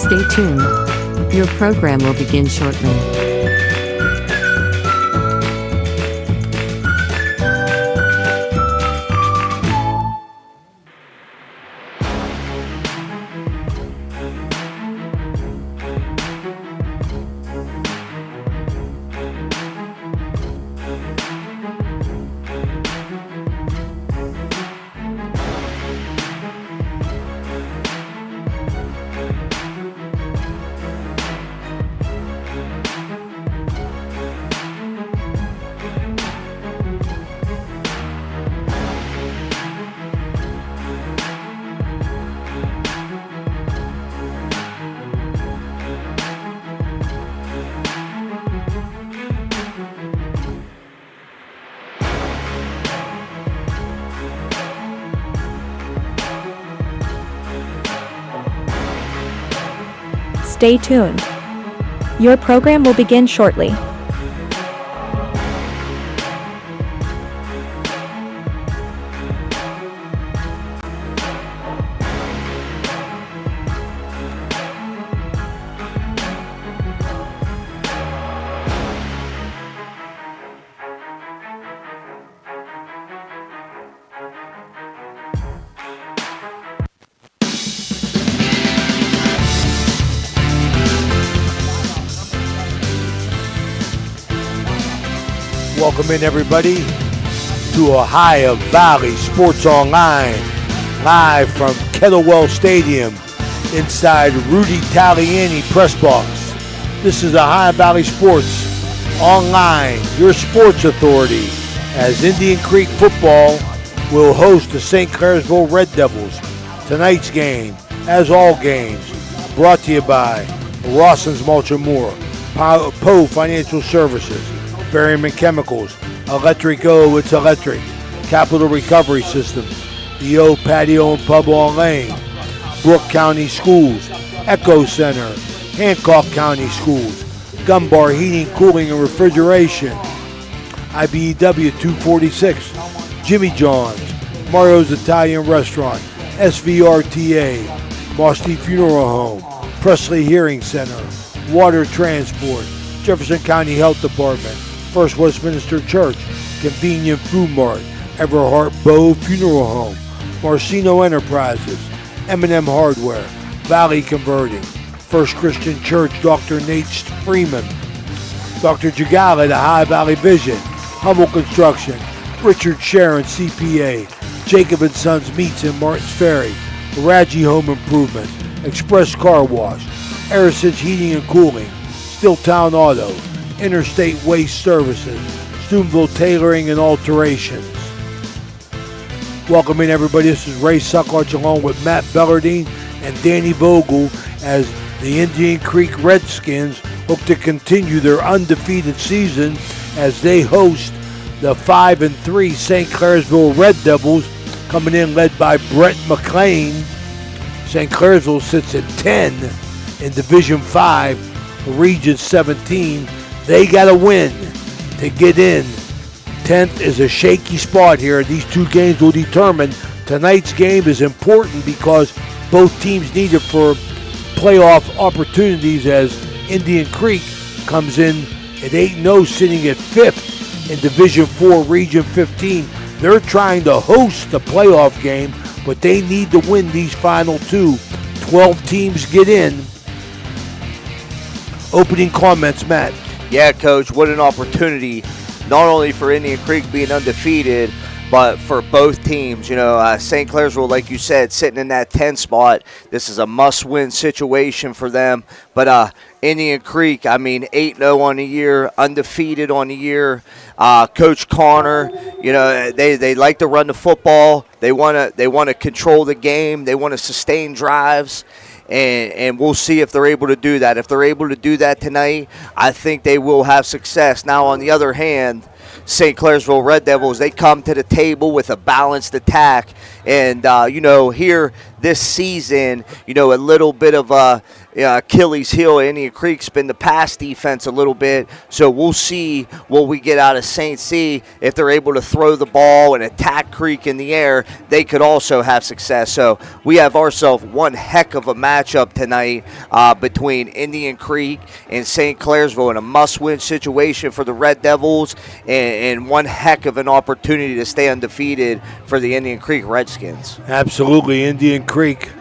Stay tuned. Your program will begin shortly. Stay tuned. Your program will begin shortly. Welcome in, everybody, to Ohio Valley Sports Online, live from Kettlewell Stadium inside Rudy Taliani Press Box. This is Ohio Valley Sports Online, your sports authority, as Indian Creek football will host the St. Clairsville Red Devils. Tonight's game, as all games, brought to you by Rawson's Mulch and More, Poe Financial Services, Berryman Chemicals, Electric O, it's electric, Capital Recovery Systems, the O Patio and Pub on Lane, Brooke County Schools, Echo Center, Hancock County Schools, Dunbar Heating, Cooling, and Refrigeration, IBEW 246, Jimmy John's, Mario's Italian Restaurant, SVRTA, Mosty Funeral Home, Presley Hearing Center, Water Transport, Jefferson County Health Department, First Westminster Church, Convenient Food Mart, Everhart Bow Funeral Home, Marcino Enterprises, M&M Hardware, Valley Converting, First Christian Church, Dr. Nate Freeman, Dr. Jagala, the High Valley Vision, Hummel Construction, Richard Sharon, CPA, Jacob & Sons Meats in Martins Ferry, Raji Home Improvement, Express Car Wash, Airsidge Heating and Cooling, Stilltown Auto, Interstate Waste Services, Steubenville Tailoring and Alterations. Welcome in, everybody. This is Ray Suckarch along with Matt Bellardine and Danny Vogel as the Indian Creek Redskins look to continue their undefeated season as they host the 5-3 St. Clairsville Red Devils, coming in led by Brett McLean. St. Clairsville sits at 10 in Division 5, Region 17. They got to win to get in. 10th is a shaky spot here. These two games will determine. Tonight's game is important because both teams need it for playoff opportunities as Indian Creek comes in at 8-0, sitting at 5th in Division 4, Region 15. They're trying to host the playoff game, but they need to win these final two. 12 teams get in. Opening comments, Matt. Yeah, Coach, what an opportunity, not only for Indian Creek being undefeated, but for both teams. You know, St. Clairsville, like you said, sitting in that 10 spot. This is a must-win situation for them. But Indian Creek, I mean, 8-0 on the year, undefeated on the year. Coach Connor, you know, they like to run the football. They want to control the game. They want to sustain drives. And we'll see if they're able to do that. If they're able to do that tonight, I think they will have success. Now, on the other hand, St. Clairsville Red Devils, they come to the table with a balanced attack. And, you know, here this season, you know, a little bit of Achilles heel of Indian Creek's been the pass defense a little bit. So we'll see what we get out of St. C. If they're able to throw the ball and attack Creek in the air, they could also have success. So we have ourselves one heck of a matchup tonight between Indian Creek and St. Clairsville in a must-win situation for the Red Devils, and one heck of an opportunity to stay undefeated for the Indian Creek Redskins. Absolutely. Indian Creek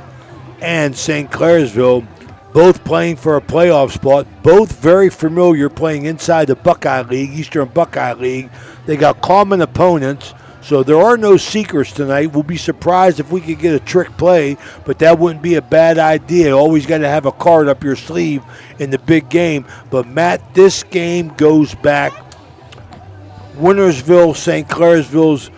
and St. Clairsville both playing for a playoff spot, both very familiar playing inside the Buckeye League, Eastern Buckeye League. They got common opponents, so there are no secrets tonight. We'll be surprised if we could get a trick play, but that wouldn't be a bad idea. Always got to have a card up your sleeve in the big game. But, Matt, this game goes back. Wintersville, St. Clairsville's,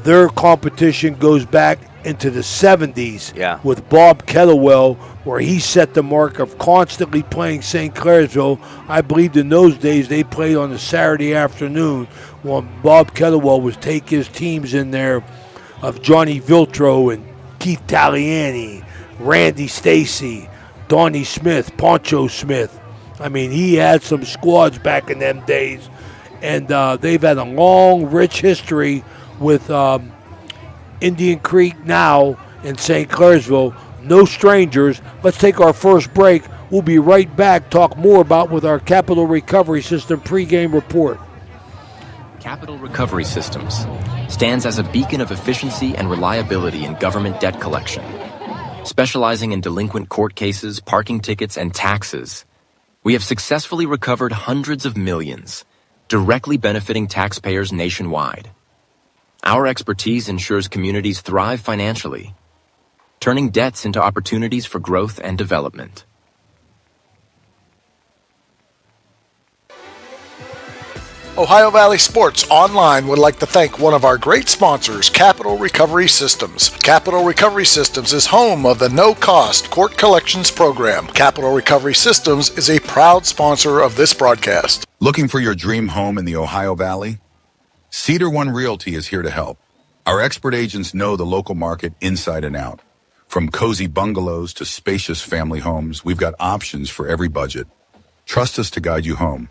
their competition goes back into the 70s with Bob Kettlewell, where he set the mark of constantly playing St. Clairsville. I believed in those days they played on a Saturday afternoon when Bob Kettlewell would take his teams in there of Johnny Viltro and Keith Taliani, Randy Stacy, Donnie Smith, Poncho Smith. I mean, he had some squads back in them days, and they've had a long, rich history with Indian Creek now in St. Clairsville. No strangers. Let's take our first break. We'll be right back, talk more about with our Capital Recovery System pregame report. Capital Recovery Systems stands as a beacon of efficiency and reliability in government debt collection. Specializing in delinquent court cases, parking tickets, and taxes, we have successfully recovered hundreds of millions, directly benefiting taxpayers nationwide. Our expertise ensures communities thrive financially, turning debts into opportunities for growth and development. Ohio Valley Sports Online would like to thank one of our great sponsors, Capital Recovery Systems. Capital Recovery Systems is home of the no-cost court collections program. Capital Recovery Systems is a proud sponsor of this broadcast. Looking for your dream home in the Ohio Valley? Cedar One Realty is here to help. Our expert agents know the local market inside and out. From cozy bungalows to spacious family homes, we've got options for every budget. Trust us to guide you home.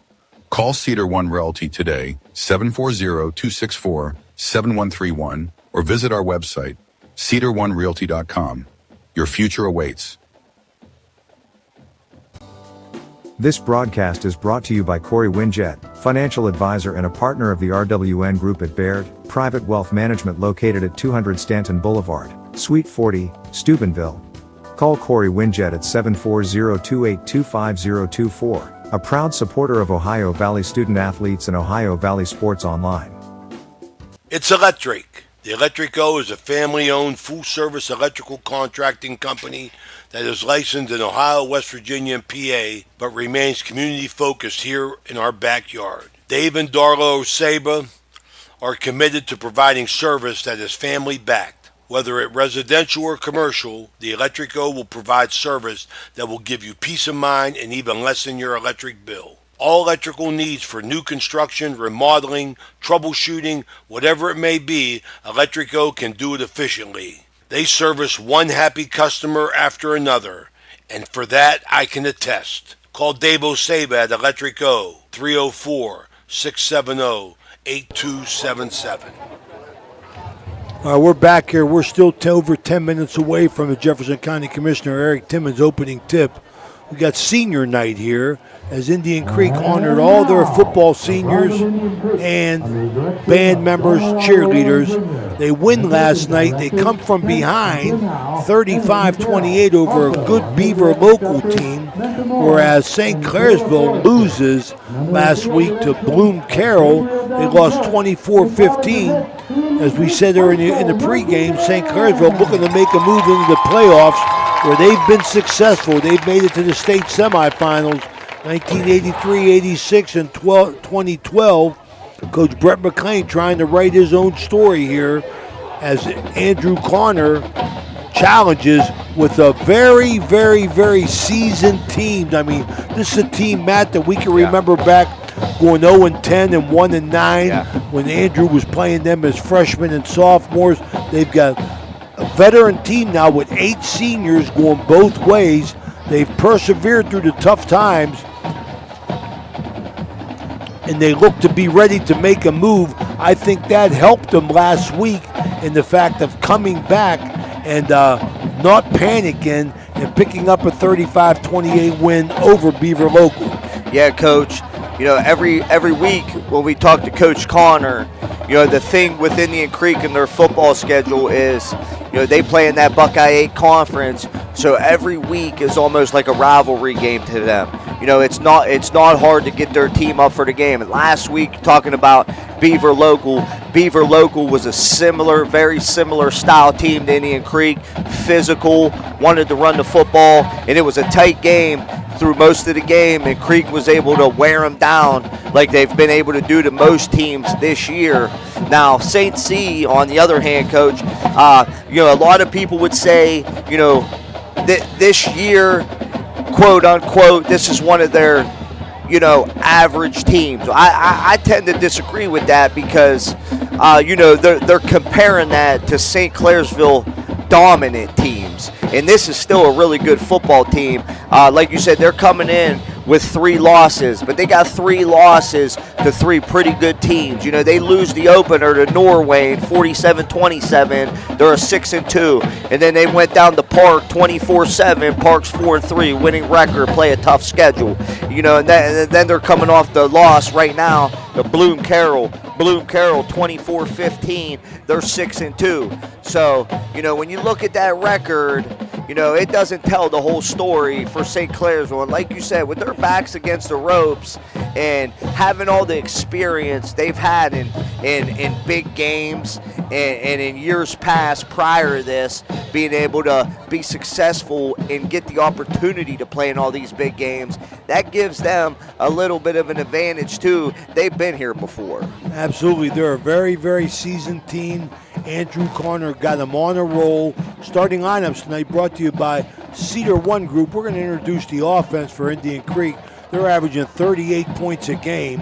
Call Cedar One Realty today, 740-264-7131, or visit our website, cedaronerealty.com. Your future awaits. This broadcast is brought to you by Corey Winjet, financial advisor and a partner of the RWN Group at Baird, private wealth management located at 200 Stanton Boulevard, Suite 40, Steubenville. Call Corey Winjet at 740-282-5024, a proud supporter of Ohio Valley student athletes and Ohio Valley Sports Online. It's electric. The Electric O is a family-owned, full-service electrical contracting company that is licensed in Ohio, West Virginia, and PA, but remains community-focused here in our backyard. Dave and Darla Oseba are committed to providing service that is family-backed. Whether it residential or commercial, the Electric O will provide service that will give you peace of mind and even lessen your electric bill. All electrical needs for new construction, remodeling, troubleshooting, whatever it may be, Electric O can do it efficiently. They service one happy customer after another, and for that I can attest. Call Dave Oseba at Electric O, 304-670-8277. All right, we're back here. We're still over 10 minutes away from the Jefferson County Commissioner Eric Timmons' opening tip. We got senior night here as Indian Creek honored all their football seniors and band members, cheerleaders. They win last night. They come from behind 35-28 over a good Beaver local team, whereas St. Clairsville loses last week to Bloom Carroll. They lost 24-15. As we said there in the pregame, St. Clairsville looking to make a move into the playoffs where they've been successful. They've made it to the state semifinals 1983, 86, and 2012. Coach Brett McClain trying to write his own story here as Andrew Connor challenges with a very, very, very seasoned team. I mean, this is a team, Matt, that we can remember back going 0-10 and 1-9 when Andrew was playing them as freshmen and sophomores. They've got a veteran team now with 8 seniors going both ways. they've persevered through the tough times, and they look to be ready to make a move. I think that helped them last week in the fact of coming back and not panicking and picking up a 35-28 win over Beaver Local. Yeah, Coach. You know, every week when we talk to Coach Connor, you know, the thing with Indian Creek and their football schedule is, you know, they play in that Buckeye 8 conference, so every week is almost like a rivalry game to them. You know, it's not hard to get their team up for the game. And last week, talking about Beaver Local was a very similar style team to Indian Creek, physical, wanted to run the football, and it was a tight game through most of the game, and Creek was able to wear them down like they've been able to do to most teams this year. Now, St. C, on the other hand, Coach, you know, a lot of people would say, you know, this year, quote unquote, this is one of their, you know, average teams. I tend to disagree with that because, you know, they're comparing that to St. Clairsville dominant teams, and this is still a really good football team. Like you said, they're coming in with 3 losses, but they got 3 losses to 3 pretty good teams. You know, they lose the opener to Norway 47-27. They're a 6-2, and then they went down to Park 24-7. Park's 4-3, winning record, play a tough schedule. You know, and then they're coming off the loss right now to Bloom Carroll 24-15. They're 6-2. So, you know, when you look at that record, you know, it doesn't tell the whole story for St. Clairsville. And like you said, with their backs against the ropes and having all the experience they've had in big games and in years past prior to this, being able to be successful and get the opportunity to play in all these big games, that gives them a little bit of an advantage too. They've been here before. Absolutely. They're a very, very seasoned team. Andrew Connor got them on a roll. Starting lineups tonight brought to you by Cedar One Group. We're going to introduce the offense for Indian Creek. They're averaging 38 points a game.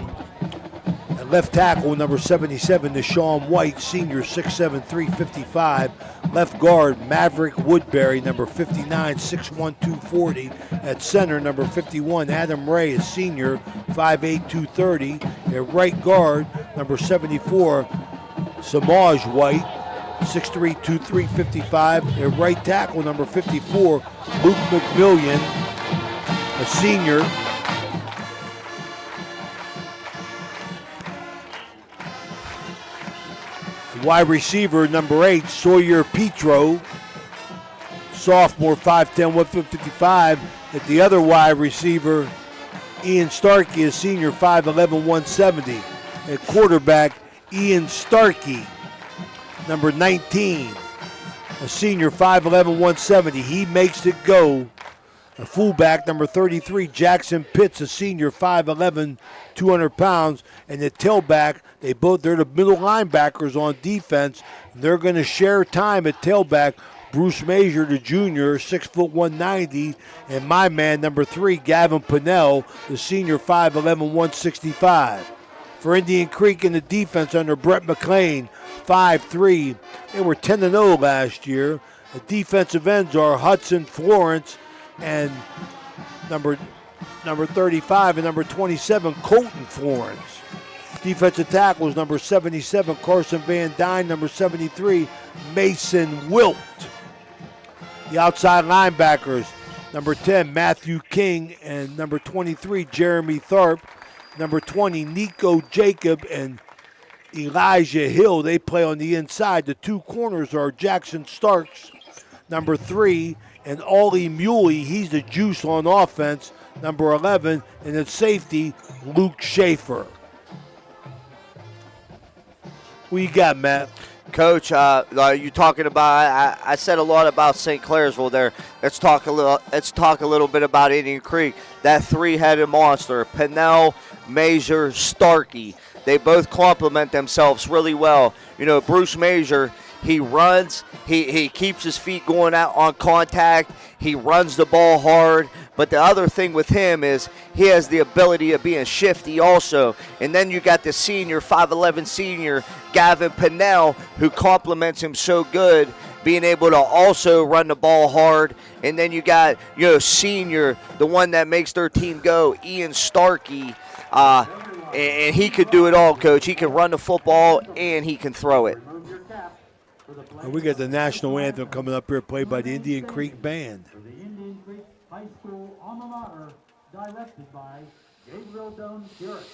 At left tackle, number 77, Deshaun White, senior, 6'7", 355. Left guard, Maverick Woodbury, number 59, 6'1", 240. At center, number 51, Adam Ray, a senior, 5'8", 230. At right guard, number 74, Samaj White, 6'3", 255. At right tackle, number 54, Luke McMillian, a senior. Wide receiver, number 8, Sawyer Petro, sophomore, 5'10", 155. At the other wide receiver, Ian Starkey, a senior, 5'11", 170. At quarterback, Ian Starkey, number 19, a senior, 5'11", 170. He makes it go. A fullback, number 33, Jackson Pitts, a senior, 5'11", 200 pounds. And the tailback, they're the middle linebackers on defense. They're going to share time at tailback. Bruce Major, the junior, 6', 190. And my man, number 3, Gavin Pinnell, the senior, 5'11", 165. For Indian Creek in the defense under Brett McLean, 5'3". They were 10-0 last year. The defensive ends are Hudson Florence and number 35 and number 27, Colton Florence. Defensive tackles, number 77, Carson Van Dyne, number 73, Mason Wilt. The outside linebackers, number 10, Matthew King, and number 23, Jeremy Tharp. Number 20, Nico Jacob and Elijah Hill. They play on the inside. The 2 corners are Jackson Starks, number 3, and Ollie Muley. He's the juice on offense, number 11. And at safety, Luke Schaefer. What you got, Matt? Coach, you talking about? I said a lot about St. Clairsville there. Let's talk a little bit about Indian Creek. That 3-headed monster, Pinnell, Major, Starkey. They both complement themselves really well. You know, Bruce Major, he runs, he keeps his feet going out on contact. He runs the ball hard. But the other thing with him is he has the ability of being shifty also. And then you got the senior, 5'11 senior, Gavin Pinnell, who complements him so good being able to also run the ball hard. And then you got, senior, the one that makes their team go, Ian Starkey. And he could do it all, Coach. He can run the football and he can throw it. And we got the national anthem coming up here, played by the Indian Creek Band. The Indian Creek High School alma mater, directed by Gabriel Doan Stewart.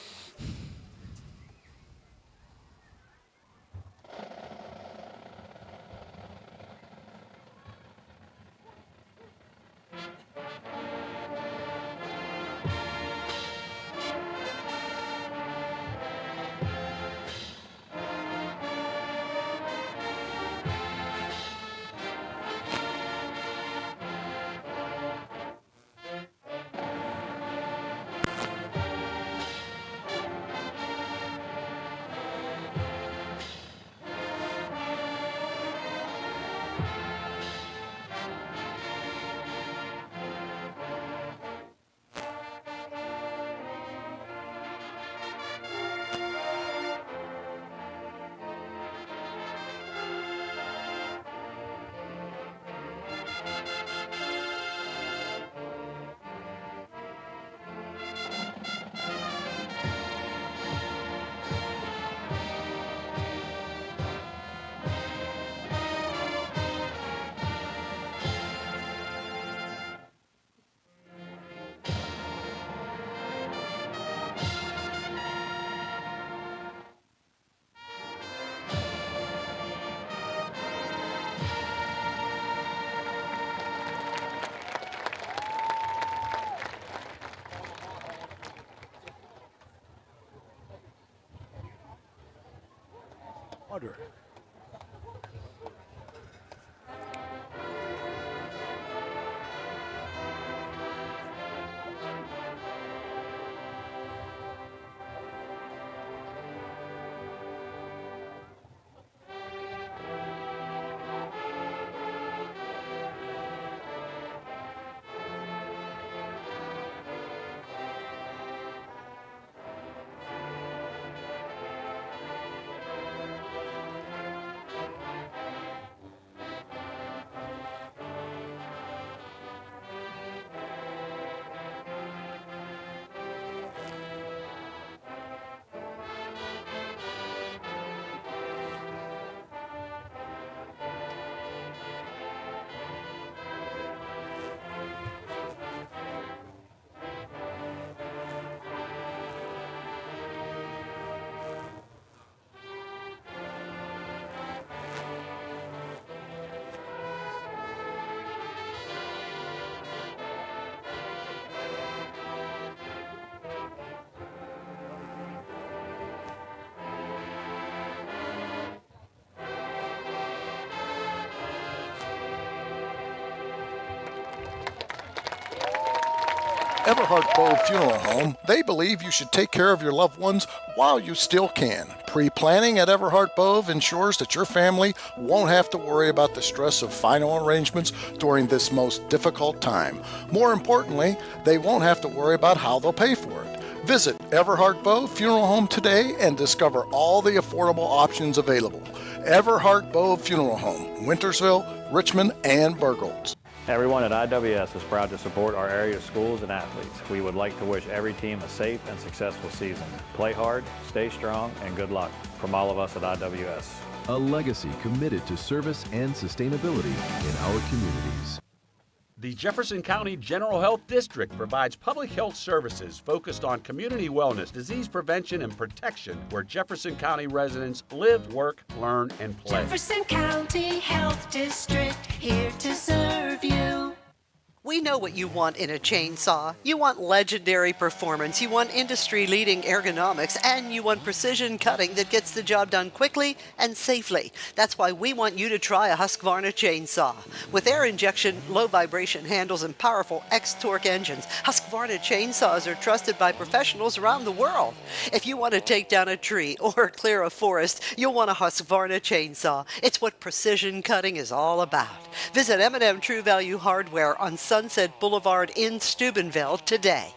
Order. Everhart Bow Funeral Home, they believe you should take care of your loved ones while you still can. Pre-planning at Everhart Bow ensures that your family won't have to worry about the stress of final arrangements during this most difficult time. More importantly, they won't have to worry about how they'll pay for it. Visit Everhart Bow Funeral Home today and discover all the affordable options available. Everhart Bow Funeral Home, Wintersville, Richmond, and Burgolds. Everyone at IWS is proud to support our area schools and athletes. We would like to wish every team a safe and successful season. Play hard, stay strong, and good luck from all of us at IWS. A legacy committed to service and sustainability in our communities. The Jefferson County General Health District provides public health services focused on community wellness, disease prevention, and protection where Jefferson County residents live, work, learn, and play. Jefferson County Health District, here to serve you. We know what you want in a chainsaw. You want legendary performance, you want industry-leading ergonomics, and you want precision cutting that gets the job done quickly and safely. That's why we want you to try a Husqvarna chainsaw. With air injection, low vibration handles, and powerful X-Torque engines, Husqvarna chainsaws are trusted by professionals around the world. If you want to take down a tree or clear a forest, you'll want a Husqvarna chainsaw. It's what precision cutting is all about. Visit M&M True Value Hardware on Sunset Boulevard in Steubenville today.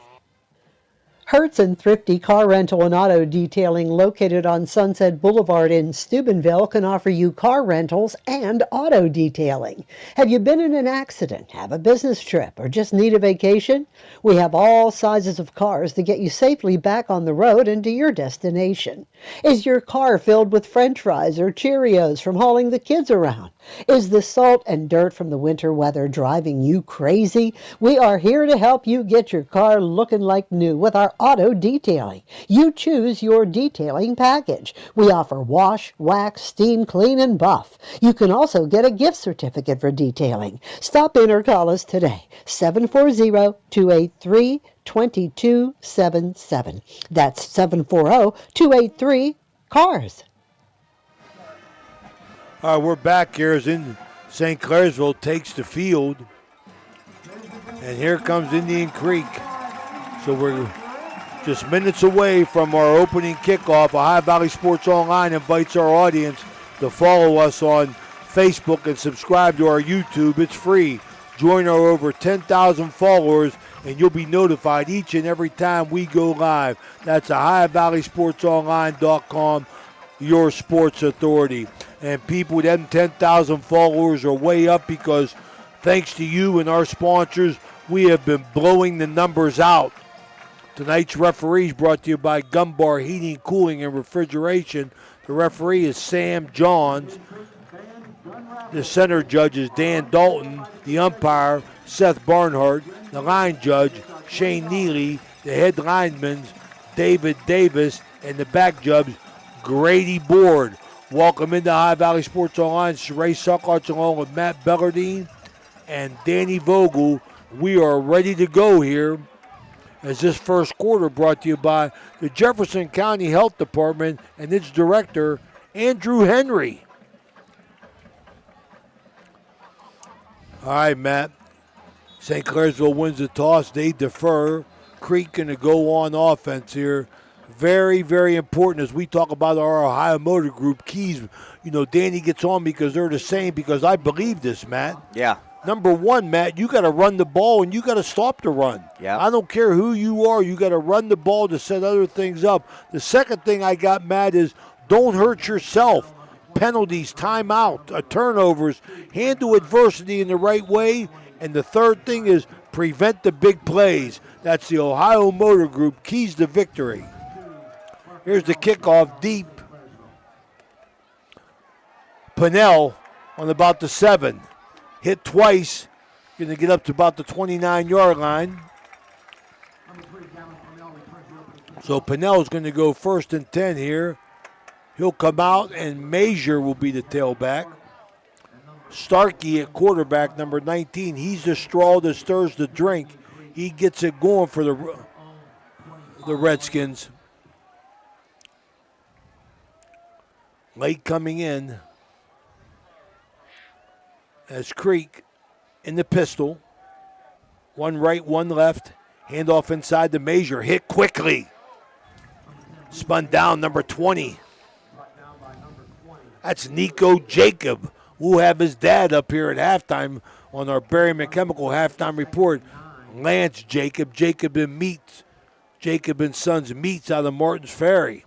Hertz and Thrifty Car Rental and Auto Detailing, located on Sunset Boulevard in Steubenville, can offer you car rentals and auto detailing. Have you been in an accident, have a business trip, or just need a vacation? We have all sizes of cars to get you safely back on the road and to your destination. Is your car filled with French fries or Cheerios from hauling the kids around? Is the salt and dirt from the winter weather driving you crazy? We are here to help you get your car looking like new with our auto detailing. You choose your detailing package. We offer wash, wax, steam, clean, and buff. You can also get a gift certificate for detailing. Stop in or call us today, 740-283-2277. That's 740-283-CARS. All right, we're back here as in St. Clairsville takes the field. And here comes Indian Creek. So we're just minutes away from our opening kickoff. Ohio Valley Sports Online invites our audience to follow us on Facebook and subscribe to our YouTube. It's free. Join our over 10,000 followers, and you'll be notified each and every time we go live. That's OhioValleySportsOnline.com, your sports authority. And people, them 10,000 followers are way up because thanks to you and our sponsors, we have been blowing the numbers out. Tonight's referee is brought to you by Gumbar Heating, Cooling, and Refrigeration. The referee is Sam Johns. The center judge is Dan Dalton. The umpire, Seth Barnhart. The line judge, Shane Neely. The head lineman, David Davis. And the back judge, Grady Board. Welcome into Ohio Valley Sports Online. Ray Suckarts along with Matt Bellardine and Danny Vogel. We are ready to go here as this first quarter brought to you by the Jefferson County Health Department and its director, Andrew Henry. All right, Matt. St. Clairsville wins the toss. They defer. Creek going to go on offense here. Very, very important as we talk about our Ohio Motor Group keys. You know, Danny gets on because they're the same because I believe this, Matt. Yeah. Number one, Matt, you got to run the ball and you got to stop the run. Yeah. I don't care who you are. You got to run the ball to set other things up. The second thing I got, Matt, is don't hurt yourself. Penalties, timeout, turnovers, handle adversity in the right way. And the third thing is prevent the big plays. That's the Ohio Motor Group keys to victory. Here's the kickoff deep. Pinnell on about the 7. Hit twice. Going to get up to about the 29-yard line. So Pinnell is going to go 1st and 10 here. He'll come out, and Major will be the tailback. Starkey at quarterback, number 19. He's the straw that stirs the drink. He gets it going for the Redskins. Late coming in as Creek in the pistol. One right, one left. Handoff inside the Major. Hit quickly. Spun down, number 20. That's Nico Jacob. We'll have his dad up here at halftime on our Barry McChemical halftime report. Lance Jacob. Jacob and Meats. Jacob and Sons Meats out of Martins Ferry.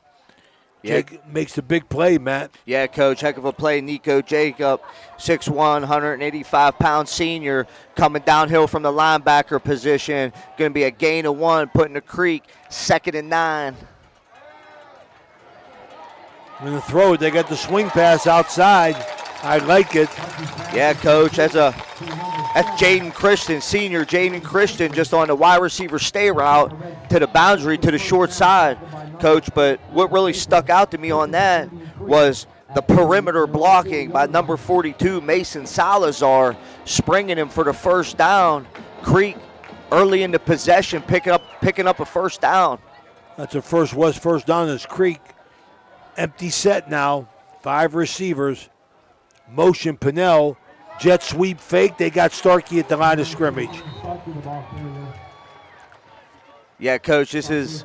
Yeah. Jake makes the big play, Matt. Yeah, Coach, heck of a play. Nico Jacob, 6'1", 185-pound senior, coming downhill from the linebacker position. Going to be a gain of 1, putting the Creek 2nd and 9. When the throw, they got the swing pass outside. I like it. Yeah, Coach, that's Jaden Christian, senior Jaden Christian, just on the wide receiver stay route to the boundary to the short side, Coach. But what really stuck out to me on that was the perimeter blocking by number 42, Mason Salazar, springing him for the first down. Creek early in the possession picking up a first down. That's a first down as Creek. Empty set now. 5 receivers. Motion Pinnell. Jet sweep fake. They got Starkey at the line of scrimmage. Yeah, Coach, this is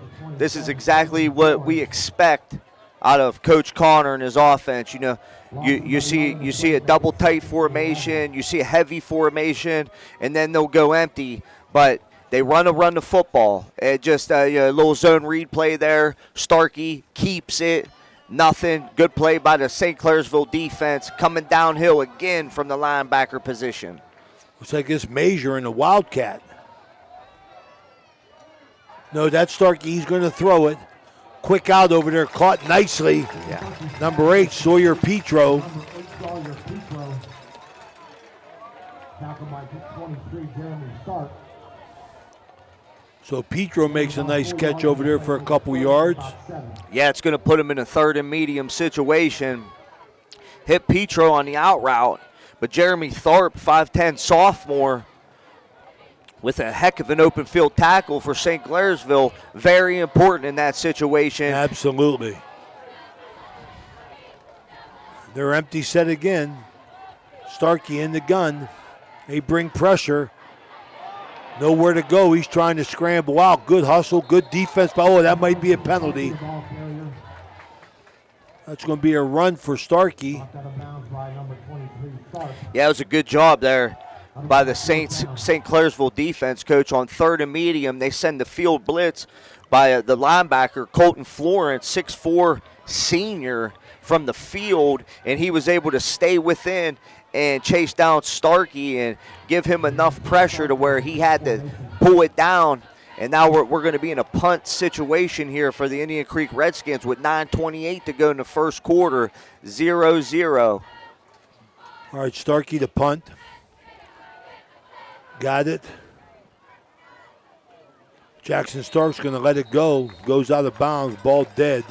exactly what we expect out of Coach Connor and his offense. You know, you see a double tight formation, you see a heavy formation, and then they'll go empty. But They run the football. Just a little zone read play there. Starkey keeps it. Nothing. Good play by the St. Clairsville defense. Coming downhill again from the linebacker position. Looks like it's Major in the Wildcat. No, that's Starkey. He's going to throw it. Quick out over there. Caught nicely. Yeah. Number 8, Sawyer Petro. Tackled by 23, Jeremy Stark. So Petro makes a nice catch over there for a couple yards. Yeah, it's going to put him in a 3rd and medium situation. Hit Petro on the out route, but Jeremy Tharp, 5'10", sophomore, with a heck of an open field tackle for St. Clairsville. Very important in that situation. Absolutely. They're empty set again. Starkey in the gun. They bring pressure. Nowhere to go. He's trying to scramble out. Good hustle, good defense. Oh, that might be a penalty. That's going to be a run for Starkey. Yeah, it was a good job there by the St. Clairsville defense coach on 3rd and medium. They send the field blitz by the linebacker, Colton Florence, 6'4", senior from the field, and he was able to stay within and chase down Starkey and give him enough pressure to where he had to pull it down. And now we're going to be in a punt situation here for the Indian Creek Redskins with 9:28 to go in the first quarter, 0-0. All right, Starkey to punt. Got it. Jackson Stark's going to let it go. Goes out of bounds, ball dead.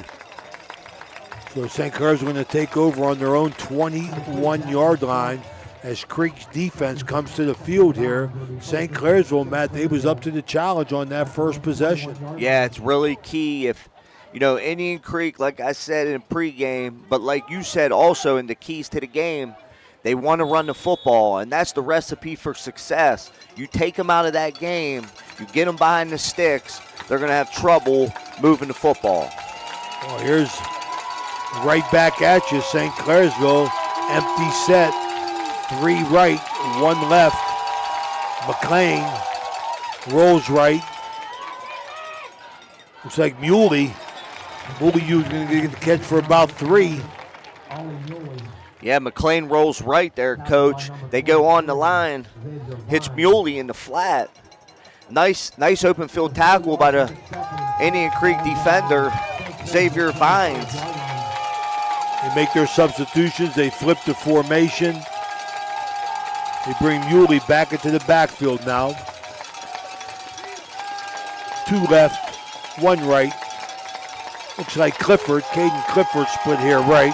So St. Clair's going to take over on their own 21-yard line as Creek's defense comes to the field here. St. Clairsville, Matt, they was up to the challenge on that first possession. Yeah, it's really key if, Indian Creek, like I said in pregame, but like you said also in the keys to the game, they want to run the football, and that's the recipe for success. You take them out of that game, you get them behind the sticks, they're going to have trouble moving the football. Oh, here's right back at you, St. Clairsville. Empty set. 3 right, 1 left. McLean rolls right. Looks like Muley. Muley's going to get the catch for about 3. Yeah, McLean rolls right there, Coach. They go on the line. Hits Muley in the flat. Nice open field tackle by the Indian Creek defender, Xavier Vines. They make their substitutions. They flip the formation. They bring Muley back into the backfield now. 2 left, 1 right. Looks like Caden Clifford split here right.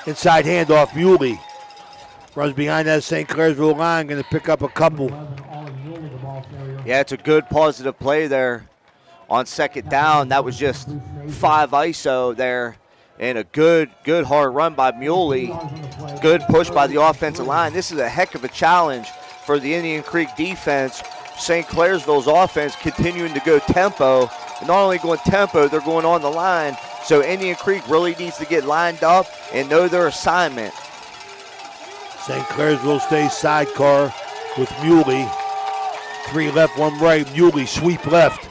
Inside handoff, Muley. Runs behind that St. Clairsville line, going to pick up a couple. Yeah, it's a good positive play there on 2nd down. That was just 5 ISO there. And a good hard run by Muley. Good push by the offensive line. This is a heck of a challenge for the Indian Creek defense. St. Clairsville's offense continuing to go tempo. And not only going tempo, they're going on the line. So Indian Creek really needs to get lined up and know their assignment. St. Clairsville stays sidecar with Muley. 3 left, 1 right. Muley sweep left.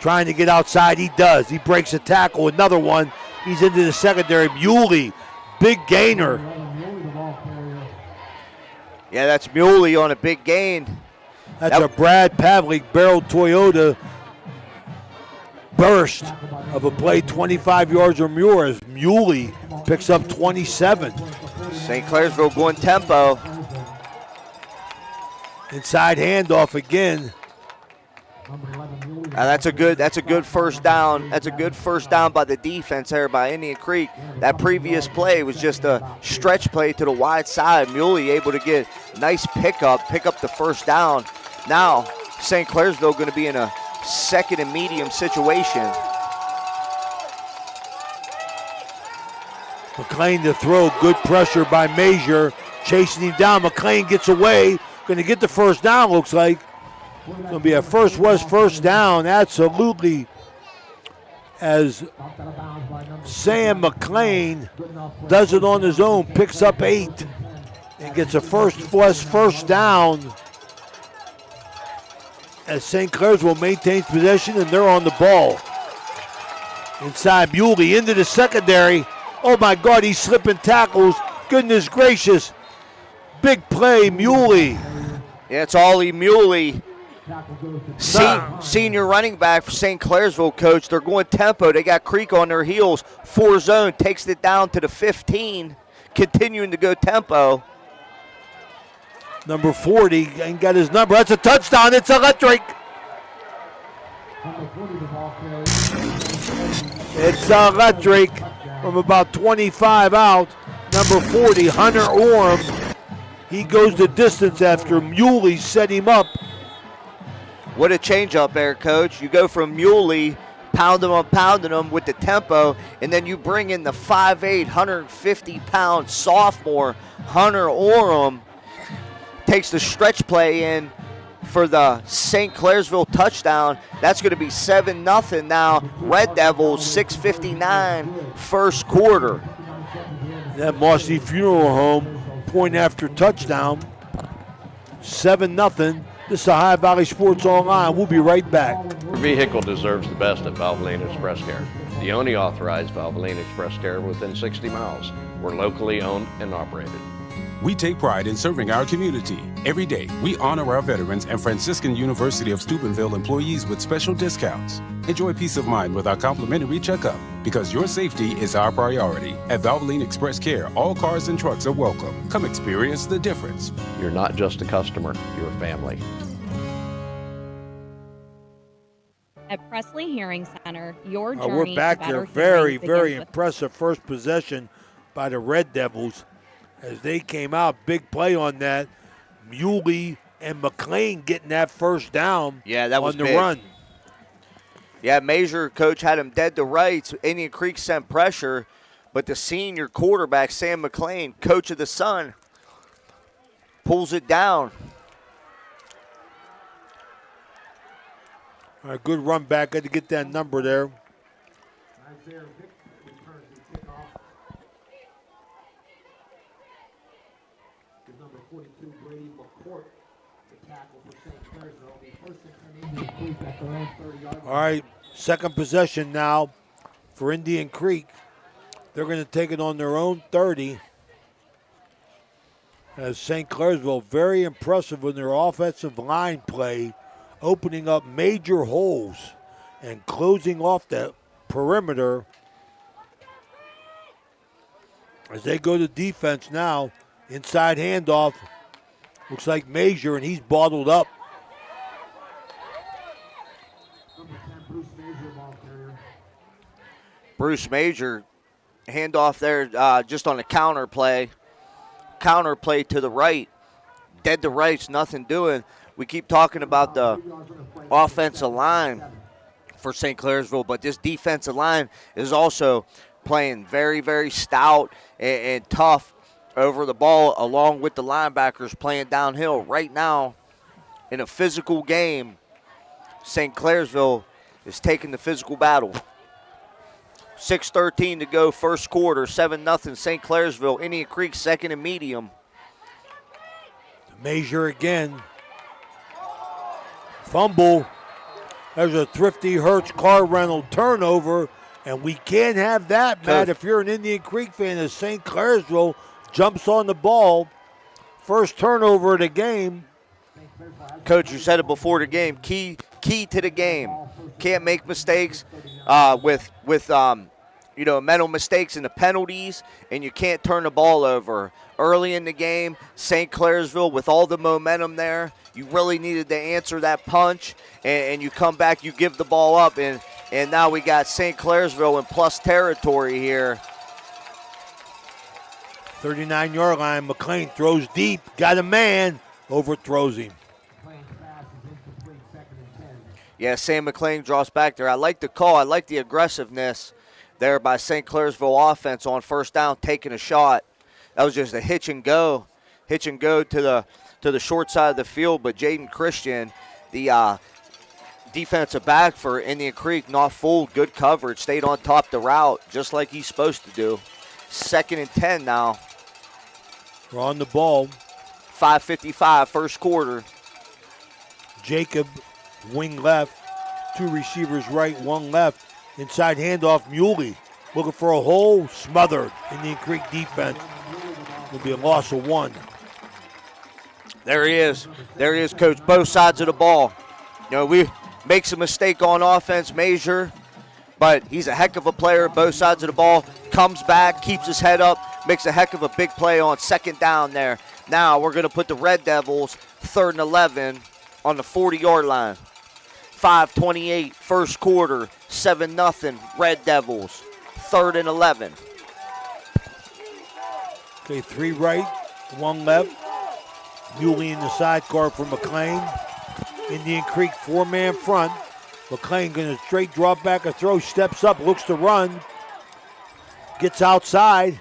Trying to get outside. He does. He breaks a tackle. Another one. He's into the secondary. Muley, big gainer. Yeah, that's Muley on a big gain. That's a Brad Pavlik Barrel Toyota burst of a play 25 yards or more as Muley picks up 27. St. Clairsville going tempo. Inside handoff again. That's a good first down. That's a good first down by the defense there by Indian Creek. That previous play was just a stretch play to the wide side. Muley able to get nice pick up the first down. Now St. Clairsville going to be in a 2nd and medium situation. McLean to throw, good pressure by Major, chasing him down. McLean gets away, going to get the first down, looks like. It's going to be a first down, absolutely, as Sam McLean does it on his own, picks up 8, and gets a first down as St. Clairsville maintains possession and they're on the ball. Inside Muley into the secondary. Oh my God, he's slipping tackles. Goodness gracious. Big play, Muley. Yeah, it's Ollie Muley. Senior running back for St. Clairsville, coach. They're going tempo. They got Creek on their heels. 4-zone, takes it down to the 15, continuing to go tempo. Number 40, ain't got his number. That's a touchdown. It's electric. It's electric from about 25 out. Number 40, Hunter Orm. He goes the distance after Muley set him up. What a change up there, coach. You go from Muley, pounding him with the tempo, and then you bring in the 5'8", 150-pound sophomore, Hunter Orem. Takes the stretch play in for the St. Clairsville touchdown. That's going to be 7-0 now. Red Devils, 6:59, first quarter. That Mossy Funeral Home, point after touchdown. 7-0. This is Ohio Valley Sports Online. We'll be right back. Your vehicle deserves the best at Valvoline Express Care. The only authorized Valvoline Express Care within 60 miles. We're locally owned and operated. We take pride in serving our community. Every day, we honor our veterans and Franciscan University of Steubenville employees with special discounts. Enjoy peace of mind with our complimentary checkup, because your safety is our priority. At Valvoline Express Care, all cars and trucks are welcome. Come experience the difference. You're not just a customer, you're a family. At Presley Hearing Center, your journey We're back to there. better Very hearing begins with impressive first possession by the Red Devils. As they came out, big play on that. Muley and McLean getting that first down. Yeah, that was on the big. run. Yeah, Major, coach, had him dead to rights. Indian Creek sent pressure, but the senior quarterback, Sam McLean, coach of the Sun, pulls it down. All right, good run back. Got to get that number there. All right, second possession now for Indian Creek. They're going to take it on their own 30. As St. Clairsville, very impressive in their offensive line play, opening up major holes and closing off that perimeter. As they go to defense now, inside handoff. Looks like Major, and he's bottled up. Bruce Major, handoff there just on a counter play. Counter play to the right. Dead to right's nothing doing. We keep talking about the offensive line for St. Clairsville, but this defensive line is also playing very, very stout and tough over the ball, along with the linebackers playing downhill. Right now, in a physical game, St. Clairsville is taking the physical battle. 6:13 to go, first quarter, 7-0 St. Clairsville. Indian Creek second and medium. Major again. Fumble. There's a Thrifty Hertz car rental turnover, and we can't have that, Matt, if you're an Indian Creek fan, as St. Clairsville jumps on the ball. First turnover of the game. Coach, you said it before the game. Key to the game. Can't make mistakes with mental mistakes and the penalties, and you can't turn the ball over. Early in the game, St. Clairsville, with all the momentum there, you really needed to answer that punch, and you come back, you give the ball up, and now we got St. Clairsville in plus territory here. 39-yard line, McLean throws deep, got a man, overthrows him. Yeah, Sam McLean draws back there. I like the call. I like the aggressiveness there by St. Clairsville offense on first down, taking a shot. That was just a hitch and go to the short side of the field. But Jaden Christian, the defensive back for Indian Creek, not fooled. Good coverage, stayed on top of the route, just like he's supposed to do. 2nd and 10 now. We're on the ball. 5:55, first quarter. Jacob wing left, 2 receivers right, 1 left. Inside handoff, Muley looking for a hole, smothered. Indian Creek defense. Will be a loss of 1. There he is. There he is, Coach. Both sides of the ball. You know, we makes a mistake on offense, Major, but he's a heck of a player. Both sides of the ball. Comes back, keeps his head up, makes a heck of a big play on second down there. Now we're going to put the Red Devils 3rd and 11 on the 40-yard line. 5:28, first quarter, 7-0, Red Devils. 3rd and 11. Okay, 3 right, 1 left. Muley in the sidecar for McLean. Indian Creek 4-man front. McLean going to straight drop back a throw, steps up, looks to run. Gets outside.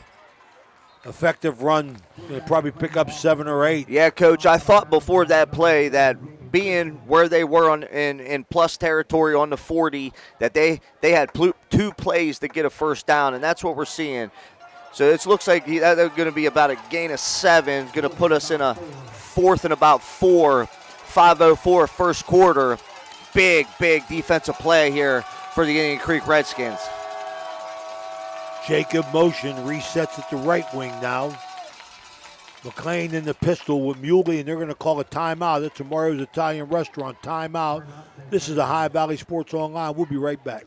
Effective run. Going to probably pick up 7 or 8. Yeah, Coach, I thought before that play that being where they were in plus territory on the 40, that they had 2 plays to get a first down, and that's what we're seeing. So it looks like that's going to be about a gain of 7, going to put us in a 4th and about 4, 5:04 first quarter. Big defensive play here for the Indian Creek Redskins. Jacob motion, resets at the right wing now. McLean in the pistol with Muley, and they're going to call a timeout. That's Mario's Italian Restaurant timeout. This is the High Valley Sports Online. We'll be right back.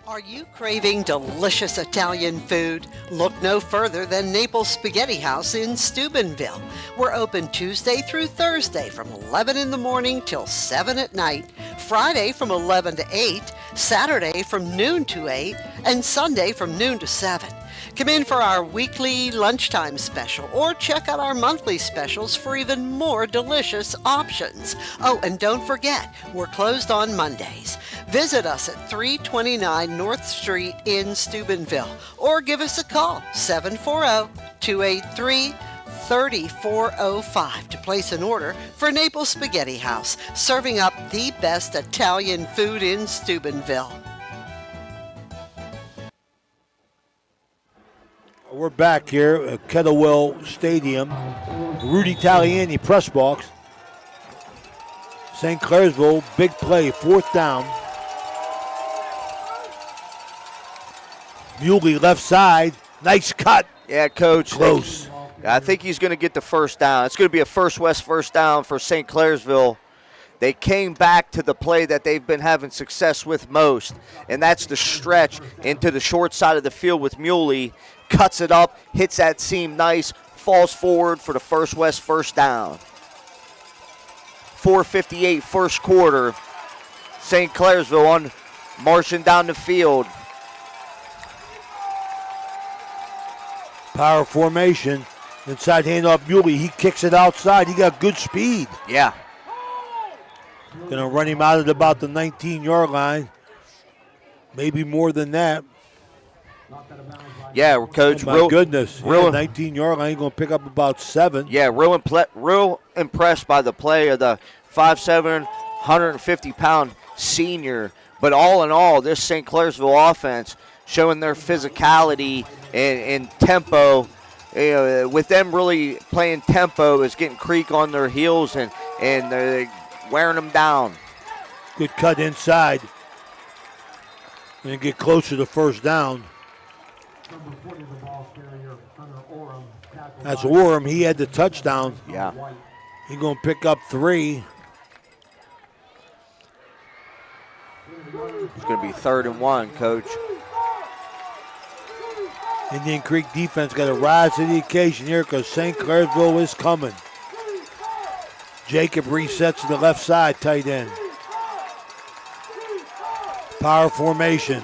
Are you craving delicious Italian food? Look no further than Naples Spaghetti House in Steubenville. We're open Tuesday through Thursday from 11 in the morning till 7 at night, Friday from 11 to 8, Saturday from noon to 8, and Sunday from noon to 7. Come in for our weekly lunchtime special or check out our monthly specials for even more delicious options. Oh, and don't forget, we're closed on Mondays. Visit us at 329 North Street in Steubenville or give us a call, 740-283-3405 to place an order for Naples Spaghetti House, serving up the best Italian food in Steubenville. We're back here at Kettlewell Stadium. Rudy Taliani press box. St. Clairsville, big play, 4th down. Muley left side, nice cut. Yeah, Coach. Close. I think he's going to get the first down. It's going to be a first down for St. Clairsville. They came back to the play that they've been having success with most, and that's the stretch into the short side of the field with Muley. Cuts it up, hits that seam nice, falls forward for the first down. 4:58 first quarter. St. Clairsville on marching down the field. Power formation. Inside handoff Muley. He kicks it outside. He got good speed. Yeah. Going to run him out at about the 19-yard line. Maybe more than that. Yeah, Coach. Oh my goodness. 19-yard line. He's going to pick up about 7. Yeah, real impressed by the play of the 5'7", 150-pound senior. But all in all, this St. Clairsville offense showing their physicality and tempo. You know, with them really playing tempo is getting Creek on their heels and they're wearing them down. Good cut inside. And get closer to first down. That's Orem. He had the touchdown. Yeah. He's going to pick up 3. It's going to be 3rd and 1, Coach. Indian Creek defense got to rise to the occasion here because St. Clairsville is coming. Jacob resets to the left side, tight end. Power formation.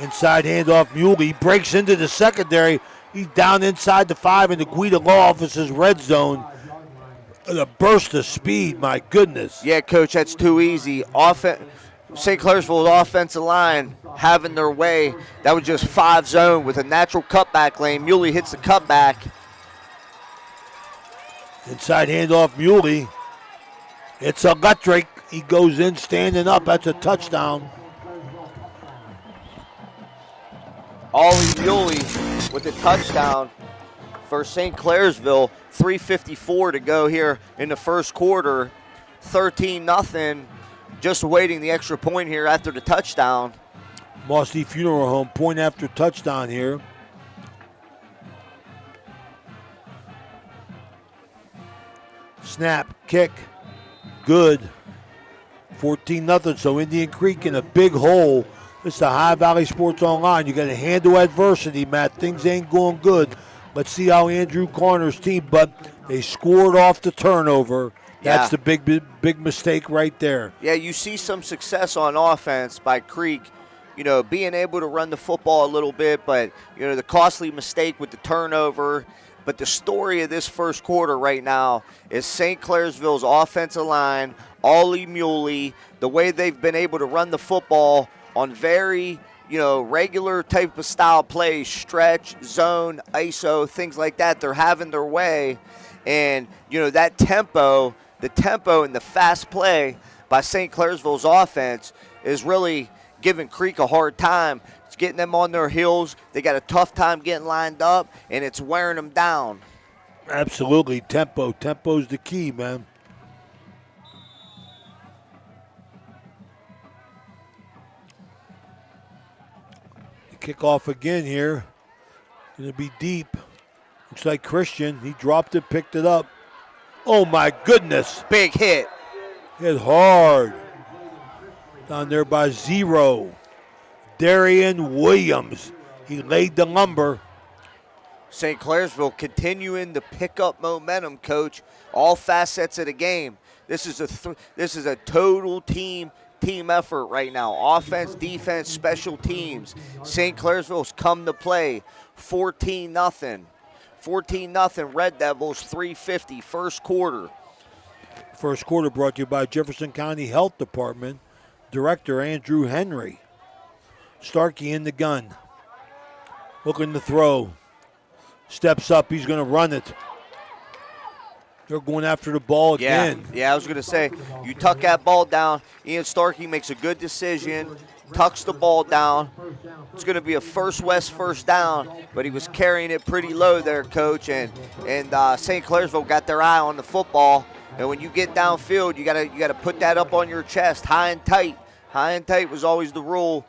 Inside handoff, Muley breaks into the secondary. He's down inside the 5 in the Guida Law Office's red zone. A burst of speed, my goodness. Yeah, Coach, that's too easy. St. Clairsville's offensive line having their way. That was just 5 zone with a natural cutback lane. Muley hits the cutback. Inside handoff, Muley. It's electric. He goes in standing up. That's a touchdown. Ollie Muley with a touchdown for St. Clairsville. 3:54 to go here in the first quarter. 13-0, just awaiting the extra point here after the touchdown. Mossy Funeral Home, point after touchdown here. Snap, kick, good. 14-0, so Indian Creek in a big hole. This is the High Valley Sports Online. You got to handle adversity, Matt. Things ain't going good. Let's see how Andrew Corner's team, but they scored off the turnover. That's the big mistake right there. Yeah, you see some success on offense by Creek, being able to run the football a little bit, but, the costly mistake with the turnover. But the story of this first quarter right now is St. Clairsville's offensive line, Ollie Muley, the way they've been able to run the football on very, regular type of style plays, stretch, zone, ISO, things like that. They're having their way. And, that tempo, the tempo and the fast play by St. Clairsville's offense is really giving Creek a hard time. It's getting them on their heels. They got a tough time getting lined up, and it's wearing them down. Absolutely. Tempo. Tempo's the key, man. Kickoff again here. Going to be deep. Looks like Christian. He dropped it, picked it up. Oh, my goodness. Big hit. Hit hard. Down there by 0. Darian Williams. He laid the lumber. St. Clairsville continuing to pick up momentum, Coach. All facets of the game. This is a total team effort right now. Offense, defense, special teams. St. Clairsville's come to play. 14-0. 14-0. Red Devils, 3:50, first quarter. First quarter brought to you by Jefferson County Health Department. Director Andrew Henry. Starkey in the gun. Looking to throw. Steps up. He's going to run it. They're going after the ball again. Yeah, I was going to say, you tuck that ball down. Ian Starkey makes a good decision, tucks the ball down. It's going to be a First West first down, but he was carrying it pretty low there, Coach, and St. Clairsville got their eye on the football. And when you get downfield, you got to put that up on your chest, high and tight. High and tight was always the rule.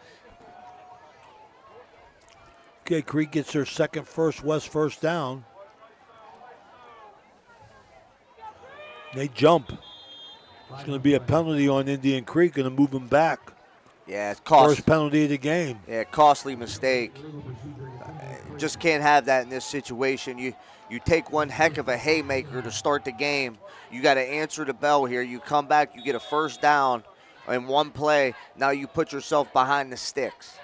Okay, Creek gets their second First West first down. They jump. It's going to be a penalty on Indian Creek, going to move them back. Yeah, it's costly. First penalty of the game. Yeah, costly mistake. Just can't have that in this situation. You take one heck of a haymaker to start the game. You got to answer the bell here. You come back, you get a first down in one play. Now you put yourself behind the sticks.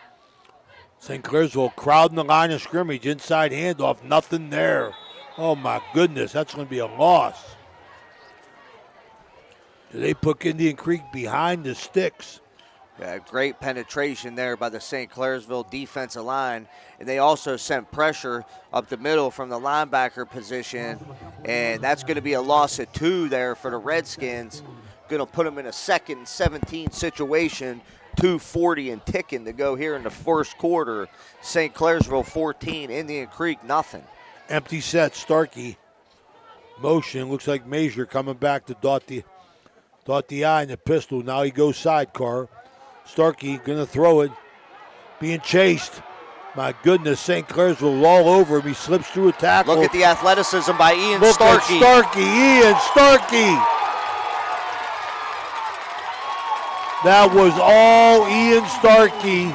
St. Clairsville crowding the line of scrimmage, inside handoff, nothing there. Oh, my goodness, that's going to be a loss. They put Indian Creek behind the sticks. Yeah, great penetration there by the St. Clairsville defensive line. And they also sent pressure up the middle from the linebacker position. And that's going to be a loss of 2 there for the Redskins. Going to put them in a 2nd and 17 situation. 2:40 and ticking to go here in the first quarter. St. Clairsville 14, Indian Creek nothing. Empty set, Starkey. Motion, looks like Major coming back to dot the I in the pistol. Now he goes sidecar. Starkey going to throw it. Being chased. My goodness, St. Clairsville all over him. He slips through a tackle. Look at the athleticism by Ian Look Starkey. At Starkey, Ian Starkey. That was all Ian Starkey.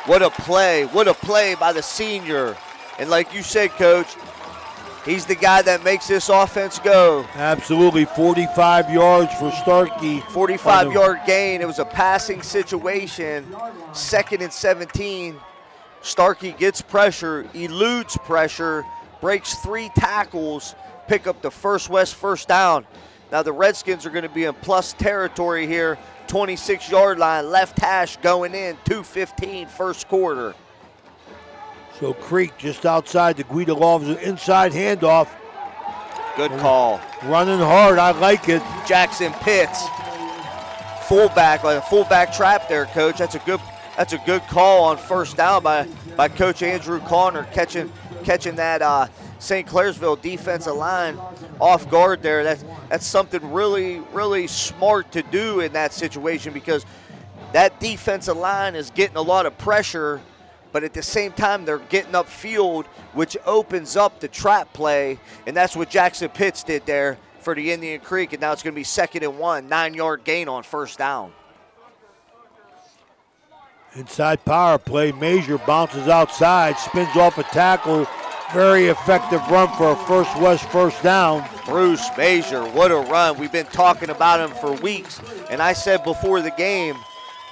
What a play by the senior. And like you said, Coach, he's the guy that makes this offense go. Absolutely, 45 yards for Starkey. 45-yard gain. It was a passing situation. 2nd and 17. Starkey gets pressure, eludes pressure, breaks 3 tackles, pick up the First West first down. Now the Redskins are going to be in plus territory here. 26-yard line, left hash going in, 2:15 first quarter. So Creek just outside the Guido Lofts, inside handoff. Good call. Running hard, I like it. Jackson Pitts, fullback, like a fullback trap there, Coach. That's a good call on first down by Coach Andrew Conner, catching that St. Clairsville defensive line off guard there. That's something really, really smart to do in that situation, because that defensive line is getting a lot of pressure, but at the same time they're getting upfield, which opens up the trap play, and that's what Jackson Pitts did there for the Indian Creek, and now it's going to be 2nd and 1, 9-yard gain on first down. Inside power play, Major bounces outside, spins off a tackle. Very effective run for a First West first down. Bruce Major, what a run. We've been talking about him for weeks, and I said before the game,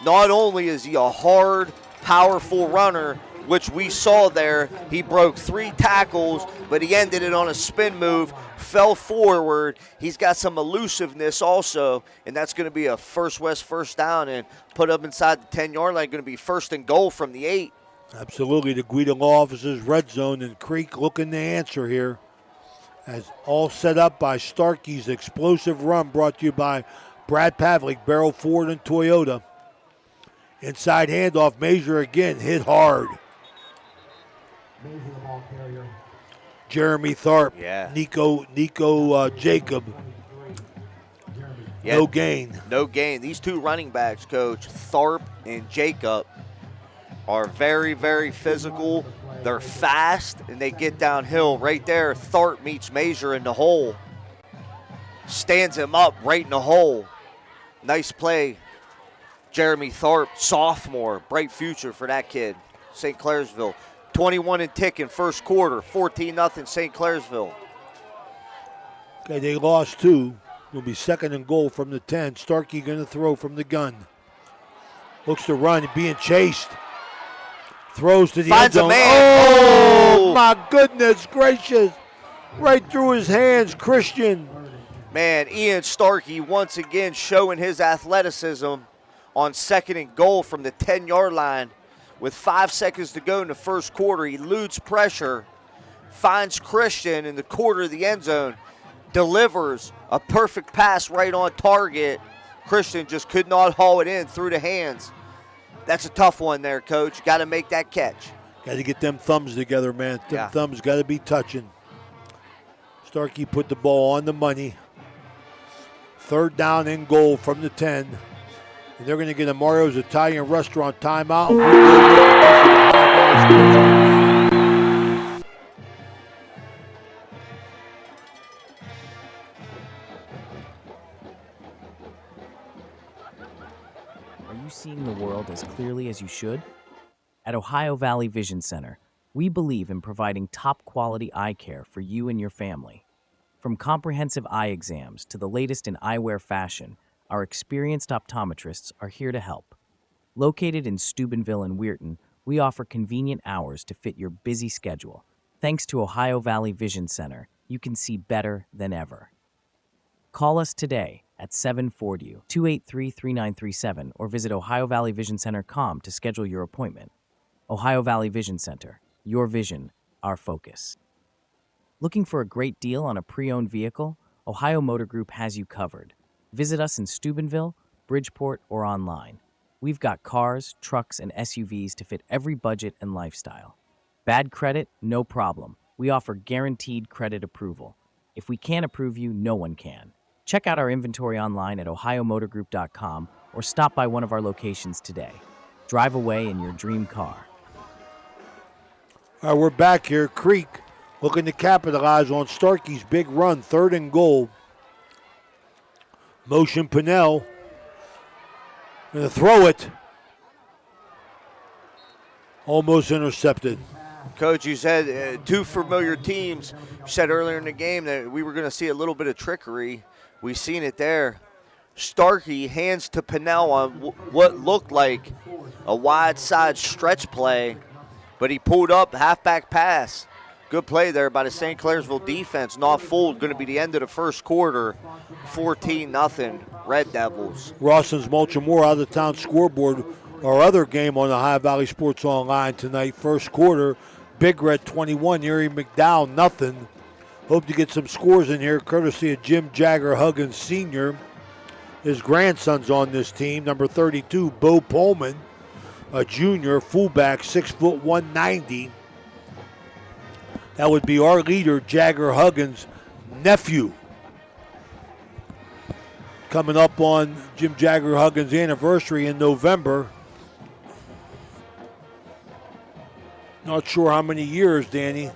not only is he a hard, powerful runner, which we saw there, he broke 3 tackles, but he ended it on a spin move, fell forward. He's got some elusiveness also, and that's going to be a First West first down and put up inside the 10-yard line. Going to be 1st and goal from the 8. Absolutely, the Guido Law Office's red zone, and Creek looking to answer here. As all set up by Starkey's explosive run, brought to you by Brad Pavlik, Barrel Ford and Toyota. Inside handoff, Major again, hit hard. Jeremy Tharp, Nico Jacob. Yeah, no gain. No gain. These 2 running backs, Coach, Tharp and Jacob, are very, very physical. They're fast, and they get downhill. Right there, Tharp meets Major in the hole. Stands him up right in the hole. Nice play. Jeremy Tharp, sophomore, bright future for that kid. St. Clairsville, 21 and ticking first quarter, 14-0 St. Clairsville. Okay, they lost 2. It'll be 2nd and goal from the 10. Starkey going to throw from the gun. Looks to run, being chased. Throws to the end zone. Oh, my goodness gracious. Right through his hands, Christian. Man, Ian Starkey once again showing his athleticism on 2nd and goal from the 10-yard line. With 5 seconds to go in the first quarter, he eludes pressure, finds Christian in the corner of the end zone, delivers a perfect pass right on target. Christian just could not haul it in through the hands. That's a tough one there, Coach. Got to make that catch. Got to get them thumbs together, man. Them thumbs got to be touching. Starkey put the ball on the money. 3rd down and goal from the 10. And they're going to get a Mario's Italian Restaurant timeout. Are you seeing the world as clearly as you should? At Ohio Valley Vision Center, we believe in providing top-quality eye care for you and your family. From comprehensive eye exams to the latest in eyewear fashion, our experienced optometrists are here to help. Located in Steubenville and Weirton, we offer convenient hours to fit your busy schedule. Thanks to Ohio Valley Vision Center, you can see better than ever. Call us today at 740-283-3937 or visit OhioValleyVisionCenter.com to schedule your appointment. Ohio Valley Vision Center, your vision, our focus. Looking for a great deal on a pre-owned vehicle? Ohio Motor Group has you covered. Visit us in Steubenville, Bridgeport, or online. We've got cars, trucks, and SUVs to fit every budget and lifestyle. Bad credit? No problem. We offer guaranteed credit approval. If we can't approve you, no one can. Check out our inventory online at ohiomotorgroup.com or stop by one of our locations today. Drive away in your dream car. All right, we're back here. Creek looking to capitalize on Starkey's big run, 3rd and goal. Motion Pinnell. Going to throw it. Almost intercepted. Coach, you said 2 familiar teams. You said earlier in the game that we were going to see a little bit of trickery. We've seen it there. Starkey hands to Pinnell on what looked like a wide side stretch play, but he pulled up, halfback pass. Good play there by the St. Clairsville defense. Not fooled. Going to be the end of the first quarter. 14-0 Red Devils. Rawson's Mulchamore out of town scoreboard. Our other game on the Ohio Valley Sports Online tonight. First quarter, Big Red 21, Erie McDowell nothing. Hope to get some scores in here courtesy of Jim Jagger Huggins Sr. His grandson's on this team. Number 32, Bo Pullman, a junior fullback, 6'1", 190. That would be our leader, Jagger Huggins' nephew. Coming up on Jim Jagger Huggins' anniversary in November. Not sure how many years, Danny.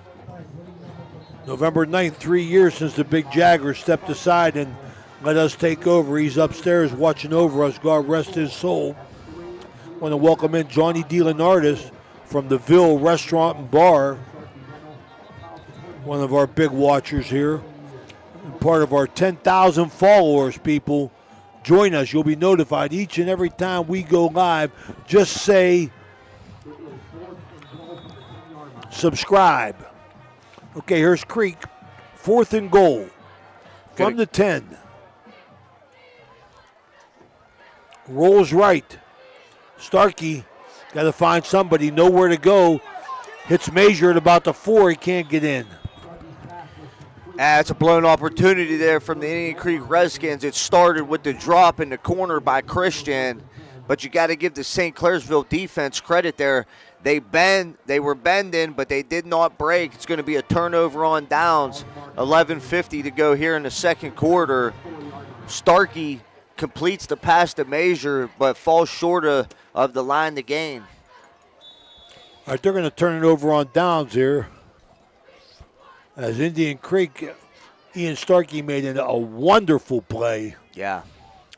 November 9th, 3 years since the big Jagger stepped aside and let us take over. He's upstairs watching over us. God rest his soul. Want to welcome in Johnny DeLeonardis from the Ville Restaurant and Bar. One of our big watchers here. And part of our 10,000 followers, people. Join us. You'll be notified each and every time we go live. Just say subscribe. Okay, here's Creek. 4th and goal from the 10. Rolls right. Starkey got to find somebody. Nowhere to go. Hits Major at about the 4. He can't get in. It's a blown opportunity there from the Indian Creek Redskins. It started with the drop in the corner by Christian, but you got to give the St. Clairsville defense credit there. They were bending, but they did not break. It's going to be a turnover on downs. 11:50 to go here in the second quarter. Starkey completes the pass to Major, but falls short of the line to gain. All right, they're going to turn it over on downs here. As Indian Creek, Ian Starkey made a wonderful play. Yeah.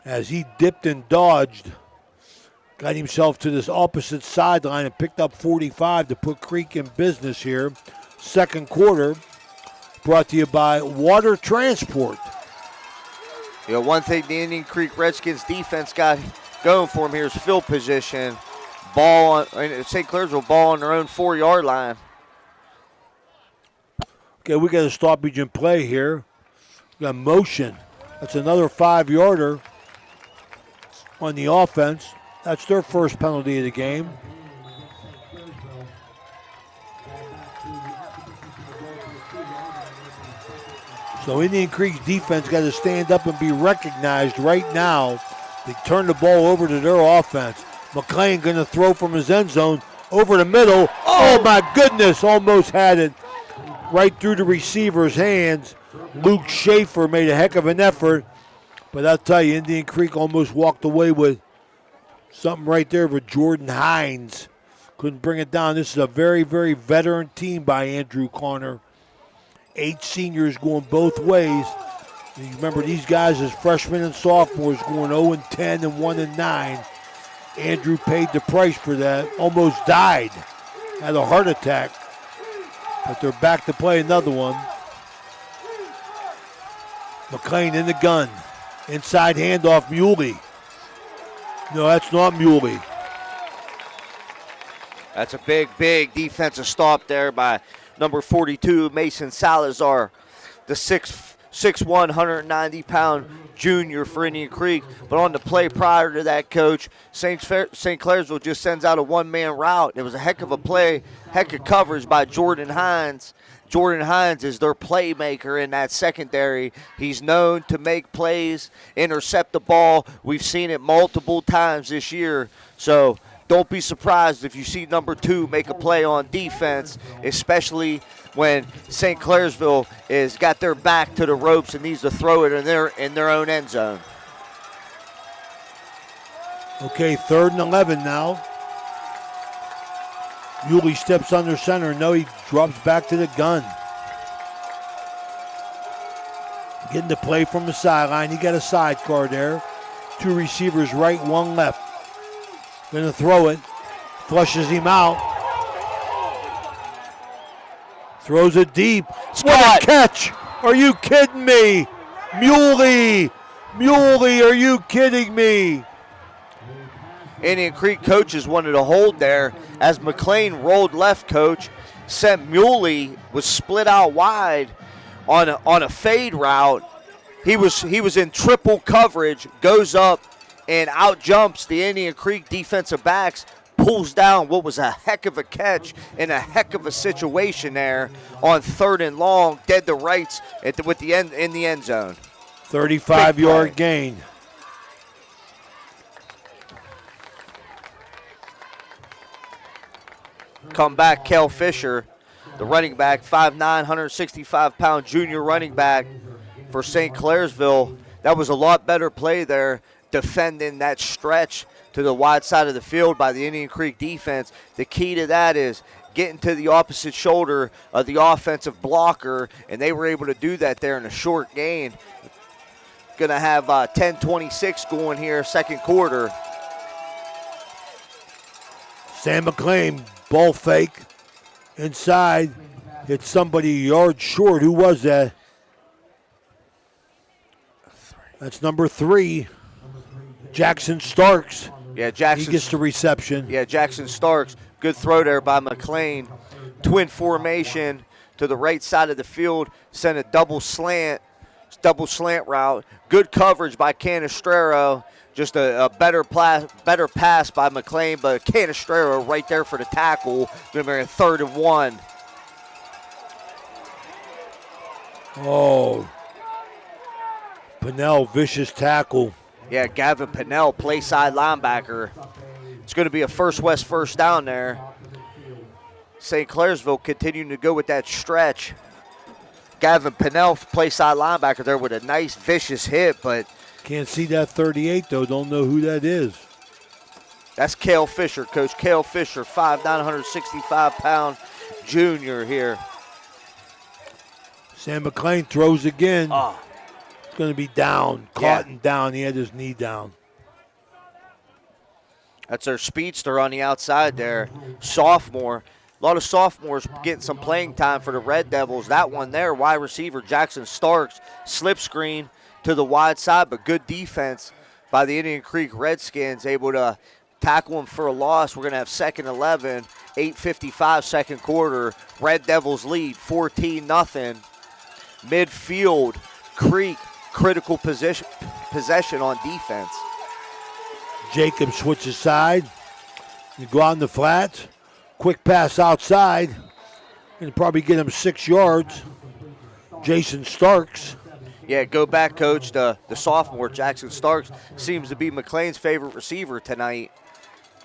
As he dipped and dodged, got himself to this opposite sideline and picked up 45 to put Creek in business here. Second quarter, brought to you by Water Transport. You know, one thing the Indian Creek Redskins defense got going for them here is field position. St. Clairsville ball on their own 4-yard line. Okay, we got a stoppage in play here. We got motion. That's another 5-yarder on the offense. That's their first penalty of the game. So Indian Creek's defense got to stand up and be recognized right now. They turn the ball over to their offense. McLean going to throw from his end zone over the middle. Oh my goodness, almost had it right through the receiver's hands. Luke Schaefer made a heck of an effort. But I'll tell you, Indian Creek almost walked away with something right there with Jordan Hines. Couldn't bring it down. This is a very, very veteran team by Andrew Connor. 8 seniors going both ways. And you remember these guys as freshmen and sophomores going 0-10 and 1-9. Andrew paid the price for that. Almost died. Had a heart attack. But they're back to play another one. McLean in the gun. Inside handoff, Muley. No, that's not Muley. That's a big, big defensive stop there by number 42, Mason Salazar, the 6'1", 190-pound junior for Indian Creek. But on the play prior to that, Coach, St. Clairsville just sends out a one-man route. It was a heck of a play, heck of coverage by Jordan Hines. Jordan Hines is their playmaker in that secondary. He's known to make plays, intercept the ball. We've seen it multiple times this year. So don't be surprised if you see number 2 make a play on defense, especially when St. Clairsville is got their back to the ropes and needs to throw it in their own end zone. Okay, 3rd and 11 now. Muley steps under center. No, he drops back to the gun. Getting the play from the sideline. He got a sidecar there. 2 receivers right, 1 left. Gonna throw it. Flushes him out. Throws it deep. What a catch! Are you kidding me? Muley! Are you kidding me? Indian Creek coaches wanted to hold there as McLean rolled left, Coach. Sent Muley, was split out wide on a fade route. He was in triple coverage, goes up and out jumps the Indian Creek defensive backs, pulls down what was a heck of a catch and a heck of a situation there on 3rd and long, dead to rights in the end zone. 35-yard gain. Come back, Kel Fisher the running back, 5'9", 165-pound junior running back for St. Clairsville. That was a lot better play there, defending that stretch to the wide side of the field by the Indian Creek defense. The key to that is getting to the opposite shoulder of the offensive blocker, and they were able to do that there in a short gain. Going to have 10:26 going here, second quarter. Sam McLean, ball fake, inside, hit somebody a yard short. Who was that? That's number 3, Jackson Starks. Yeah, Jackson. He gets the reception. Yeah, Jackson Starks. Good throw there by McLean. Twin formation to the right side of the field. Sent a double slant route. Good coverage by Canestraro. Just a better pass by McLean, but Canestraro right there for the tackle. Going to be a 3rd and 1. Oh, Pinnell, vicious tackle. Yeah, Gavin Pinnell, play side linebacker. It's going to be a First West first down there. St. Clairsville continuing to go with that stretch. Gavin Pinnell, play side linebacker there with a nice vicious hit, but can't see that 38 though. Don't know who that is. That's Cale Fisher, Coach Cale Fisher, 5'9", 165-pound junior here. Sam McLean throws again. It's going to be down, caught and down. He had his knee down. That's their speedster on the outside there, sophomore. A lot of sophomores getting some playing time for the Red Devils. That one there, wide receiver Jackson Starks, slip screen to the wide side, but good defense by the Indian Creek Redskins, able to tackle him for a loss. We're going to have 2nd 11, 8:55 second quarter. Red Devils lead 14-0. Midfield, Creek, critical possession on defense. Jacob switches side. You go out in the flats. Quick pass outside. Going to probably get him 6 yards. Jason Starks. Yeah, go back, Coach. The sophomore, Jackson Starks, seems to be McLean's favorite receiver tonight.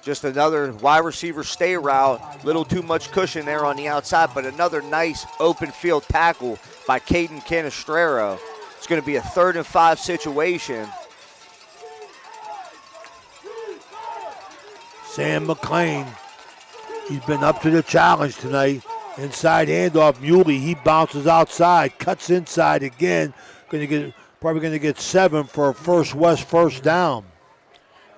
Just another wide receiver stay route. Little too much cushion there on the outside, but another nice open field tackle by Caden Canestraro. It's going to be a 3rd and 5 situation. Sam McLean. He's been up to the challenge tonight. Inside handoff, Muley. He bounces outside, cuts inside again. Probably going to get 7 for a First West first down.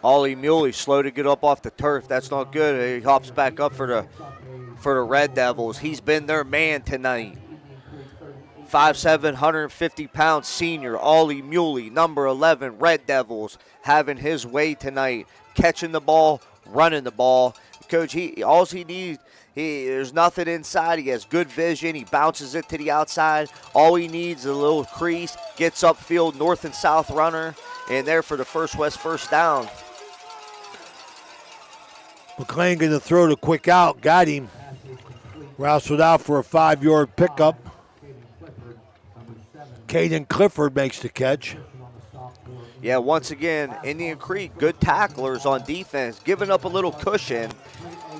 Ollie Muley slow to get up off the turf. That's not good. He hops back up for the Red Devils. He's been their man tonight. 5'7", 150-pound senior Ollie Muley, number 11, Red Devils, having his way tonight, catching the ball, running the ball. Coach, all he needs, there's nothing inside. He has good vision. He bounces it to the outside. All he needs is a little crease, gets upfield, north and south runner, and there for the First West first down. McLean going to throw the quick out. Got him. Routes it out for a 5-yard pickup. Caden Clifford makes the catch. Yeah, once again, Indian Creek, good tacklers on defense, giving up a little cushion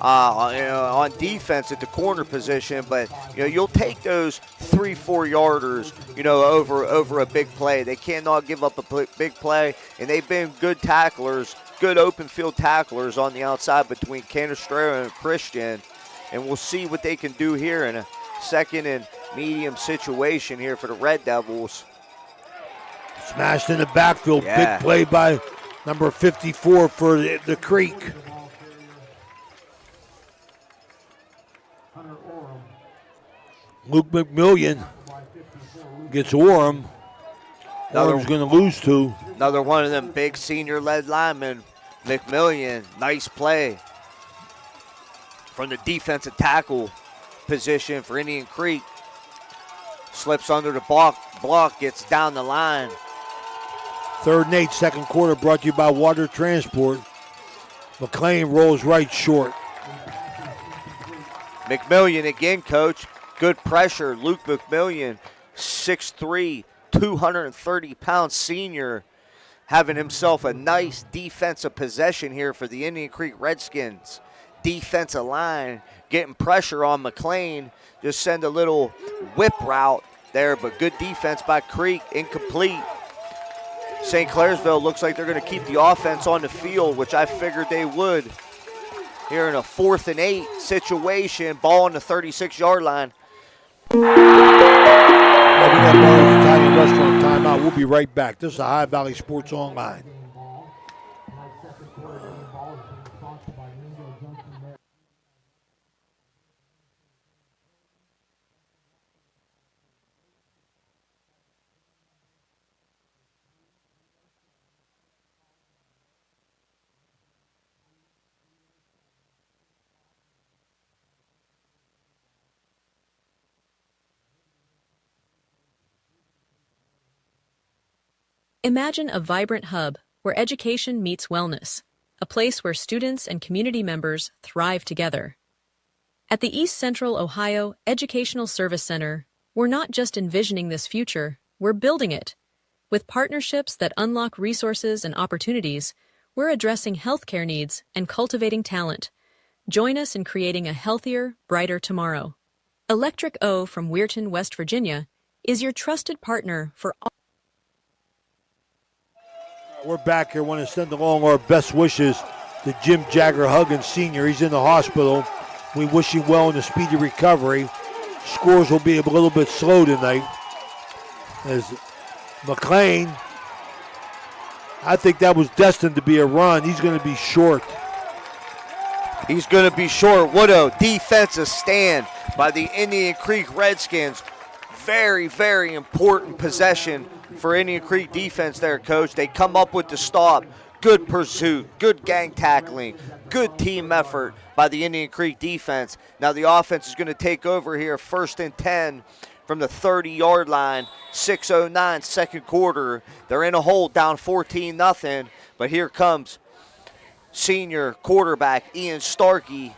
on defense at the corner position, but you'll take those 3-4 yarders, over a big play. They cannot give up a big play, and they've been good tacklers, good open field tacklers on the outside between Canestraro and Christian, and we'll see what they can do here in a 2nd and medium situation here for the Red Devils. Smashed in the backfield. Yeah. Big play by number 54 for the Creek. Luke McMillian gets Orem. Orem's going to lose 2. Another one of them big senior-led linemen. McMillian, nice play from the defensive tackle position for Indian Creek. Slips under the block, gets down the line. 3rd and 8, second quarter, brought to you by Water Transport. McLean rolls right short. McMillian again, Coach. Good pressure. Luke McMillian, 6'3", 230-pound senior, having himself a nice defensive possession here for the Indian Creek Redskins. defensive line getting pressure on McLean. Just send a little whip route there, but good defense by Creek, incomplete. St. Clairsville looks like they're going to keep the offense on the field, which I figured they would. Here in a 4th and 8 situation, ball on the 36-yard line. We got Mario's Italian Restaurant timeout. We'll be right back. This is Ohio Valley Sports Online. Imagine a vibrant hub where education meets wellness, a place where students and community members thrive together. At the East Central Ohio Educational Service Center, we're not just envisioning this future, we're building it. With partnerships that unlock resources and opportunities, we're addressing healthcare needs and cultivating talent. Join us in creating a healthier, brighter tomorrow. Electric O from Weirton, West Virginia, is your trusted partner for all. We're back here. Want to send along our best wishes to Jim Jagger Huggins Sr. He's in the hospital. We wish him well in a speedy recovery. Scores will be a little bit slow tonight. As McLean, I think that was destined to be a run. He's going to be short. He's going to be short. What a defensive stand by the Indian Creek Redskins. Very, very important possession for Indian Creek defense there, Coach. They come up with the stop. Good pursuit, good gang tackling, good team effort by the Indian Creek defense. Now the offense is going to take over here, 1st and 10 from the 30-yard line, 6:09 second quarter. They're in a hole, down 14-0, but here comes senior quarterback Ian Starkey.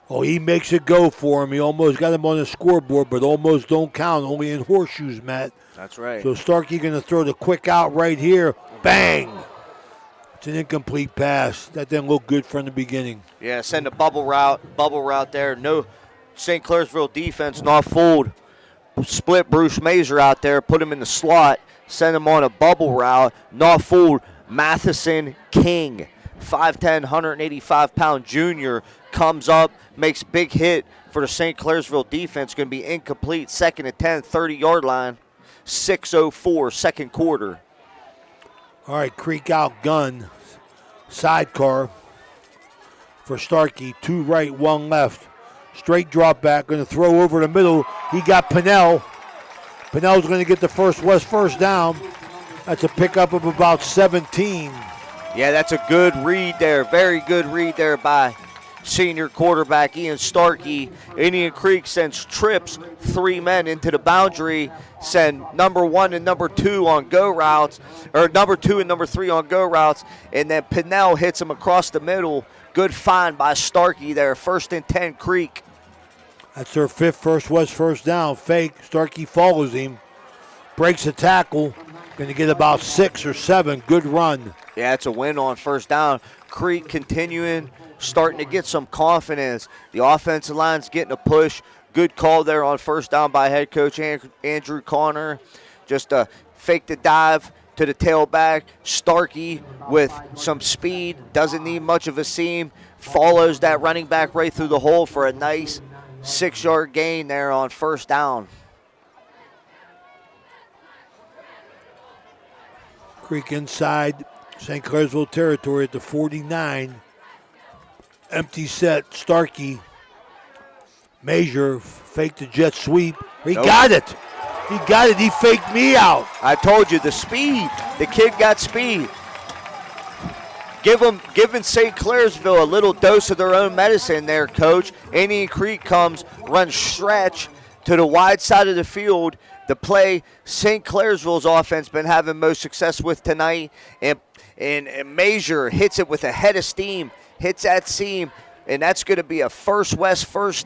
Oh, he makes it go for him. He almost got him on the scoreboard, but almost don't count, only in horseshoes, Matt. That's right. So Starkey going to throw the quick out right here. Bang! It's an incomplete pass. That didn't look good from the beginning. Yeah, send a bubble route there. No, St. Clairsville defense not fooled. Split Bruce Mazer out there, put him in the slot, send him on a bubble route. Not fooled. Matheson King, 5'10", 185-pound junior, comes up, makes big hit for the St. Clairsville defense. Going to be incomplete. 2nd and 10, 30-yard line. 6:04 second quarter. All right, Creek out gun. Sidecar for Starkey. 2 right, 1 left. Straight drop back. Going to throw over the middle. He got Pinnell. Pinnell's going to get the first down. That's a pickup of about 17. Yeah, that's a good read there. Very good read there by senior quarterback Ian Starkey. Indian Creek sends trips 3 men into the boundary, send number 1 and number 2 on go routes, or number 2 and number 3 on go routes, and then Pinnell hits him across the middle. Good find by Starkey there. 1st and 10 Creek. That's their 5th first down. Fake. Starkey follows him. Breaks a tackle. Going to get about 6 or 7. Good run. Yeah, it's a win on 1st down. Creek continuing, starting to get some confidence. The offensive line's getting a push. Good call there on 1st down by head coach Andrew Connor. Just fake the dive to the tailback. Starkey with some speed, doesn't need much of a seam, follows that running back right through the hole for a nice 6-yard gain there on 1st down. Creek inside St. Clairsville territory at the 49. Empty set, Starkey. Major faked the jet sweep. He got it. He got it. He faked me out. I told you, the speed. The kid got speed. Giving St. Clairsville a little dose of their own medicine there, Coach. Indian Creek comes, runs stretch to the wide side of the field. The play St. Clairsville's offense been having most success with tonight. And Major hits it with a head of steam, hits that seam, and that's going to be a first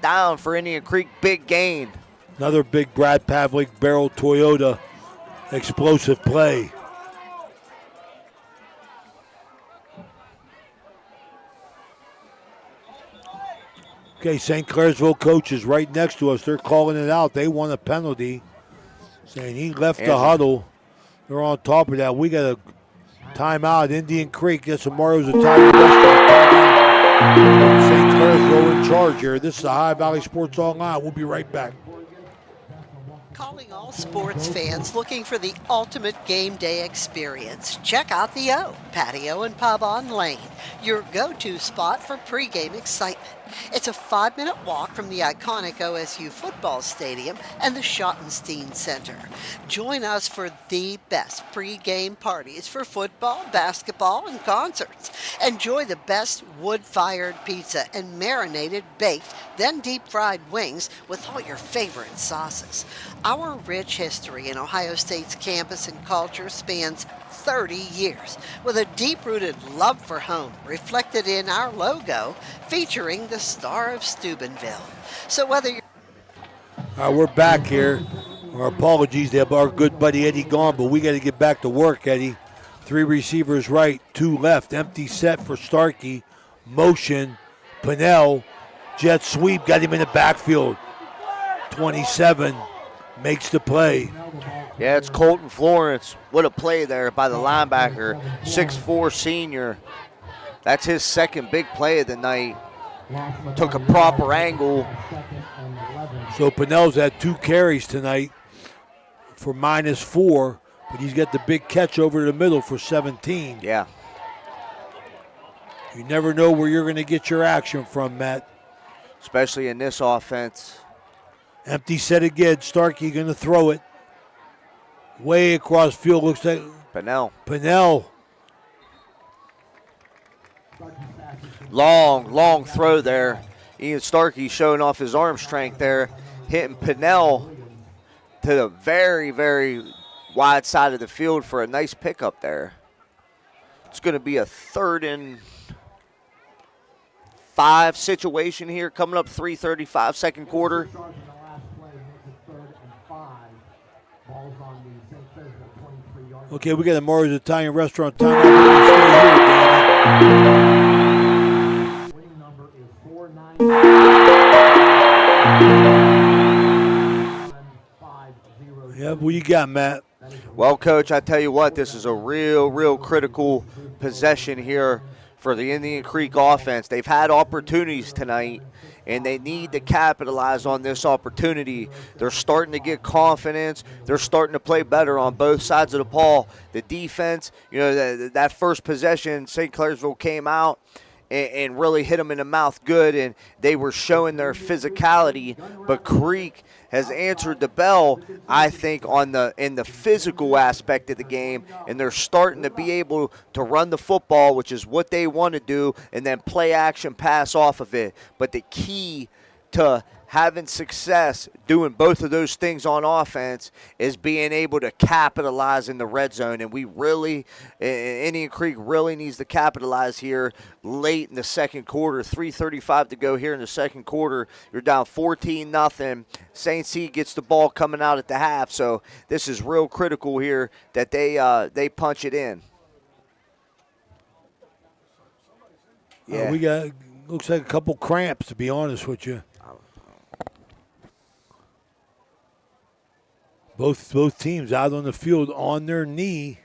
down for Indian Creek. Big gain. Another big Brad Pavlik barrel Toyota explosive play. Okay, St. Clairsville coach is right next to us. They're calling it out. They want a penalty, saying he left the huddle. They're on top of that. We got a timeout. Indian Creek gets Mario's Italian Restaurant. St. Clairsville in charge here. This is the Ohio Valley Sports Online. We'll be right back. Calling all sports fans looking for the ultimate game day experience. Check out the O, Patio and Pub on Lane, your go-to spot for pregame excitement. It's a 5-minute walk from the iconic OSU football stadium and the Schottenstein Center. Join us for the best pregame parties for football, basketball, and concerts. Enjoy the best wood-fired pizza and marinated baked, then deep-fried wings with all your favorite sauces. Our rich history in Ohio State's campus and culture spans 30 years, with a deep-rooted love for home reflected in our logo featuring the Star of Steubenville. So whether you're... All right, we're back here. Our apologies, they have our good buddy Eddie gone, but we got to get back to work, Eddie. 3 receivers right, 2 left. Empty set for Starkey. Motion, Pinnell, jet sweep, got him in the backfield. 27 makes the play. Yeah, it's Colton Florence. What a play there by the linebacker, 6'4" senior. That's his second big play of the night. Took a proper angle. So Pinnell's had 2 carries tonight for -4, but he's got the big catch over the middle for 17. Yeah. You never know where you're going to get your action from, Matt. Especially in this offense. Empty set again. Starkey going to throw it. Way across field, looks like Pinnell. Long throw there. Ian Starkey showing off his arm strength there, hitting Pinnell to the very, very wide side of the field for a nice pickup there. It's going to be a 3rd and 5 situation here, coming up 3:35 second quarter. Okay, we got a Mario's Italian Restaurant time. Yeah, what you got, Matt? Well, Coach, I tell you what, this is a real critical possession here for the Indian Creek offense. They've had opportunities tonight, and they need to capitalize on this opportunity. They're starting to get confidence. They're starting to play better on both sides of the ball. The defense, that first possession, St. Clairsville came out and really hit them in the mouth good, and they were showing their physicality. But Creek has answered the bell, I think, in the physical aspect of the game, and they're starting to be able to run the football, which is what they want to do, and then play action pass off of it. But the key to having success doing both of those things on offense is being able to capitalize in the red zone, and Indian Creek really needs to capitalize here late in the second quarter. 3:35 to go here in the second quarter. You're down 14-0. St. C gets the ball coming out at the half, so this is real critical here that they punch it in. Yeah, we got looks like a couple cramps, to be honest with you. Both teams out on the field on their knee.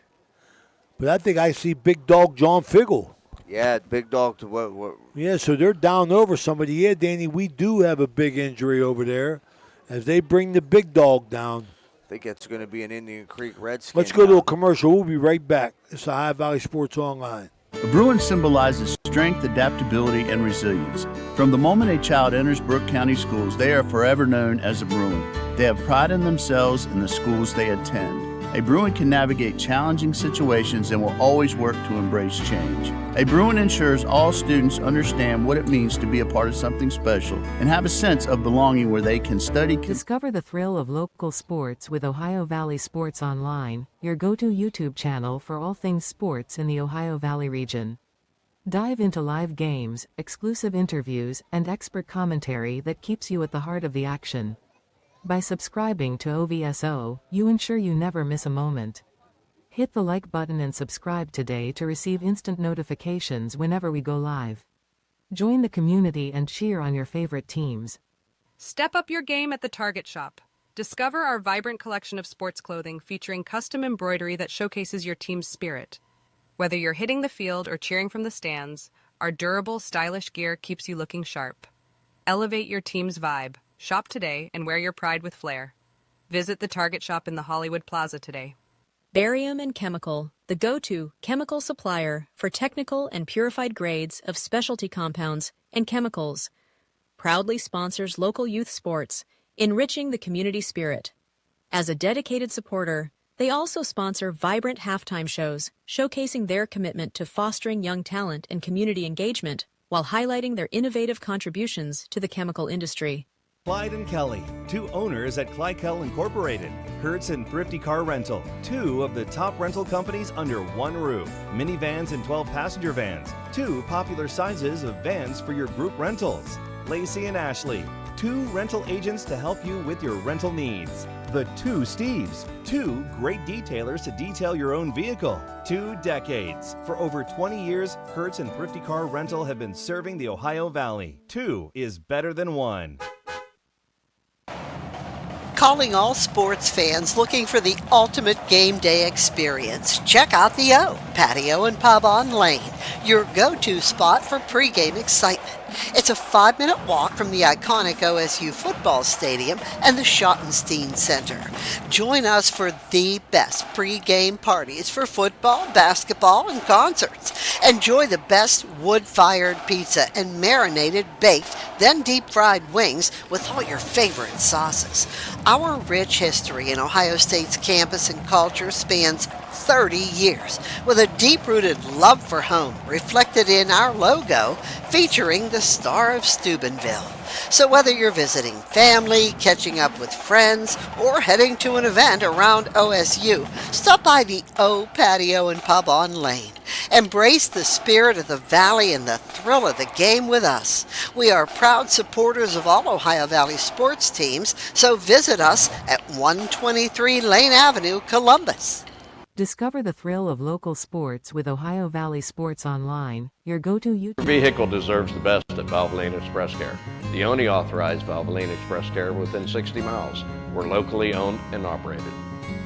But I think I see big dog John Figgle. Yeah, big dog to what? Yeah, so they're down over somebody. Yeah, Danny, we do have a big injury over there as they bring the big dog down. I think it's going to be an Indian Creek Redskin. Let's go to a commercial. We'll be right back. It's the Ohio Valley Sports Online. The Bruin symbolizes strength, adaptability, and resilience. From the moment a child enters Brooke County schools, they are forever known as a Bruin. They have pride in themselves and the schools they attend. A Bruin can navigate challenging situations and will always work to embrace change. A Bruin ensures all students understand what it means to be a part of something special and have a sense of belonging where they can study. Discover the thrill of local sports with Ohio Valley Sports Online, your go-to YouTube channel for all things sports in the Ohio Valley region. Dive into live games, exclusive interviews, and expert commentary that keeps you at the heart of the action. By subscribing to OVSO, you ensure you never miss a moment. Hit the like button and subscribe today to receive instant notifications whenever we go live. Join the community and cheer on your favorite teams. Step up your game at the Target Shop. Discover our vibrant collection of sports clothing featuring custom embroidery that showcases your team's spirit. Whether you're hitting the field or cheering from the stands, our durable, stylish gear keeps you looking sharp. Elevate your team's vibe. Shop today and wear your pride with flair. Visit the Target Shop in the Hollywood Plaza today. Barium and Chemical, the go-to chemical supplier for technical and purified grades of specialty compounds and chemicals, proudly sponsors local youth sports, enriching the community spirit. As a dedicated supporter, they also sponsor vibrant halftime shows, showcasing their commitment to fostering young talent and community engagement while highlighting their innovative contributions to the chemical industry. Clyde and Kelly, two owners at Clykel Incorporated. Hertz and Thrifty Car Rental, two of the top rental companies under one roof. Minivans and 12-passenger vans, two popular sizes of vans for your group rentals. Lacey and Ashley, two rental agents to help you with your rental needs. The Two Steves, two great detailers to detail your own vehicle. 2 decades. For over 20 years, Hertz and Thrifty Car Rental have been serving the Ohio Valley. 2 is better than 1. Calling all sports fans looking for the ultimate game day experience. Check out the O Patio and Pub on Lane, your go-to spot for pregame excitement. It's a 5-minute walk from the iconic OSU football stadium and the Schottenstein Center. Join us for the best pregame parties for football, basketball, and concerts. Enjoy the best wood-fired pizza and marinated, baked, then deep-fried wings with all your favorite sauces. Our rich history in Ohio State's campus and culture spans 30 years, with a deep-rooted love for home reflected in our logo featuring the Star of Steubenville. So whether you're visiting family, catching up with friends, or heading to an event around OSU, stop by the O Patio and Pub on Lane. Embrace the spirit of the Valley and the thrill of the game with us. We are proud supporters of all Ohio Valley sports teams, so visit us at 123 Lane Avenue, Columbus. Discover the thrill of local sports with Ohio Valley Sports Online, your go-to YouTube. Your vehicle deserves the best at Valvoline Express Care, the only authorized Valvoline Express Care within 60 miles. We're locally owned and operated.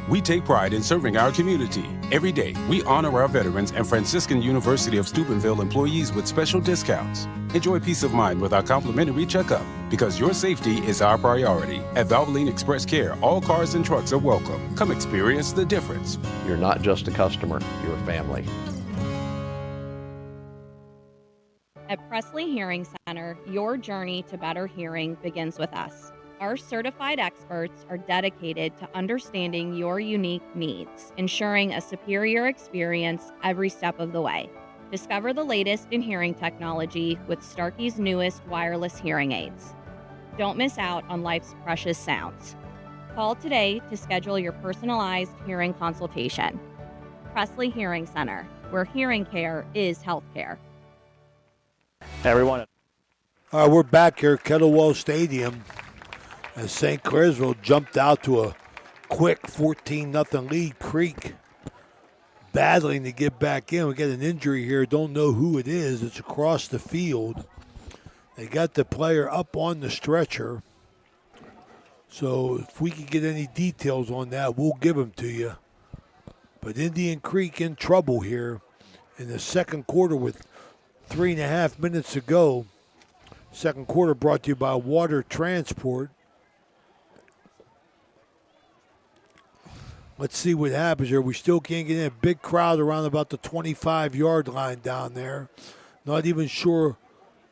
We take pride in serving our community. Every day, we honor our veterans and Franciscan University of Steubenville employees with special discounts. Enjoy peace of mind with our complimentary checkup, because your safety is our priority. At Valvoline Express Care, all cars and trucks are welcome. Come experience the difference. You're not just a customer, you're a family. At Presley Hearing Center, your journey to better hearing begins with us. Our certified experts are dedicated to understanding your unique needs, ensuring a superior experience every step of the way. Discover the latest in hearing technology with Starkey's newest wireless hearing aids. Don't miss out on life's precious sounds. Call today to schedule your personalized hearing consultation. Presley Hearing Center, where hearing care is healthcare. Hey everyone. All right, we're back here at Kettlewell Stadium as St. Clairsville jumped out to a quick 14-0 lead. Creek battling to get back in. We got an injury here. Don't know who it is. It's across the field. They got the player up on the stretcher. So if we can get any details on that, we'll give them to you. But Indian Creek in trouble here in the second quarter with 3.5 minutes to go. Second quarter brought to you by Water Transport. Let's see what happens here. We still can't get in. A big crowd around about the 25-yard line down there. Not even sure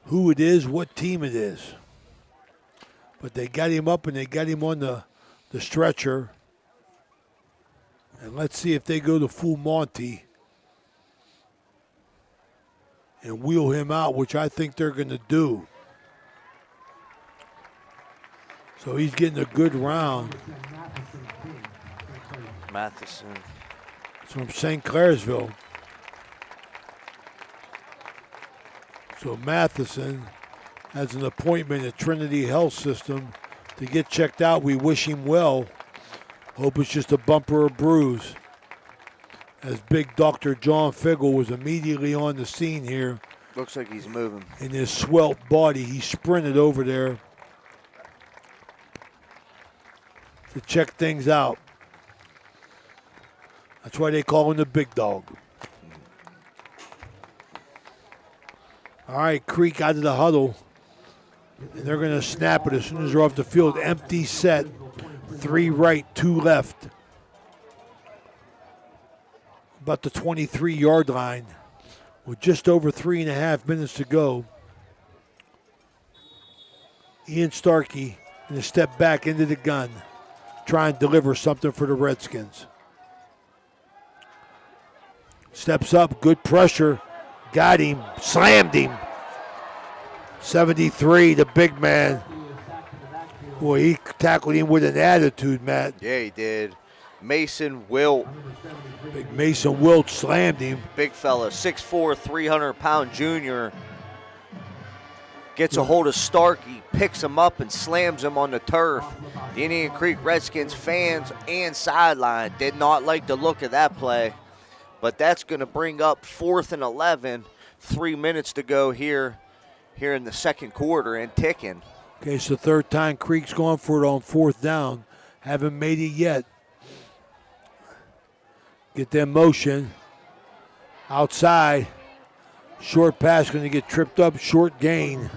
who it is, what team it is. But they got him up and they got him on the stretcher. And let's see if they go to full Monty and wheel him out, which I think they're going to do. So he's getting a good round. Matheson. It's from St. Clairsville. So Matheson has an appointment at Trinity Health System to get checked out. We wish him well. Hope it's just a bumper or bruise. As big Dr. John Figgle was immediately on the scene here Looks like he's moving. In his svelte body, he sprinted over there to check things out. That's why they call him the big dog. All right, Creek out of the huddle. And they're going to snap it as soon as they're off the field. Empty set. 3 right, 2 left. About the 23-yard line with just over 3.5 minutes to go. Ian Starkey going to step back into the gun, try and deliver something for the Redskins. Steps up, good pressure, got him, slammed him. 73, the big man. Boy, he tackled him with an attitude, Matt. Yeah, he did. Mason Wilt. Big Mason Wilt slammed him. Big fella, 6'4", 300-pound junior. Gets a hold of Starkey, picks him up and slams him on the turf. The Indian Creek Redskins fans and sideline did not like the look of that play. But that's going to bring up 4th and 11. 3 minutes to go here in the second quarter and ticking. Okay, it's the third time Creek's going for it on 4th down. Haven't made it yet. Get them motion. Outside. Short pass going to get tripped up. Short gain.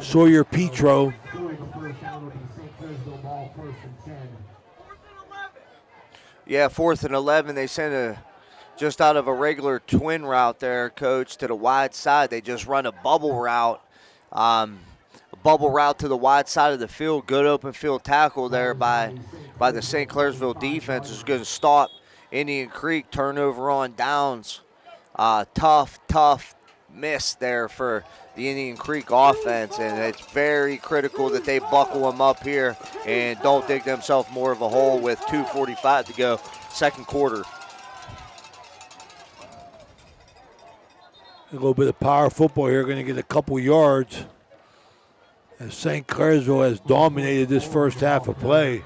Sawyer Petro. Yeah, 4th and 11. They sent just out of a regular twin route there, Coach, to the wide side. They just run a bubble route. A bubble route to the wide side of the field. Good open field tackle there by the St. Clairsville defense is going to stop Indian Creek. Turnover on downs. Tough miss there for the Indian Creek offense, and it's very critical that they buckle them up here and don't dig themselves more of a hole with 2:45 to go, second quarter. A little bit of power football here, going to get a couple yards as St. Clairsville has dominated this first half of play.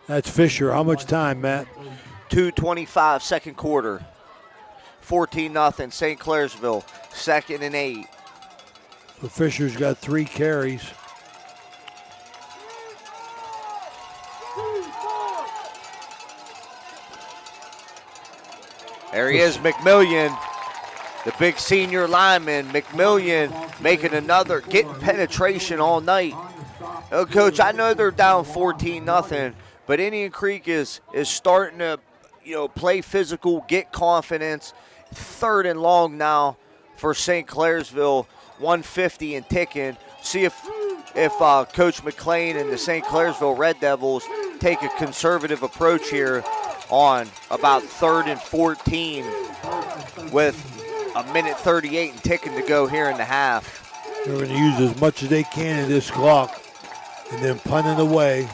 That's Fisher. How much time, Matt? 2:25, second quarter. 14-0, St. Clairsville, 2nd and 8. So Fisher's got 3 carries. There he is, McMillian, the big senior lineman. McMillian making another, getting penetration all night. Oh, Coach, I know they're down 14-0, but Indian Creek is starting to, play physical, get confidence. 3rd and long now for St. Clairsville, 150 and ticking. See if Coach McLean and the St. Clairsville Red Devils take a conservative approach here on about 3rd and 14 with 1:38 and ticking to go here in the half. They're going to use as much as they can in this clock and then punt it away.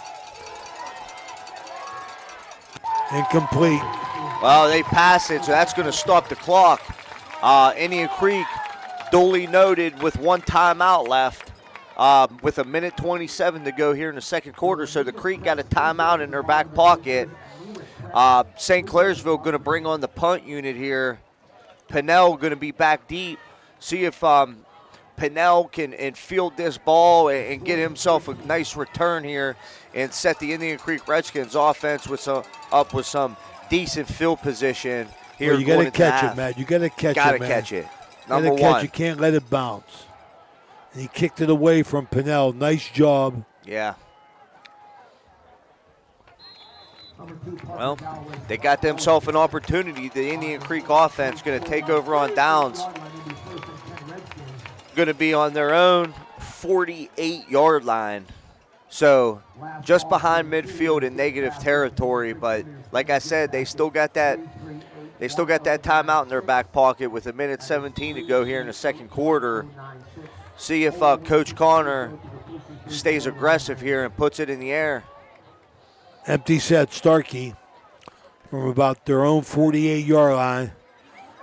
Incomplete. Well, they pass it, so that's going to stop the clock. Indian Creek duly noted with 1 timeout left with 1:27 to go here in the second quarter. So the Creek got a timeout in their back pocket. St. Clairsville going to bring on the punt unit here. Pinnell going to be back deep. See if Pinnell can field this ball and get himself a nice return here and set the Indian Creek Redskins offense with some decent field position here. Well, you got to catch it, Matt. You got to catch it, man. Got to catch it. Number one. You can't let it bounce. And he kicked it away from Pinnell. Nice job. Yeah. Well, they got themselves an opportunity. The Indian Creek offense going to take over on downs. Going to be on their own 48-yard line. So just behind midfield in negative territory, but like I said, they still got that timeout in their back pocket with 1:17 to go here in the second quarter. See if Coach Connor stays aggressive here and puts it in the air. Empty set, Starkey from about their own 48-yard line.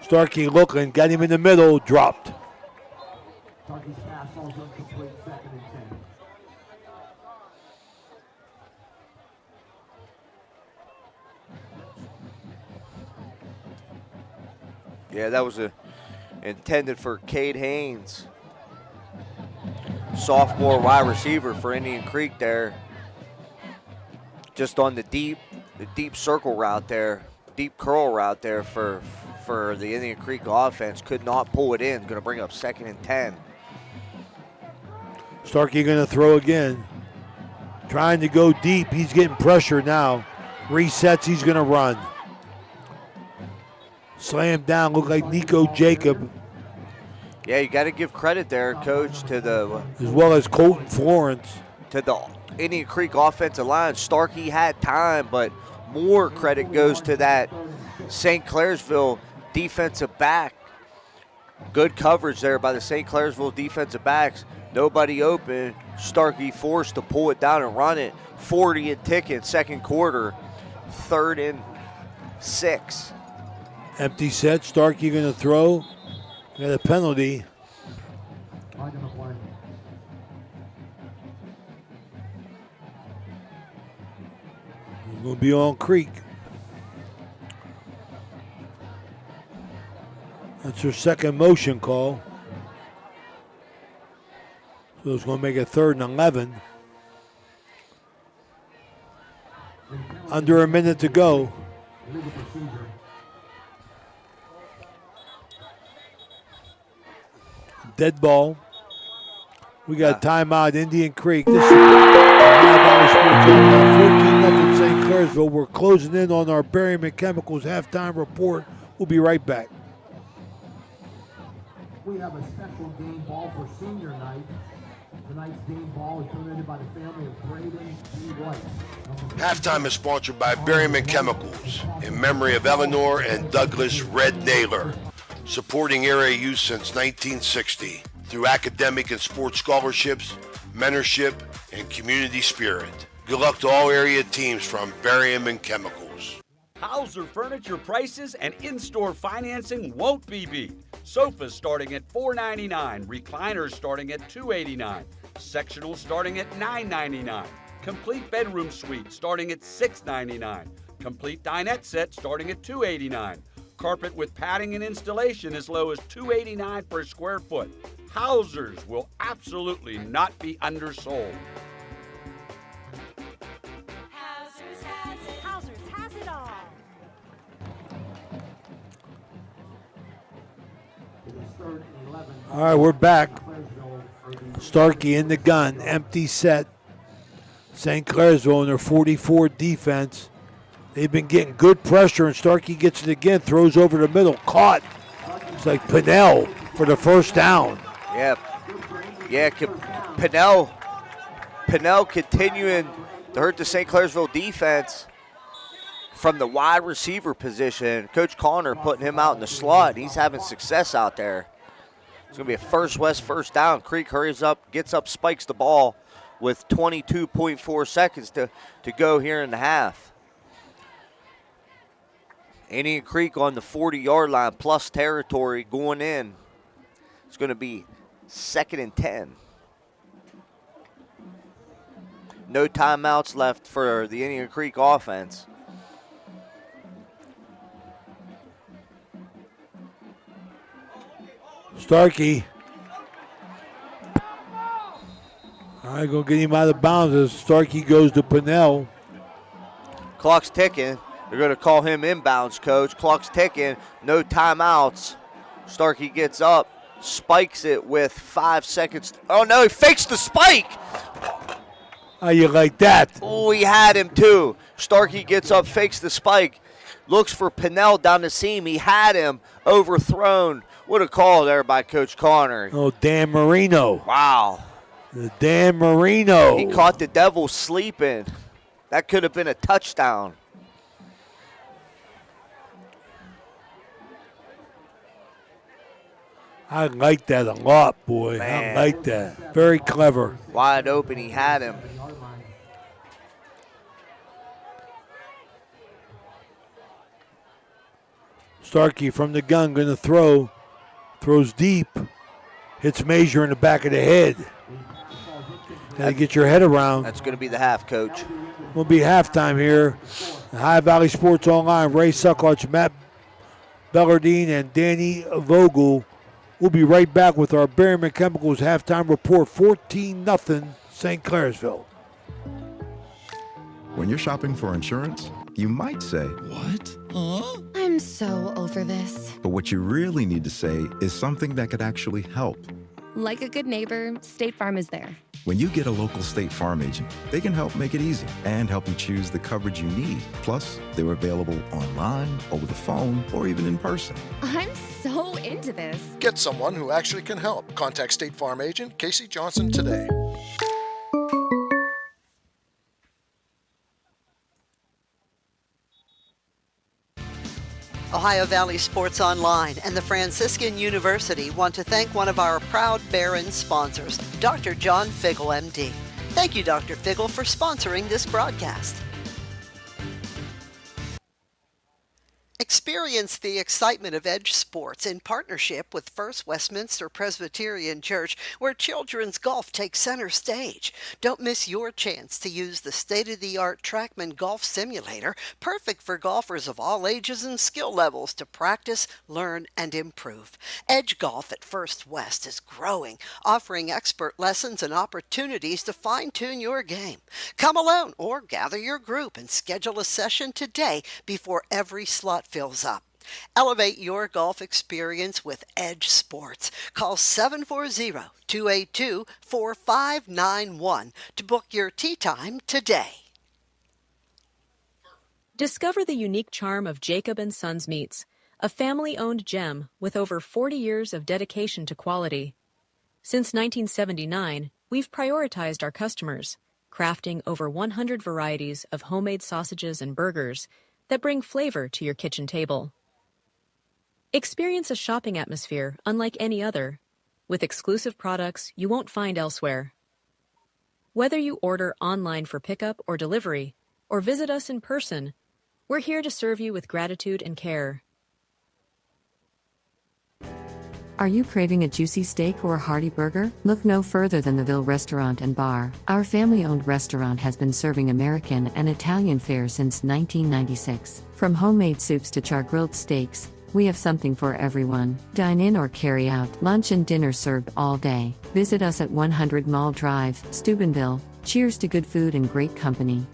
Starkey looking, got him in the middle, dropped. Yeah, that was intended for Cade Haynes, sophomore wide receiver for Indian Creek there. Just on the deep circle route there, deep curl route there for the Indian Creek offense. Could not pull it in. Going to bring up 2nd and 10. Starkey going to throw again. Trying to go deep. He's getting pressure now. Resets. He's going to run. Slam down. Look like Nico Jacob. Yeah, you got to give credit there, Coach, to the as well as Colton Florence. To the Indian Creek offensive line. Starkey had time, but more credit goes to that St. Clairsville defensive back. Good coverage there by the St. Clairsville defensive backs. Nobody open. Starkey forced to pull it down and run it. 40 and ticking, 2nd quarter. 3rd and 6. Empty set. Starkey going to throw. Got a penalty. It's going to be on Creek. That's her 2nd motion call. So it's going to make it 3rd and 11. Under a minute to go. Dead ball. We got a timeout, Indian Creek. This is Valley Sports 14-0 St. Clairsville. We're closing in on our Berryman Chemicals halftime report. We'll be right back. We have a special game ball for senior night. Tonight's game ball is donated by the family of Braden B. White. Halftime is sponsored by Berryman Chemicals in memory of Eleanor and Douglas Red Naylor, supporting area youth since 1960 through academic and sports scholarships, mentorship, and community spirit. Good luck to all area teams from Berryman Chemicals. Hauser Furniture prices and in-store financing won't be beat. Sofas starting at $4.99, recliners starting at $2.89, sectionals starting at $9.99, complete bedroom suite starting at $6.99, complete dinette set starting at $2.89, carpet with padding and installation as low as $2.89 per square foot. Hausers will absolutely not be undersold. Hausers has it. Hausers has it all. All right, we're back. Starkey in the gun, empty set. St. Clairsville in their 44 defense. They've been getting good pressure, and Starkey gets it again, throws over the middle, caught. It's like Pinnell for the 1st down. Yeah, Pinnell continuing to hurt the St. Clairsville defense from the wide receiver position. Coach Connor putting him out in the slot. He's having success out there. It's going to be a first down. Creek hurries up, gets up, spikes the ball with 22.4 seconds to go here in the half. Indian Creek on the 40-yard line, plus territory going in. It's going to be 2nd and 10. No timeouts left for the Indian Creek offense. Starkey. All right, going to get him out of bounds as Starkey goes to Pinnell. Clock's ticking. They're going to call him inbounds, Coach. Clock's ticking. No timeouts. Starkey gets up, spikes it with 5 seconds. Oh, no, he fakes the spike. How you like that? Oh, he had him, too. Starkey gets up, fakes the spike, looks for Pinnell down the seam. He had him, overthrown. What a call there by Coach Connor. Oh, Dan Marino. Wow. Dan Marino. He caught the Devil sleeping. That could have been a touchdown. I like that a lot, boy. Man. I like that. Very clever. Wide open, he had him. Starkey from the gun, going to throw. Throws deep. Hits Major in the back of the head. Got to get your head around. That's going to be the half, Coach. Will be halftime here. Ohio Valley Sports Online. Ray Sucklutch, Matt Bellardine and Danny Vogel. We'll be right back with our Berryman Chemicals halftime report, 14-0 St. Clairsville. When you're shopping for insurance, you might say, "What? Huh?" I'm so over this. But what you really need to say is something that could actually help. Like a good neighbor, State Farm is there. When you get a local State Farm agent, they can help make it easy and help you choose the coverage you need. Plus, they're available online, over the phone, or even in person. I'm so into this. Get someone who actually can help. Contact State Farm agent Casey Johnson today. Ohio Valley Sports Online and the Franciscan University want to thank one of our proud Barron sponsors, Dr. John Figgle, MD. Thank you, Dr. Figgle, for sponsoring this broadcast. Experience the excitement of Edge Sports in partnership with First Westminster Presbyterian Church, where children's golf takes center stage. Don't miss your chance to use the state-of-the-art TrackMan Golf Simulator, perfect for golfers of all ages and skill levels to practice, learn, and improve. Edge Golf at First West is growing, offering expert lessons and opportunities to fine-tune your game. Come alone or gather your group and schedule a session today before every slot fills up. Elevate your golf experience with Edge Sports. Call 740-282-4591 to book your tee time today. Discover the unique charm of Jacob & Sons Meats, a family-owned gem with over 40 years of dedication to quality. Since 1979, we've prioritized our customers, crafting over 100 varieties of homemade sausages and burgers that bring flavor to your kitchen table. Experience a shopping atmosphere unlike any other, with exclusive products you won't find elsewhere. Whether you order online for pickup or delivery, or visit us in person, we're here to serve you with gratitude and care. Are you craving a juicy steak or a hearty burger? Look no further than the Ville Restaurant and Bar. Our family-owned restaurant has been serving American and Italian fare since 1996. From homemade soups to char-grilled steaks, we have something for everyone. Dine in or carry out. Lunch and dinner served all day. Visit us at 100 Mall Drive, Steubenville. Cheers to good food and great company.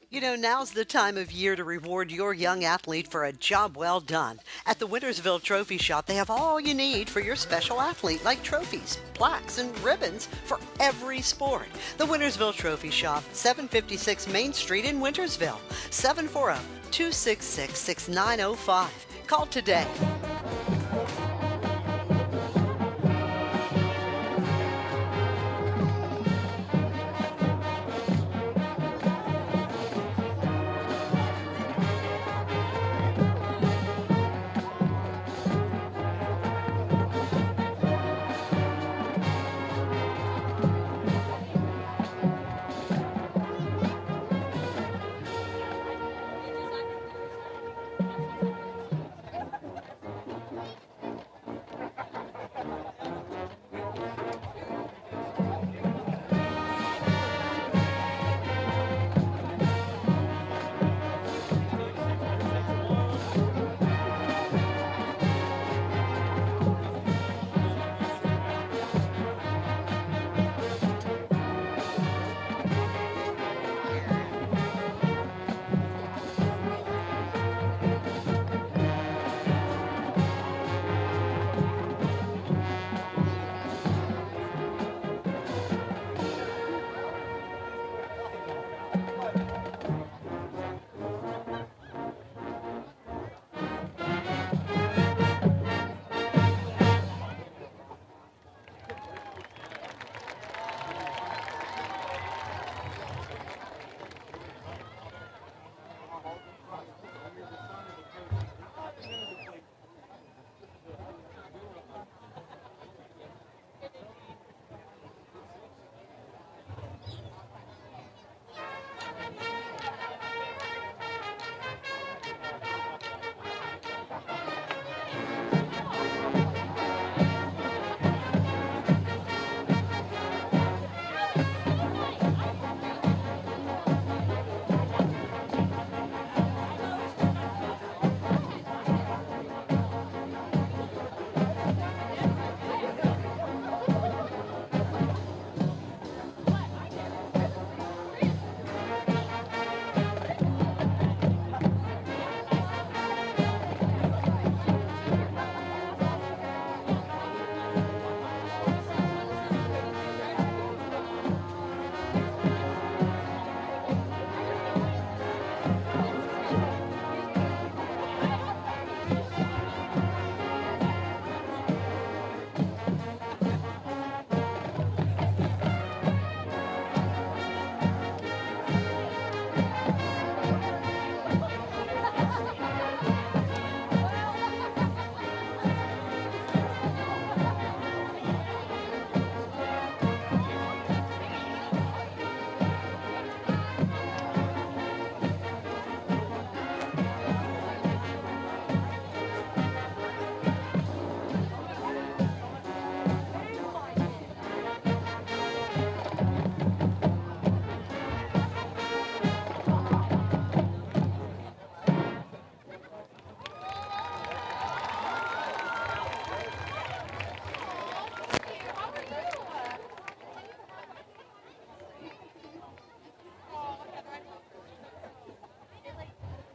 You know, now's the time of year to reward your young athlete for a job well done. At the Wintersville Trophy Shop, they have all you need for your special athlete, like trophies, plaques, and ribbons for every sport. The Wintersville Trophy Shop, 756 Main Street in Wintersville, 740-266-6905. Call today.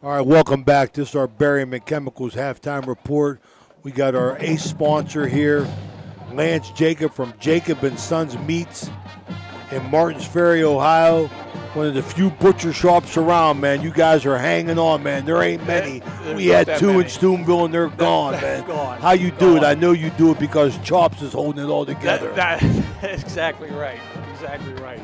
All right, welcome back. This is our Barium and Chemicals halftime report. We got our ace sponsor here, Lance Jacob from Jacob & Sons Meats in Martins Ferry, Ohio. One of the few butcher shops around, man. You guys are hanging on, man. There ain't many. We had two in Steubenville, and they're gone, man. How you do it? I know you do it because Chops is holding it all together. That's exactly right. Exactly right.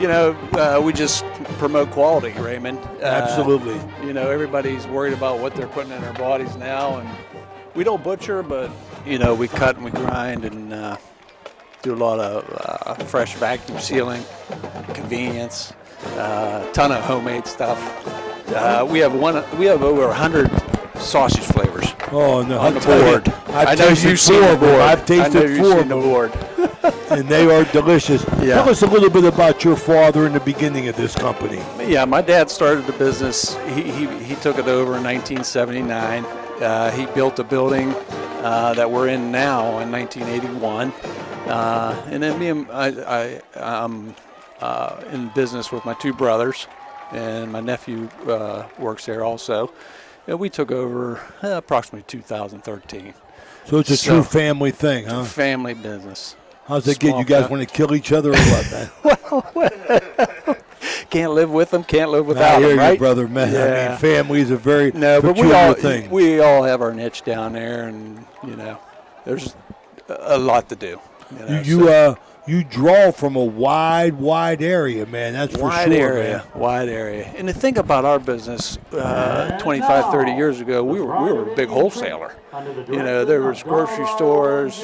You know, we just promote quality, Raymond. Absolutely. You know, everybody's worried about what they're putting in their bodies now, and we don't butcher, but, you know, we cut and we grind and do a lot of fresh vacuum sealing, convenience, ton of homemade stuff. We have over 100 sausage flavors. Oh no! On the board. I know you've seen the board. I've tasted 4 of them. Board. And they are delicious. Yeah. Tell us a little bit about your father in the beginning of this company. Yeah, my dad started the business. He took it over in 1979. He built a building that we're in now in 1981. And then I'm in business with my 2 brothers, and my nephew works there also. And we took over approximately 2013. So it's a true family thing, huh? Family business. How's it get? You guys want to kill each other or what, man? Can't live with them, can't live without I hear them, right? you, brother, man. Yeah. I mean, family is a very but peculiar thing. we all have our niche down there, and, you know, there's a lot to do. You know, You draw from a wide area, man. That's for sure, man. Wide area. And the thing about our business, 25, 30 years ago, we were a big wholesaler. You know, there was grocery stores,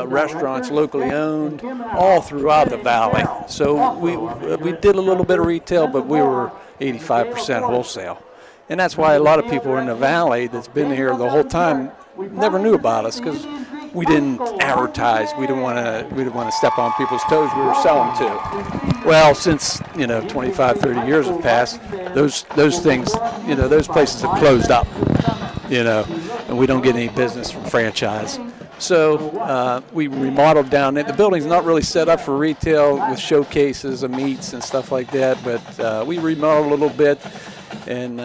restaurants locally owned, all throughout the valley. So we did a little bit of retail, but we were 85% wholesale. And that's why a lot of people in the valley that's been here the whole time never knew about us, because we didn't advertise. We didn't want to step on people's toes. We were selling to. Well, since 25, 30 years have passed, those things, those places have closed up. And we don't get any business from franchise. So we remodeled down there. The building's not really set up for retail with showcases of meats and stuff like that, but we remodeled a little bit, and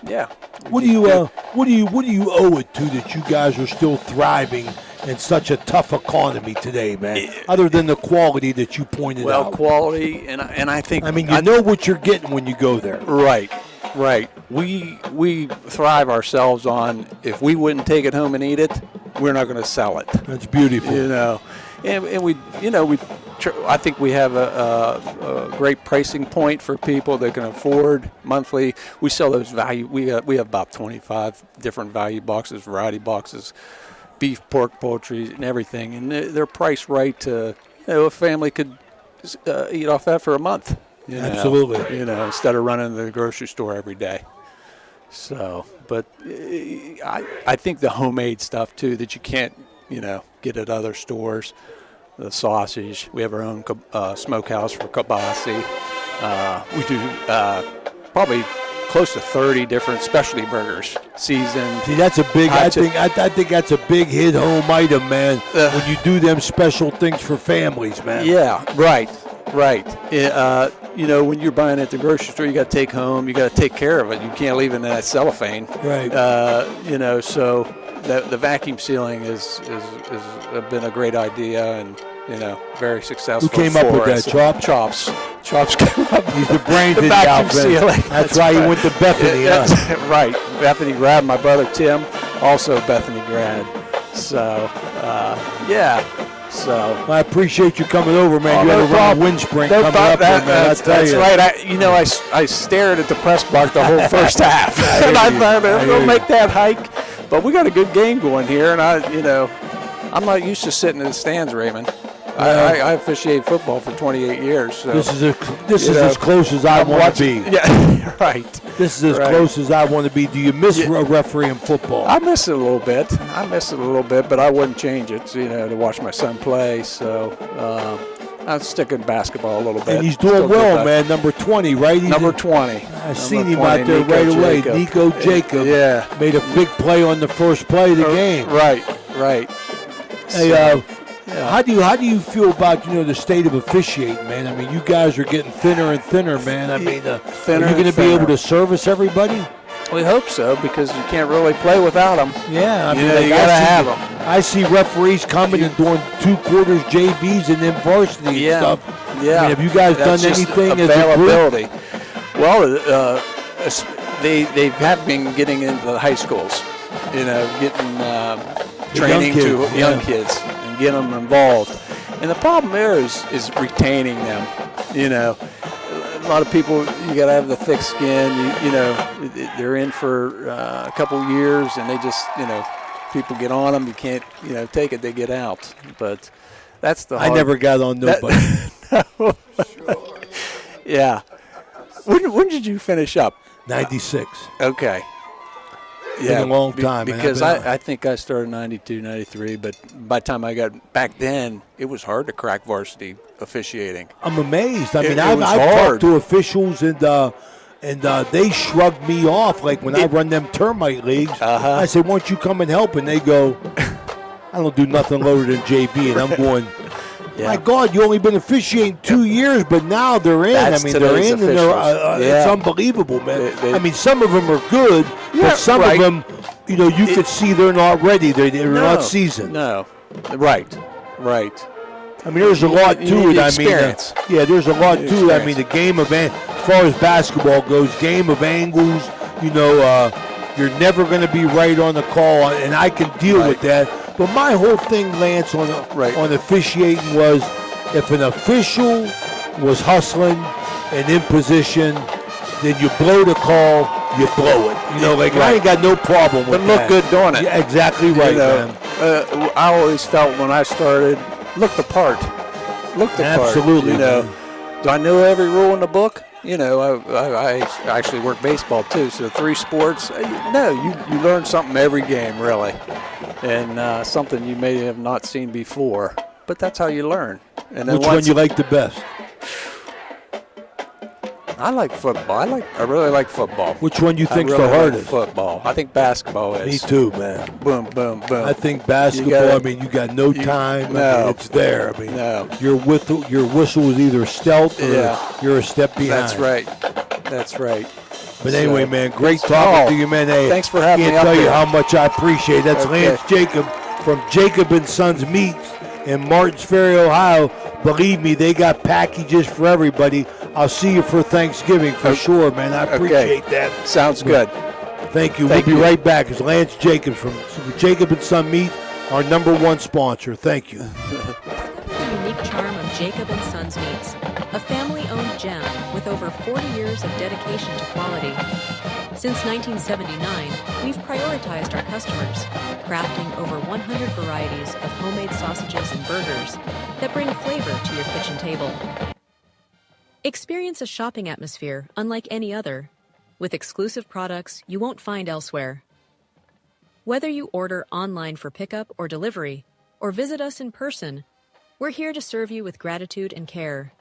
yeah. What do you owe it to that you guys are still thriving in such a tough economy today, man? Other than the quality that you pointed out. Well, quality, and I think. I mean, you know what you're getting when you go there. Right. We thrive ourselves on, if we wouldn't take it home and eat it, we're not going to sell it. That's beautiful. And we I think we have a great pricing point for people that can afford monthly. We sell those value. We have about 25 different value boxes, variety boxes, beef, pork, poultry, and everything, and they're priced right to a family could eat off that for a month. Absolutely. Instead of running to the grocery store every day. So, but I think the homemade stuff too that you can't get at other stores. The sausage. We have our own smokehouse for kielbasa. We do probably close to 30 different specialty burgers, seasoned. See, that's a big. I think that's a big hit home item, man. When you do them special things for families, man. Yeah, right. When you're buying at the grocery store, you got to take home. You got to take care of it. You can't leave it in that cellophane. Right. So the vacuum sealing has been a great idea, and very successful. Who came up with that? Chops came up. He's the brains in the vacuum outfit. sealing. That's why he went to Bethany. Right. Bethany grad. My brother Tim, also Bethany grad. So, yeah. So I appreciate you coming over, man. You had a run of wind spring coming up there, man. That's right. I stared at the press box the whole first half, and I thought we'll make that hike. But we got a good game going here, and I'm not used to sitting in the stands, Raymond. I officiate football for 28 years. So, this is as close as I want to be. Yeah, right. This is as close as I want to be. Do you miss refereeing football? I miss it a little bit. But I wouldn't change it, to watch my son play. So I'm sticking basketball a little bit. And he's doing well, man. Number 20, right? Number 20. I seen him out there right away. Nico Jacob. Yeah. Made a big play on the first play of the game. Right. Hey, How do you feel about the state of officiating, man? I mean, you guys are getting thinner and thinner, man. I mean, Thinner are you going to and be able thinner. to service everybody? We hope so, because you can't really play without them. Yeah, I mean, you got to have them. I see referees coming and doing 2 quarters JVs and then varsity and stuff. Yeah. I mean, have you guys That's done just anything as a availability? group? Well, they have been getting into the high schools, getting training to young kids and getting them involved. And the problem there is retaining them. A lot of people, you got to have the thick skin. They're in for a couple years, and they just, people get on them. You can't, take it. They get out. But that's the. I never got on nobody. Yeah. When did you finish up? 96. Okay. Yeah, a long time. Because I think I started 92, 93, but by the time I got back then, it was hard to crack varsity officiating. I'm amazed. I mean, I've talked to officials and they shrug me off. Like when I run them termite leagues, I say, "Why don't you come and help?" And they go, "I don't do nothing lower than JV." And I'm going, "My God, you only been officiating 2 years, but now they're in." That's today's and it's unbelievable, man. I mean, some of them are good, but some of them, you could see they're not ready. They're not seasoned. No, right. I mean, there's a lot to it. Experience. There's a lot to it. I mean, the game of, as far as basketball goes, game of angles, you're never going to be right on the call, and I can deal with that. But my whole thing, Lance, on officiating was if an official was hustling and in position, then you blow the call, you blow it. I ain't got no problem with that. But look good doing it. Yeah, exactly right, man. I always felt when I started, looked the part. Absolutely. Do I know every rule in the book? I actually work baseball too, so 3 sports. No, you learn something every game, really, and something you may have not seen before. But that's how you learn. And then which one you like the best? I like football. I really like football. Which one you think's really the hardest? Like football. I think basketball is. Me too, man. Boom, boom, boom. I think basketball. You got no time. No, it's there. no. Your whistle is either stealth or you're a step behind. That's right. But anyway, man, great talking to you, man. Hey, thanks for having me. Can't up tell you here. how much I appreciate it. That's Lance Jacob from Jacob and Sons Meats in Martins Ferry, Ohio. Believe me, they got packages for everybody. I'll see you for Thanksgiving for sure, man. I appreciate that. Sounds good. Thank you. We'll be right back. It's Lance Jacobs from Jacob and Son Meat, our #1 sponsor. Thank you. The unique charm of Jacob and Sons Meats, a family-owned gem with over 40 years of dedication to quality. Since 1979, we've prioritized our customers, crafting over 100 varieties of homemade sausages and burgers that bring flavor to your kitchen table. Experience a shopping atmosphere unlike any other, with exclusive products you won't find elsewhere. Whether you order online for pickup or delivery, or visit us in person, we're here to serve you with gratitude and care.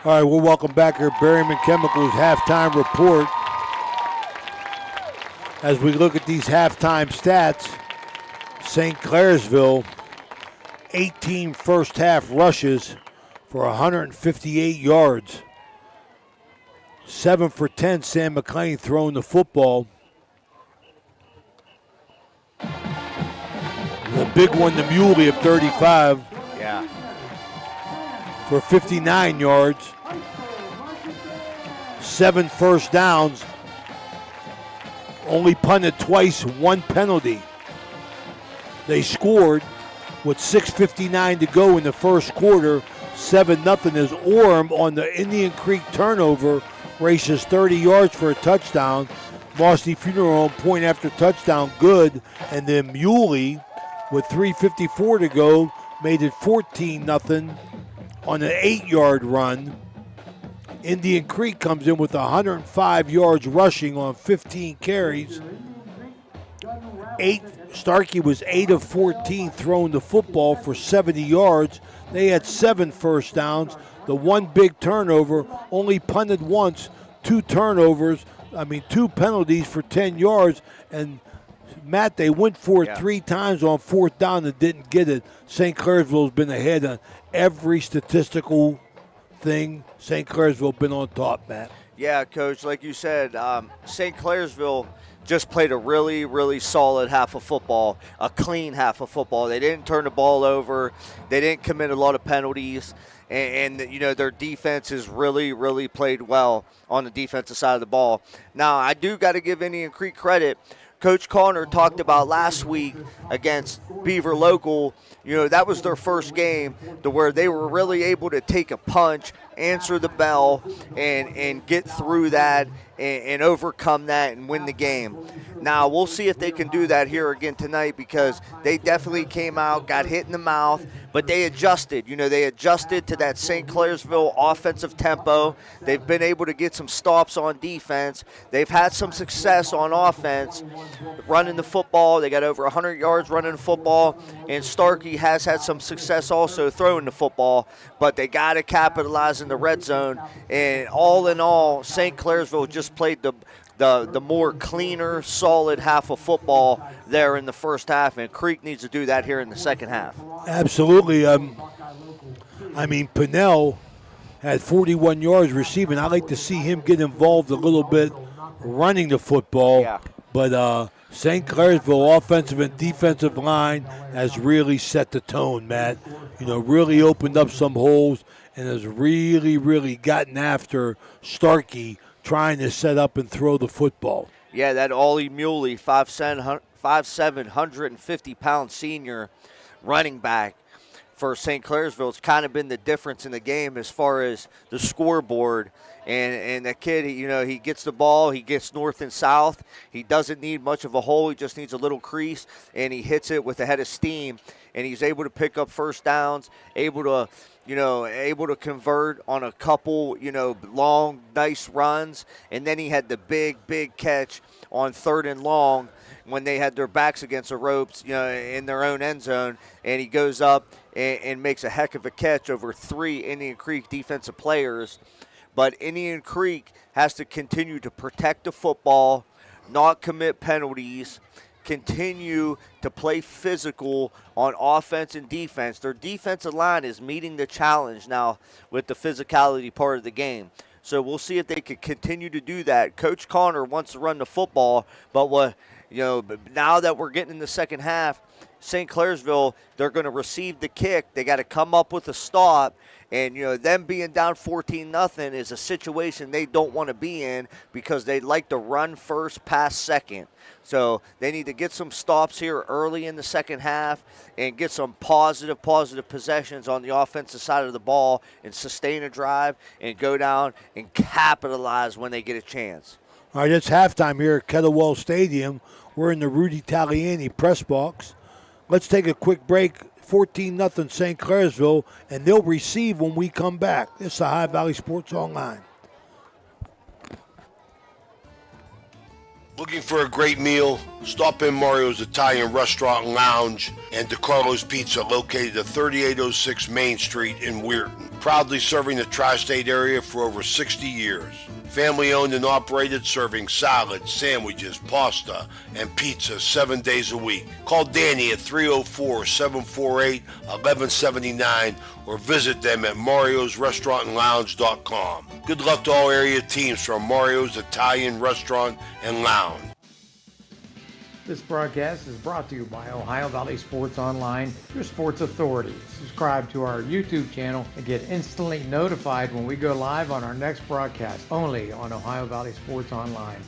All right, we'll welcome back here Berryman Chemicals halftime report. As we look at these halftime stats, St. Clairsville, 18 first half rushes for 158 yards. 7 for 10, Sam McLean throwing the football. The big one, the Muley of 35. Yeah. For 59 yards. 7 first downs. Only punted twice, 1 penalty. They scored with 6:59 to go in the first quarter. 7-0 as Orem on the Indian Creek turnover races 30 yards for a touchdown. Mossy Funeral Home point after touchdown, good. And then Muley with 3:54 to go made it 14-0 on an 8-yard run. Indian Creek comes in with 105 yards rushing on 15 carries. Starkey was 8 of 14 throwing the football for 70 yards. They had 7 first downs. The one big turnover, only punted once, 2 penalties for 10 yards. And Matt, they went for it 3 times on 4th down and didn't get it. St. Clairsville's been ahead on every statistical thing. St. Clairsville been on top, Matt. Yeah, Coach, like you said, St. Clairsville just played a really, really solid half of football, a clean half of football. They didn't turn the ball over. They didn't commit a lot of penalties. And you know, their defense has really, really played well on the defensive side of the ball. Now, I do got to give Indian Creek credit. Coach Connor talked about last week against Beaver Local, you know, that was their first game to where they were really able to take a punch, answer the bell, and get through that and overcome that and win the game. Now, we'll see if they can do that here again tonight because they definitely came out, got hit in the mouth, but they adjusted. You know, they adjusted to that St. Clairsville offensive tempo. They've been able to get some stops on defense. They've had some success on offense running the football. They got over 100 yards running the football, and Starkey has had some success also throwing the football, but they got to capitalize in the red zone. And all in all, St. Clairsville just played the more cleaner, solid half of football there in the first half, and Creek needs to do that here in the second half. Absolutely. Pinnell had 41 yards receiving. I like to see him get involved a little bit running the football. Yeah. But St. Clairsville offensive and defensive line has really set the tone, Matt. You know, really opened up some holes and has really, really gotten after Starkey trying to set up and throw the football. Yeah, that Ollie Muley, 5'7", 150-pound senior running back for St. Clairsville. It's kind of been the difference in the game as far as the scoreboard. And that kid, you know, he gets the ball, he gets north and south. He doesn't need much of a hole. He just needs a little crease, and he hits it with a head of steam. And he's able to pick up first downs, able to convert on a couple, long, nice runs. And then he had the big catch on 3rd and long when they had their backs against the ropes, in their own end zone. And he goes up and makes a heck of a catch over 3 Indian Creek defensive players. But Indian Creek has to continue to protect the football, not commit penalties, continue to play physical on offense and defense. Their defensive line is meeting the challenge now with the physicality part of the game. So we'll see if they can continue to do that. Coach Connor wants to run the football, but now that we're getting in the second half, St. Clairsville, they're going to receive the kick. They got to come up with a stop. And, them being down 14-0 is a situation they don't want to be in because they like to run first, pass second. So they need to get some stops here early in the second half and get some positive possessions on the offensive side of the ball and sustain a drive and go down and capitalize when they get a chance. All right, it's halftime here at Kettlewell Stadium. We're in the Rudy Taliani press box. Let's take a quick break. 14-0 St. Clairsville, and they'll receive when we come back. It's the Ohio Valley Sports Online. Looking for a great meal? Stop in Mario's Italian Restaurant and Lounge and DeCarlo's Pizza, located at 3806 Main Street in Weirton. proudly serving the tri-state area for over 60 years. Family owned and operated, serving salads, sandwiches, pasta, and pizza 7 days a week. Call Danny at 304-748-1179 or visit them at mariosrestaurantandlounge.com. Good luck to all area teams from Mario's Italian Restaurant and Lounge. This broadcast is brought to you by Ohio Valley Sports Online, your sports authority. Subscribe to our YouTube channel and get instantly notified when we go live on our next broadcast, only on Ohio Valley Sports Online.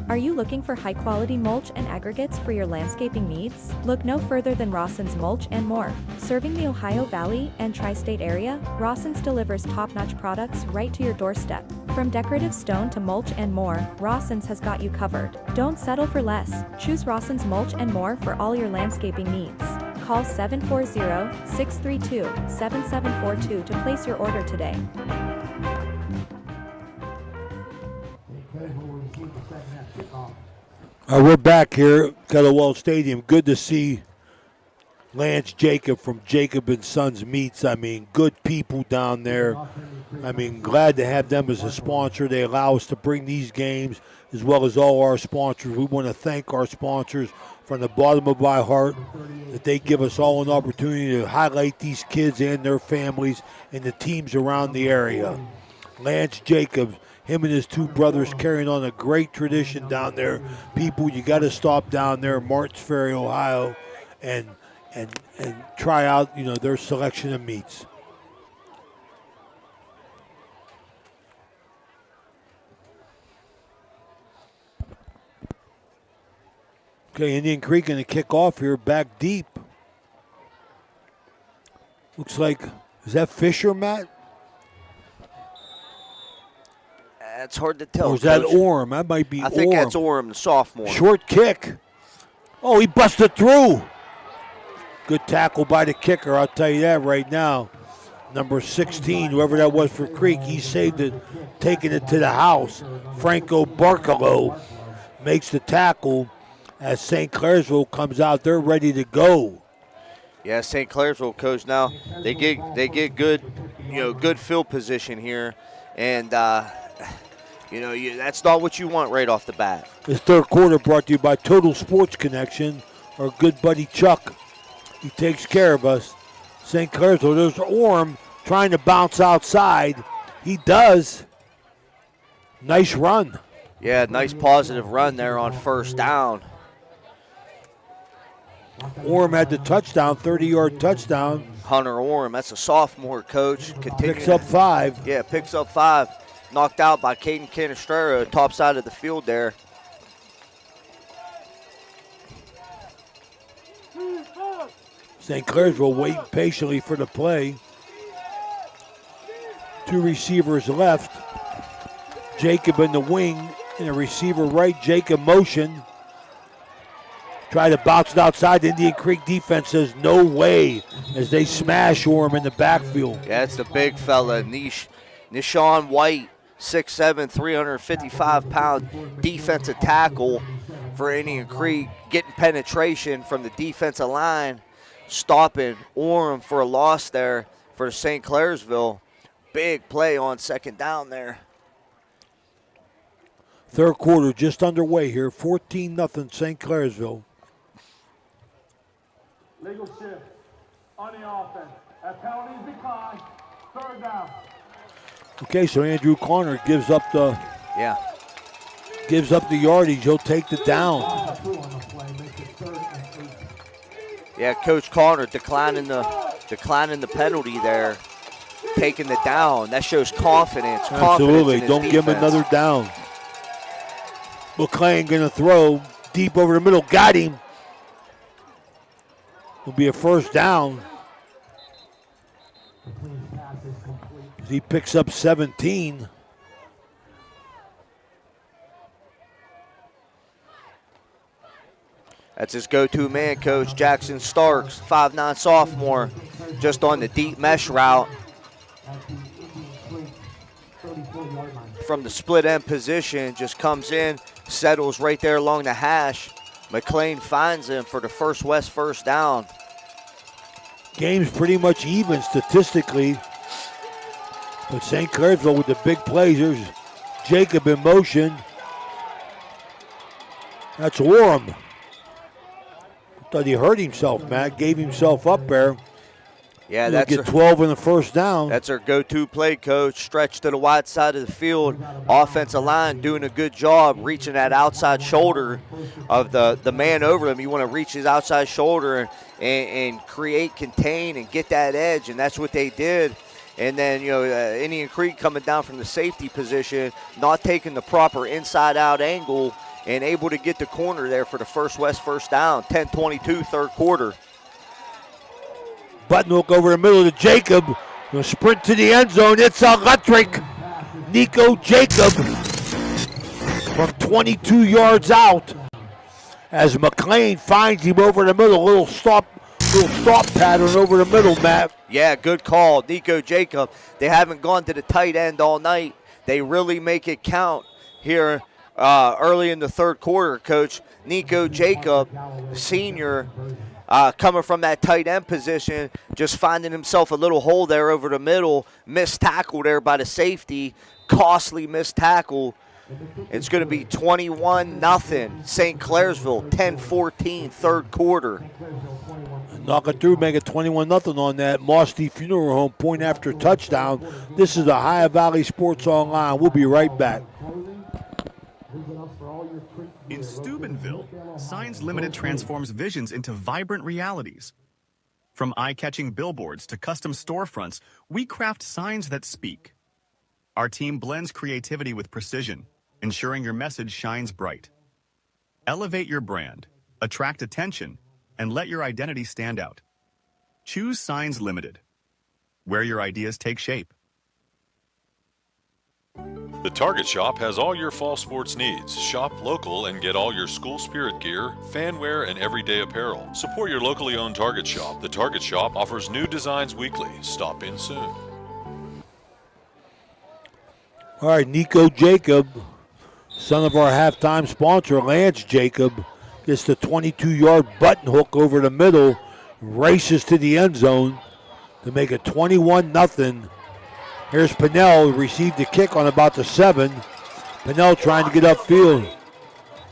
Are you looking for high-quality mulch and aggregates for your landscaping needs? Look no further than Rawson's Mulch and More. Serving the Ohio Valley and tri-state area, Rawson's delivers top-notch products right to your doorstep. From decorative stone to mulch and more, Rawson's has got you covered. Don't settle for less. Choose Rawson's Mulch and More for all your landscaping needs. Call 740-632-7742 to place your order today. We're back here at Kettlewell Stadium. Good to see Lance Jacob from Jacob & Sons Meats. I mean, good people down there. I mean, glad to have them as a sponsor. They allow us to bring these games as well as all our sponsors. We want to thank our sponsors from the bottom of my heart that they give us all an opportunity to highlight these kids and their families and the teams around the area. Lance Jacobs, him and his two brothers carrying on a great tradition down there. People, you got to stop down there, Martins Ferry, Ohio, and try out, their selection of meats. Okay, Indian Creek going to kick off here, back deep. Looks like, is that Fisher, Matt? It's hard to tell. Or is that Coach. Orm? That might be Orm. I think that's Orm, the sophomore. Short kick. Oh, he busted through. Good tackle by the kicker, I'll tell you that right now. Number 16, whoever that was for Creek, he saved it, taking it to the house. Franco Barcalo makes the tackle as St. Clairsville comes out. They're ready to go. Yeah, St. Clairsville, Coach, now they get good, good field position here. And, that's not what you want right off the bat. This third quarter brought to you by Total Sports Connection, our good buddy Chuck. He takes care of us. St. Clairsville, there's Orm trying to bounce outside. He does. Nice run. Yeah, nice positive run there on first down. Orm had the touchdown, 30-yard touchdown. Hunter Orm, that's a sophomore, Coach. Picks up 5. Yeah, picks up 5. Knocked out by Caden Canestrero, top side of the field there. St. Clairsville waiting patiently for the play. 2 receivers left. Jacob in the wing and a receiver right. Jacob motion. Try to bounce it outside. The Indian Creek defense says no way as they smash Orm in the backfield. Yeah, it's the big fella, Nishawn White, 6'7", 355-pound defensive tackle for Indian Creek, getting penetration from the defensive line, stopping Orem for a loss there for St. Clairsville. Big play on second down there. Third quarter just underway here, 14-0 St. Clairsville. Legal shift on the offense. That penalties decline. Third down. Okay, so Andrew Connor gives up the yardage. He'll take the down. Yeah, Coach Connor declining the penalty there, taking the down. That shows confidence. Absolutely. In his Don't defense. give him another down. McClain going to throw deep over the middle. Got him. Will be a first down. He picks up 17. That's his go-to man, Coach Jackson Starks, 5'9" sophomore, just on the deep mesh route. From the split end position, just comes in, settles right there along the hash. McLean finds him for the first down. Game's pretty much even statistically. But St. Clairsville with the big plays. There's Jacob in motion. That's Orem. Thought he hurt himself, Matt. Gave himself up there. Yeah, He'll get 12 in the first down. That's our go-to play, coach. Stretch to the wide side of the field. Offensive line doing a good job reaching that outside shoulder of the man over them. You want to reach his outside shoulder and create, contain, and get that edge, and that's what they did. And then, Indian Creek coming down from the safety position, not taking the proper inside-out angle, and able to get the corner there for the first down. 10-22, third quarter. Button hook over the middle to Jacob. He'll sprint to the end zone. It's electric. Nico Jacob from 22 yards out as McLean finds him over the middle. Little stop pattern over the middle, Matt. Yeah, good call. Nico Jacob. They haven't gone to the tight end all night. They really make it count here early in the third quarter, Coach. Nico Jacob, senior, coming from that tight end position, just finding himself a little hole there over the middle. Missed tackle there by the safety. Costly missed tackle. It's going to be 21-0. St. Clairsville, 10-14, third quarter. Knock it through, make it 21-0 on that Mosty Funeral Home point after touchdown. This is the Ohio Valley Sports Online. We'll be right back. In Steubenville, Signs Limited transforms visions into vibrant realities. From eye-catching billboards to custom storefronts, we craft signs that speak. Our team blends creativity with precision, ensuring your message shines bright. Elevate your brand, attract attention, and let your identity stand out. Choose Signs Limited, where your ideas take shape. The Target Shop has all your fall sports needs. Shop local and get all your school spirit gear, fan wear, and everyday apparel. Support your locally owned Target Shop. The Target Shop offers new designs weekly. Stop in soon. All right, Nico Jacob, son of our halftime sponsor, Lance Jacob, gets the 22-yard button hook over the middle, races to the end zone to make it 21-0. Here's Pinnell, who received the kick on about the 7. Pinnell trying to get upfield.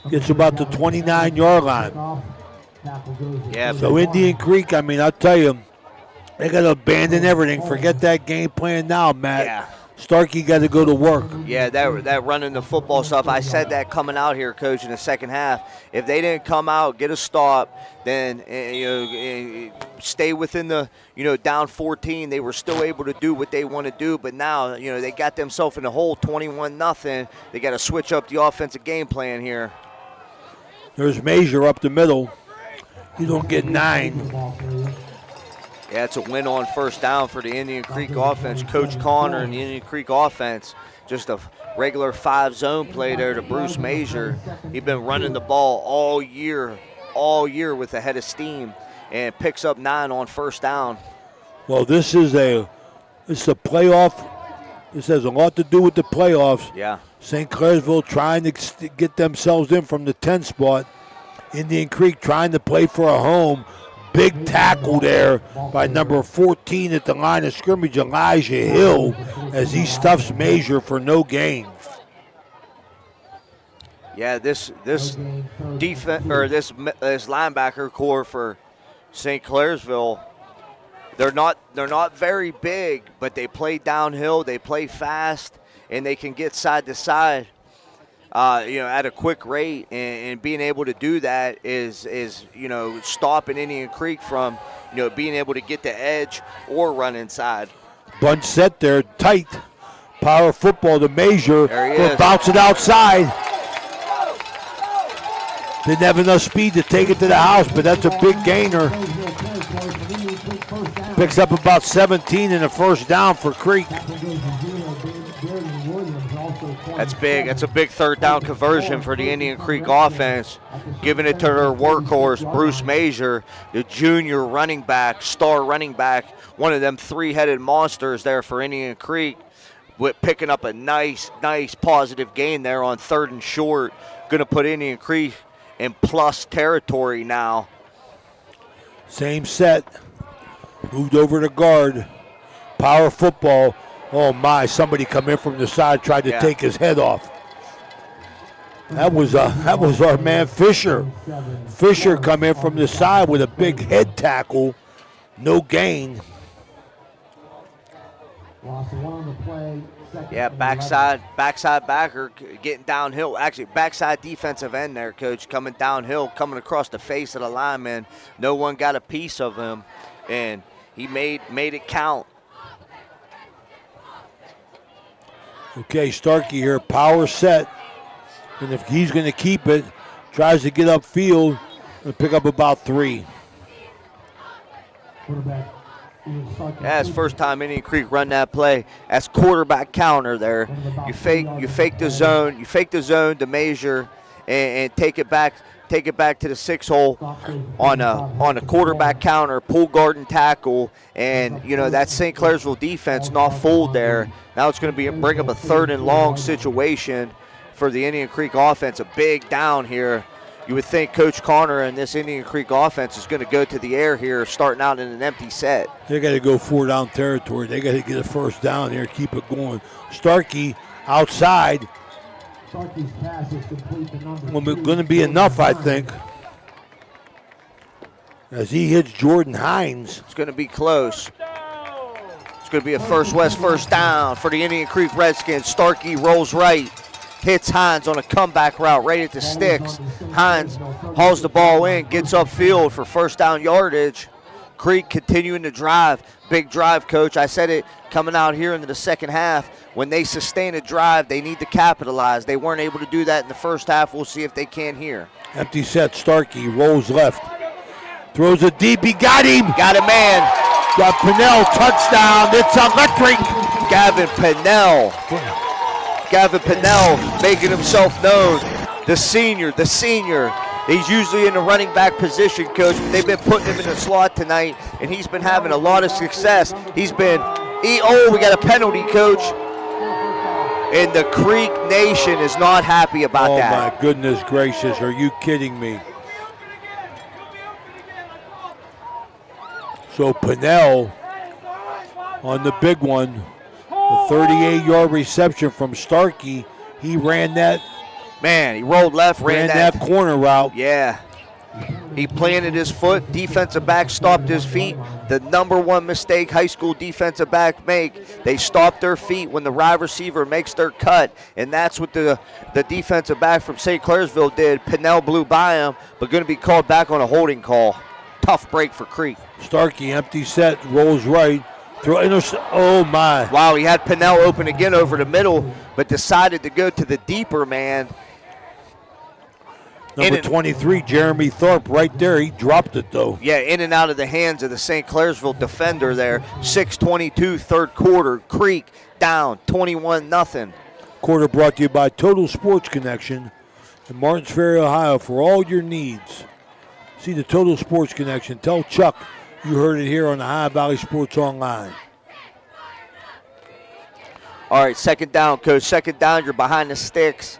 Gets about the 29-yard line. Yeah. So Indian Creek, I'll tell you, they got to abandon everything. Forget that game plan now, Matt. Yeah. Starkey got to go to work. Yeah, that running the football stuff. I said that coming out here, Coach, in the second half. If they didn't come out, get a stop, then stay within the down 14. They were still able to do what they want to do, but now they got themselves in the hole, 21-0. They got to switch up the offensive game plan here. There's Major up the middle. You don't get 9. Yeah, it's a win on first down for the Indian Creek offense. Coach Connor and the Indian Creek offense, just a regular 5-zone play there to Bruce Major. He's been running the ball all year with a head of steam, and picks up 9 on first down. Well, it's a playoff. This has a lot to do with the playoffs. Yeah. St. Clairsville trying to get themselves in from the 10 spot. Indian Creek trying to play for a home. Big tackle there by number 14 at the line of scrimmage, Elijah Hill, as he stuffs Major for no gain. Yeah, this defense or this linebacker core for St. Clairsville, they're not very big, but they play downhill, they play fast, and they can get side to side. At a quick rate, and being able to do that is stopping Indian Creek from, being able to get the edge or run inside. Bunch set there, tight. Power football to Major. Will bounce it outside. Didn't have enough speed to take it to the house, but that's a big gainer. Picks up about 17 in the first down for Creek. That's big. That's a big third down conversion for the Indian Creek offense. Giving it to their workhorse, Bruce Major, the junior running back, star running back, one of them 3-headed monsters there for Indian Creek, with picking up a nice positive gain there on 3rd and short. Going to put Indian Creek in plus territory now. Same set. Moved over to guard. Power football. Oh my, somebody come in from the side, tried to take his head off. That was our man Fisher. Fisher come in from the side with a big head tackle. No gain. Yeah, backside backer getting downhill. Actually, backside defensive end there, Coach, coming downhill, coming across the face of the lineman. No one got a piece of him, and he made it count. Okay, Starkey here, power set. And if he's going to keep it, tries to get upfield and pick up about 3. Yeah, it's first time Indian Creek run that play. That's quarterback counter there. You fake the zone to measure and take it back to the 6 hole on a quarterback counter, pull guard and tackle, and that St. Clairsville defense not fooled there. Now it's going to bring up a 3rd and long situation for the Indian Creek offense. A big down here. You would think Coach Connor and this Indian Creek offense is going to go to the air here, starting out in an empty set. They got to go 4-down territory. They got to get a first down here, keep it going. Starkey outside. Starkey's pass is complete to number 2. Going to be enough, I think. As he hits Jordan Hines. It's going to be close. It's going to be a First West first down for the Indian Creek Redskins. Starkey rolls right. Hits Hines on a comeback route right at the sticks. Hines hauls the ball in, gets upfield for first down yardage. Creek continuing to drive. Big drive, Coach. I said it coming out here into the second half. When they sustain a drive, they need to capitalize. They weren't able to do that in the first half. We'll see if they can here. Empty set, Starkey rolls left. Throws it deep, he got him. Got a man. Got Pinnell, touchdown. It's electric. Gavin Pinnell making himself known. The senior. He's usually in the running back position, Coach. But they've been putting him in the slot tonight, and he's been having a lot of success. We got a penalty, Coach. And the Creek Nation is not happy about that. Oh, my goodness gracious. Are you kidding me? So Pinnell on the big one. The 38-yard reception from Starkey. He ran that. Man, he rolled left, ran that corner route. Yeah. He planted his foot. Defensive back stopped his feet. The number one mistake high school defensive back make. They stop their feet when the wide receiver makes their cut, and that's what the defensive back from St. Clairsville did. Pinnell blew by him, but going to be called back on a holding call. Tough break for Creek. Starkey, empty set, rolls right. Oh, my. Wow, he had Pinnell open again over the middle, but decided to go to the deeper man. Number 23, Jeremy Thorpe, right there. He dropped it, though. Yeah, in and out of the hands of the St. Clairsville defender there. 6:22, third quarter. Creek down 21-0. Quarter brought to you by Total Sports Connection in Martins Ferry, Ohio, for all your needs. See the Total Sports Connection. Tell Chuck you heard it here on the Ohio Valley Sports Online. All right, second down, Coach. Second down, you're behind the sticks.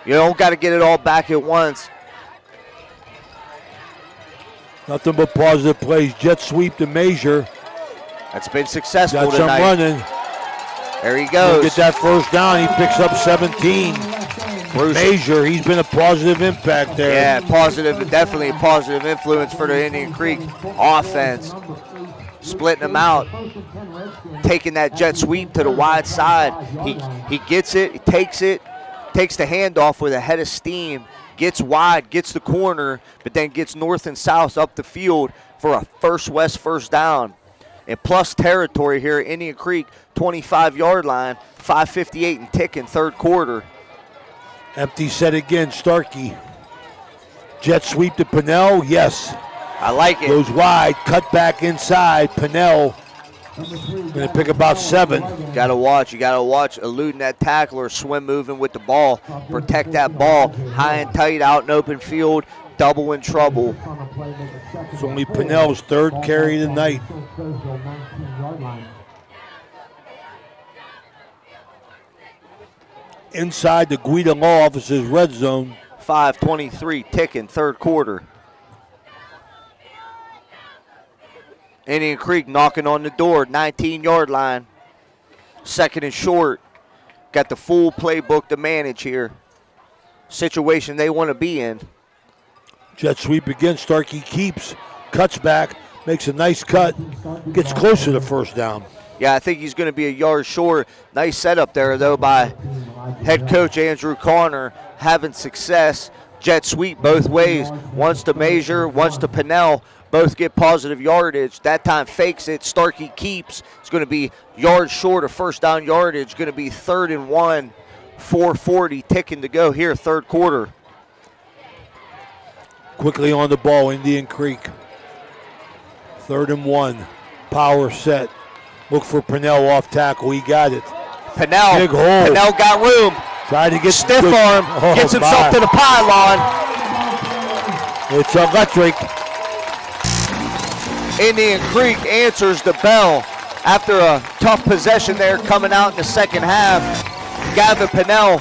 You don't got to get it all back at once. Nothing but positive plays. Jet sweep to measure. That's been successful Got tonight. some running. There he goes. Get that first down. He picks up 17. Major, he's been a positive impact there. Yeah, positive, definitely a positive influence for the Indian Creek offense. Splitting them out, taking that jet sweep to the wide side. He gets it, he takes the handoff with a head of steam, gets wide, gets the corner, but then gets north and south up the field for a first-west first down. And plus territory here at Indian Creek, 25-yard line, 5:58 and ticking, third quarter. Empty set again, Starkey. Jet sweep to Pinnell, yes. I like it. Goes wide, cut back inside. Pinnell going to pick about 7. You got to watch eluding that tackle or swim moving with the ball. Protect that ball. High and tight out in open field. Double in trouble. It's only Pinnell's third carry tonight. Inside the Guida Law Office's red zone. 5:23 ticking, third quarter. Indian Creek knocking on the door, 19-yard line. Second and short. Got the full playbook to manage here. Situation they want to be in. Jet sweep again. Starkey keeps, cuts back, makes a nice cut, gets close to the first down. Yeah, I think he's going to be a yard short. Nice setup there, though, by head coach Andrew Connor, having success. Jet sweep both ways. Once to Major, once to Pinnell. Both get positive yardage. That time fakes it. Starkey keeps. It's going to be yards short of first down yardage. Going to be 3rd and 1. 4:40 ticking to go here, third quarter. Quickly on the ball, Indian Creek. 3rd and 1. Power set. Look for Pinnell off tackle. He got it. Pinnell. Big hole. Pinnell got room. Tried to get stiff arm. Gets himself to the pylon. It's electric. Indian Creek answers the bell after a tough possession there coming out in the second half. Gavin Pinnell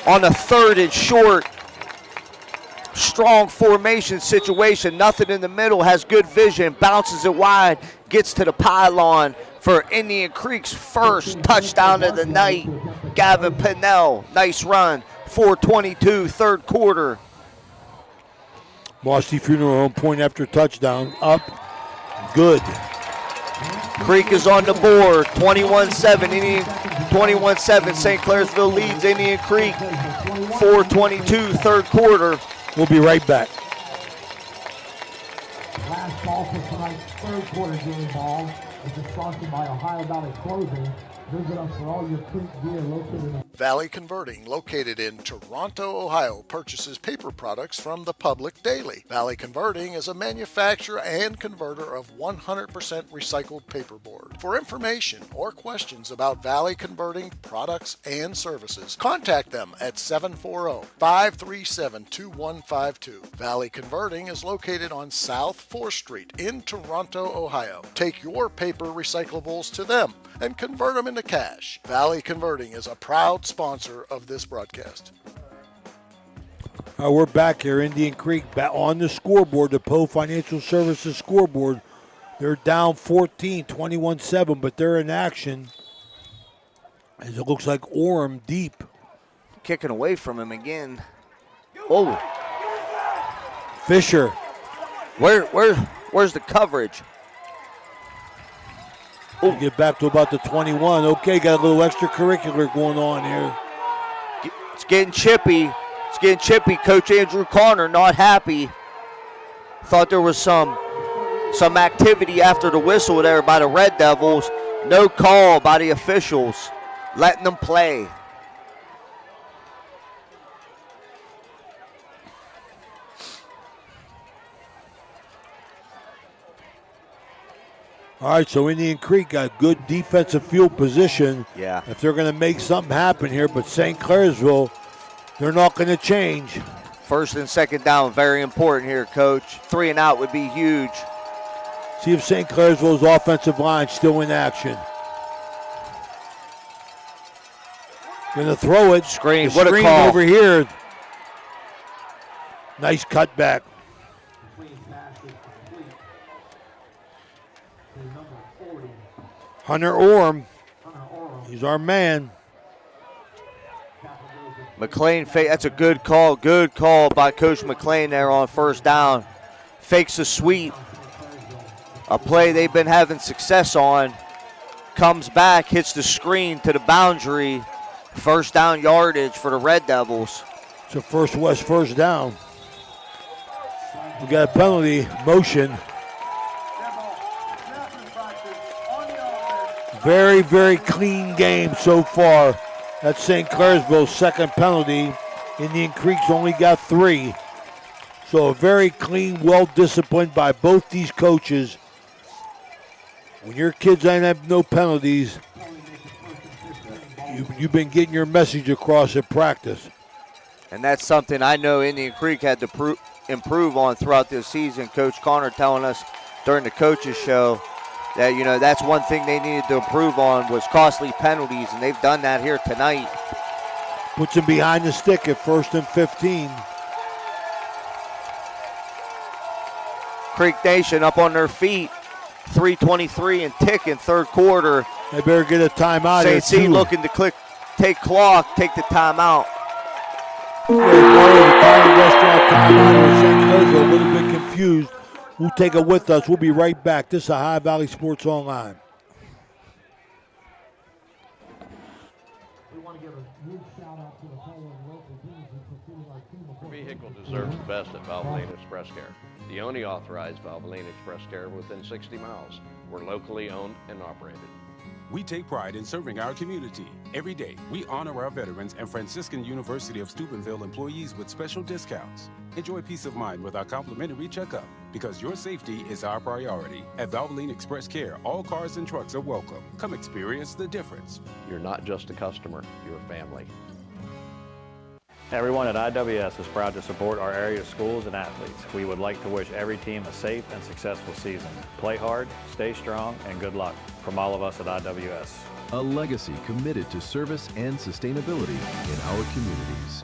on a 3rd and short. Strong formation situation. Nothing in the middle. Has good vision. Bounces it wide. Gets to the pylon for Indian Creek's first touchdown of the night. Gavin Pinnell. Nice run. 4:22, third quarter. Mossy Funeral Home point after touchdown. Up. Good. Creek is on the board. 21-7. 21-7. St. Clairsville leads Indian Creek. 4:22, third quarter. We'll be right back. Last ball for tonight's third quarter game ball, which is sponsored by Ohio Valley Clothing. Visit us for all your Creek gear located in Valley Converting, located in Toronto, Ohio, purchases paper products from the public daily. Valley Converting is a manufacturer and converter of 100% recycled paperboard. For information or questions about Valley Converting products and services, contact them at 740-537-2152. Valley Converting is located on South 4th Street in Toronto, Ohio. Take your paper recyclables to them and convert them into cash. Valley Converting is a proud sponsor of this broadcast. We're back here, Indian Creek, back on the scoreboard, the Poe Financial Services scoreboard. They're down 14, 21-7, but they're in action. As it looks like Orem deep. Kicking away from him again. Oh. Fisher. Where's the coverage? Oh. Get back to about the 21. Okay, got a little extracurricular going on here. It's getting chippy. Coach Andrew Connor not happy. Thought there was some activity after the whistle there by the Red Devils. No call by the officials. Letting them play. All right, so Indian Creek got good defensive field position. Yeah. If they're going to make something happen here, but St. Clairsville, they're not going to change. First and second down, very important here, Coach. 3 and out would be huge. See if St. Clairsville's offensive line's still in action. Going to throw it. Screen, what a call. Over here. Nice cutback. Hunter Orem, he's our man. McLean, that's a good call by Coach McLean there on first down. Fakes a sweep, a play they've been having success on. Comes back, hits the screen to the boundary. First down yardage for the Red Devils. It's a first down. We got a penalty, motion. Very, very clean game so far. That's St. Clairsville's second penalty. Indian Creek's only got 3. So a very clean, well-disciplined by both these coaches. When your kids ain't have no penalties, you've been getting your message across at practice. And that's something I know Indian Creek had to improve on throughout this season. Coach Connor telling us during the coaches show that, that's one thing they needed to improve on was costly penalties, and they've done that here tonight. Puts him behind the stick at 1st and 15. Creek Nation up on their feet. 3:23 and ticking, third quarter. They better get a timeout here, St. C too. looking to take clock, take the timeout. The Italian restaurant timeout here in St. Clairsville, a little bit confused. We'll take it with us. We'll be right back. This is Ohio Valley Sports Online. Your vehicle deserves the best at Valvoline Express Care. The only authorized Valvoline Express Care within 60 miles. We're locally owned and operated. We take pride in serving our community. Every day, we honor our veterans and Franciscan University of Steubenville employees with special discounts. Enjoy peace of mind with our complimentary checkup, because your safety is our priority. At Valvoline Express Care, all cars and trucks are welcome. Come experience the difference. You're not just a customer, you're a family. Everyone at IWS is proud to support our area schools and athletes. We would like to wish every team a safe and successful season. Play hard, stay strong, and good luck from all of us at IWS. A legacy committed to service and sustainability in our communities.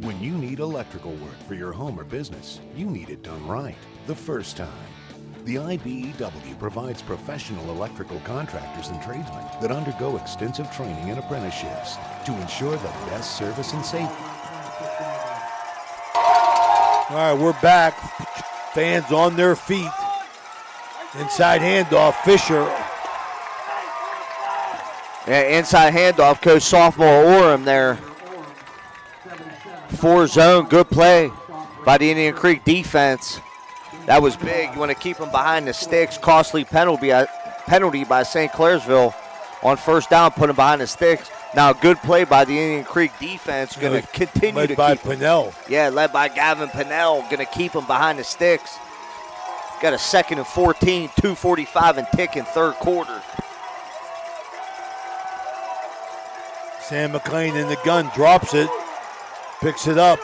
When you need electrical work for your home or business, you need it done right the first time. The IBEW provides professional electrical contractors and tradesmen that undergo extensive training and apprenticeships to ensure the best service and safety. All right, we're back. Fans on their feet. Inside handoff, Fisher. Yeah, inside handoff, Coach sophomore Orem there. 4-zone, good play by the Indian Creek defense. That was big. You want to keep them behind the sticks. Costly penalty by St. Clairsville on first down, put them behind the sticks. Now, good play by the Indian Creek defense. Going to continue led to by keep Pinnell. Yeah, led by Gavin Pinnell. Going to keep them behind the sticks. Got a 2nd and 14, 2:45 and ticking, third quarter. Sam McLean in the gun, drops it, picks it up.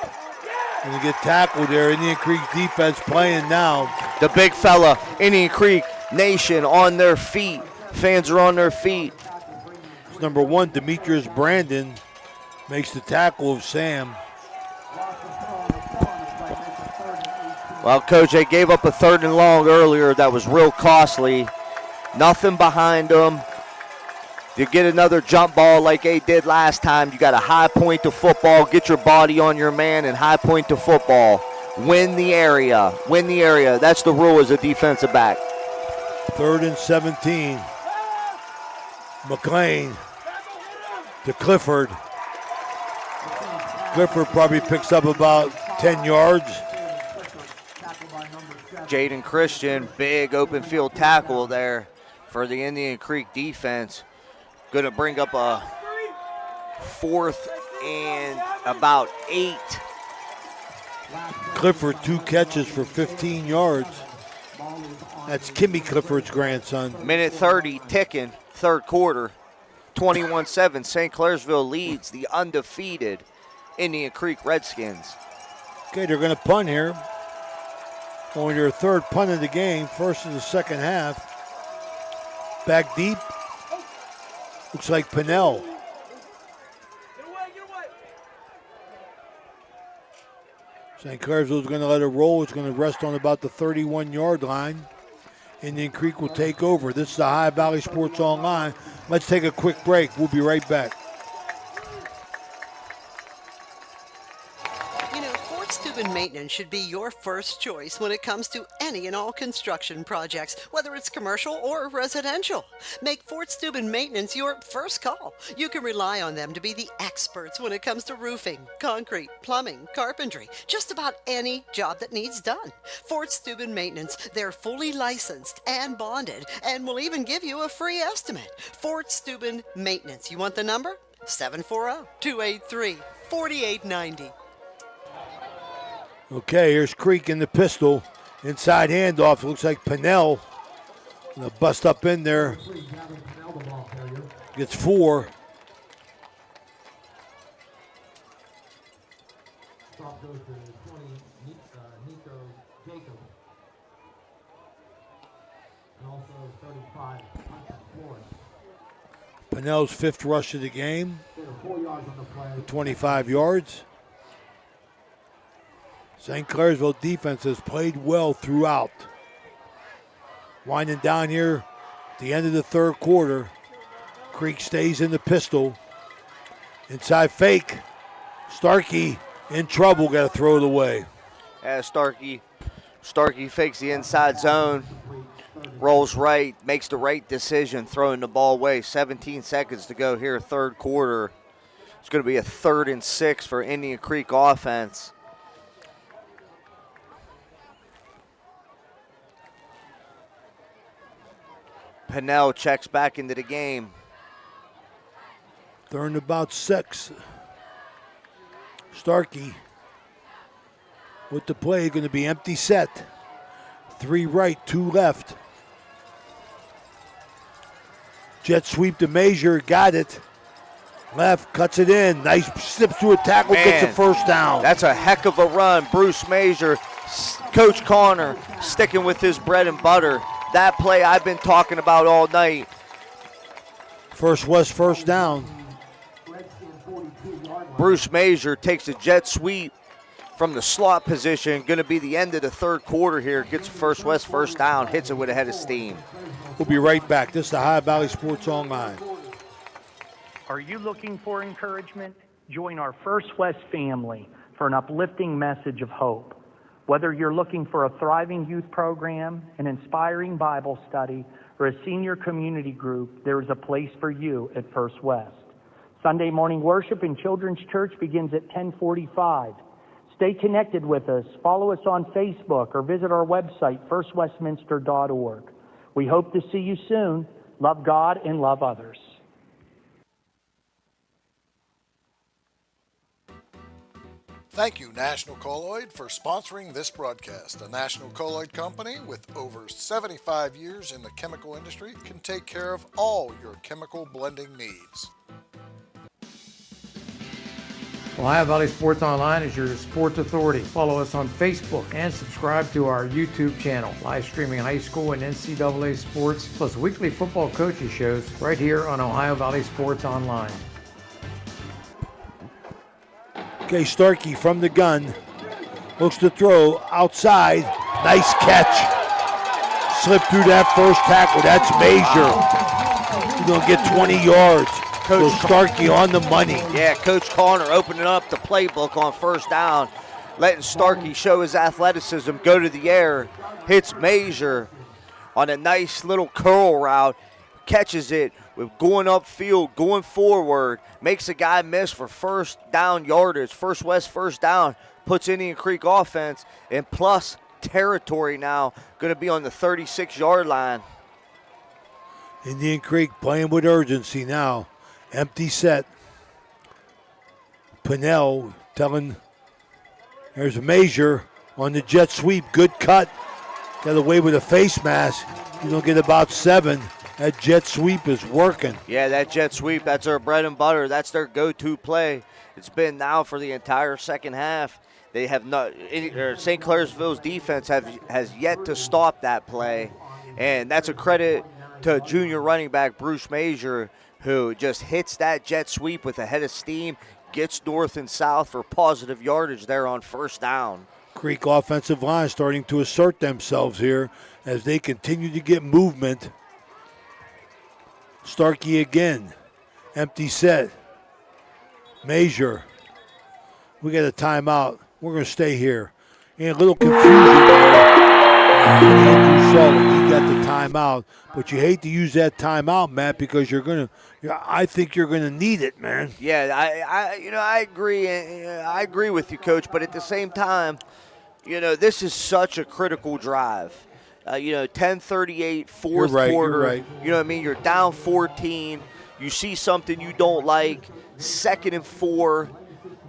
Going to get tackled there. Indian Creek defense playing now. The big fella, Indian Creek Nation on their feet. Fans are on their feet. It's number 1, Demetrius Brandon, makes the tackle of Sam. Well, Coach, they gave up a 3rd and long earlier. That was real costly. Nothing behind them. You get another jump ball like they did last time. You got a high point to football. Get your body on your man and high point to football. Win the area. Win the area. That's the rule as a defensive back. 3rd and 17. McLean to Clifford. Clifford probably picks up about 10 yards. Jaden Christian, big open field tackle there for the Indian Creek defense. Going to bring up a 4th and about 8. Clifford, 2 catches for 15 yards. That's Kimmy Clifford's grandson. Minute 30 ticking, third quarter. 21-7, St. Clairsville leads the undefeated Indian Creek Redskins. Okay, they're going to punt here. Only their 3rd punt of the game, first of the second half. Back deep. Looks like Pinnell. St. Clairsville's going to let it roll. It's going to rest on about the 31-yard line. Indian Creek will take over. This is the Ohio Valley Sports Online. Let's take a quick break. We'll be right back. Steuben Maintenance should be your first choice when it comes to any and all construction projects, whether it's commercial or residential. Make Fort Steuben Maintenance your first call. You can rely on them to be the experts when it comes to roofing, concrete, plumbing, carpentry, just about any job that needs done. Fort Steuben Maintenance, they're fully licensed and bonded and will even give you a free estimate. Fort Steuben Maintenance. You want the number? 740-283-4890. Okay, here's Creek in the pistol. Inside handoff. Looks like Pinnell. Gonna bust up in there. Gets 4. Pinnell's 5th rush of the game. 25 yards. St. Clairsville defense has played well throughout. Winding down here at the end of the third quarter. Creek stays in the pistol. Inside fake. Starkey in trouble. Got to throw it away. Starkey fakes the inside zone. Rolls right. Makes the right decision. Throwing the ball away. 17 seconds to go here. Third quarter. It's going to be a 3rd and 6 for Indian Creek offense. Pennell checks back into the game. 3rd and about 6. Starkey with the play, going to be empty set. 3 right, 2 left. Jet sweep to Major, got it. Left, cuts it in. Nice, slips through a tackle, gets a first down. That's a heck of a run. Bruce Major, Coach Connor sticking with his bread and butter. That play I've been talking about all night. First West first down. Bruce Major takes a jet sweep from the slot position. Going to be the end of the third quarter here. Gets First West first down. Hits it with a head of steam. We'll be right back. This is the Ohio Valley Sports Online. Are you looking for encouragement? Join our First West family for an uplifting message of hope. Whether you're looking for a thriving youth program, an inspiring Bible study, or a senior community group, there is a place for you at First West. Sunday morning worship in Children's Church begins at 10:45. Stay connected with us. Follow us on Facebook or visit our website, firstwestminster.org. We hope to see you soon. Love God and love others. Thank you, National Colloid, for sponsoring this broadcast. A National Colloid company with over 75 years in the chemical industry can take care of all your chemical blending needs. Ohio Valley Sports Online is your sports authority. Follow us on Facebook and subscribe to our YouTube channel. Live streaming high school and NCAA sports, plus weekly football coaches shows right here on Ohio Valley Sports Online. Okay, Starkey from the gun. Looks to throw outside. Nice catch. Slipped through that first tackle. That's Major. He's going to get 20 yards. So Starkey on the money. Yeah, Coach Connor opening up the playbook on first down, letting Starkey show his athleticism, go to the air, hits Major on a nice little curl route, catches it with going upfield, going forward, makes a guy miss for first down yardage. First West first down, puts Indian Creek offense in plus territory now, going to be on the 36-yard line. Indian Creek playing with urgency now. Empty set. Pennell telling, there's a Major on the jet sweep. Good cut. Got away with a face mask. He's going to get about 7. That jet sweep is working. Yeah, that jet sweep, that's their bread and butter. That's their go-to play. It's been now for the entire second half. They have not, St. Clairsville's defense has yet to stop that play. And that's a credit to junior running back Bruce Major, who just hits that jet sweep with a head of steam, gets north and south for positive yardage there on first down. Creek offensive line starting to assert themselves here as they continue to get movement. Starkey again. Empty set. Major. We got a timeout. We're going to stay here. And a little confusion there. Andrew Sullivan, he got the timeout. But you hate to use that timeout, Matt, because I think you're going to need it, man. Yeah, I agree. I agree with you, Coach. But at the same time, this is such a critical drive. 10:38, fourth quarter. You're right. You know what I mean? You're down 14. You see something you don't like. 2nd and 4,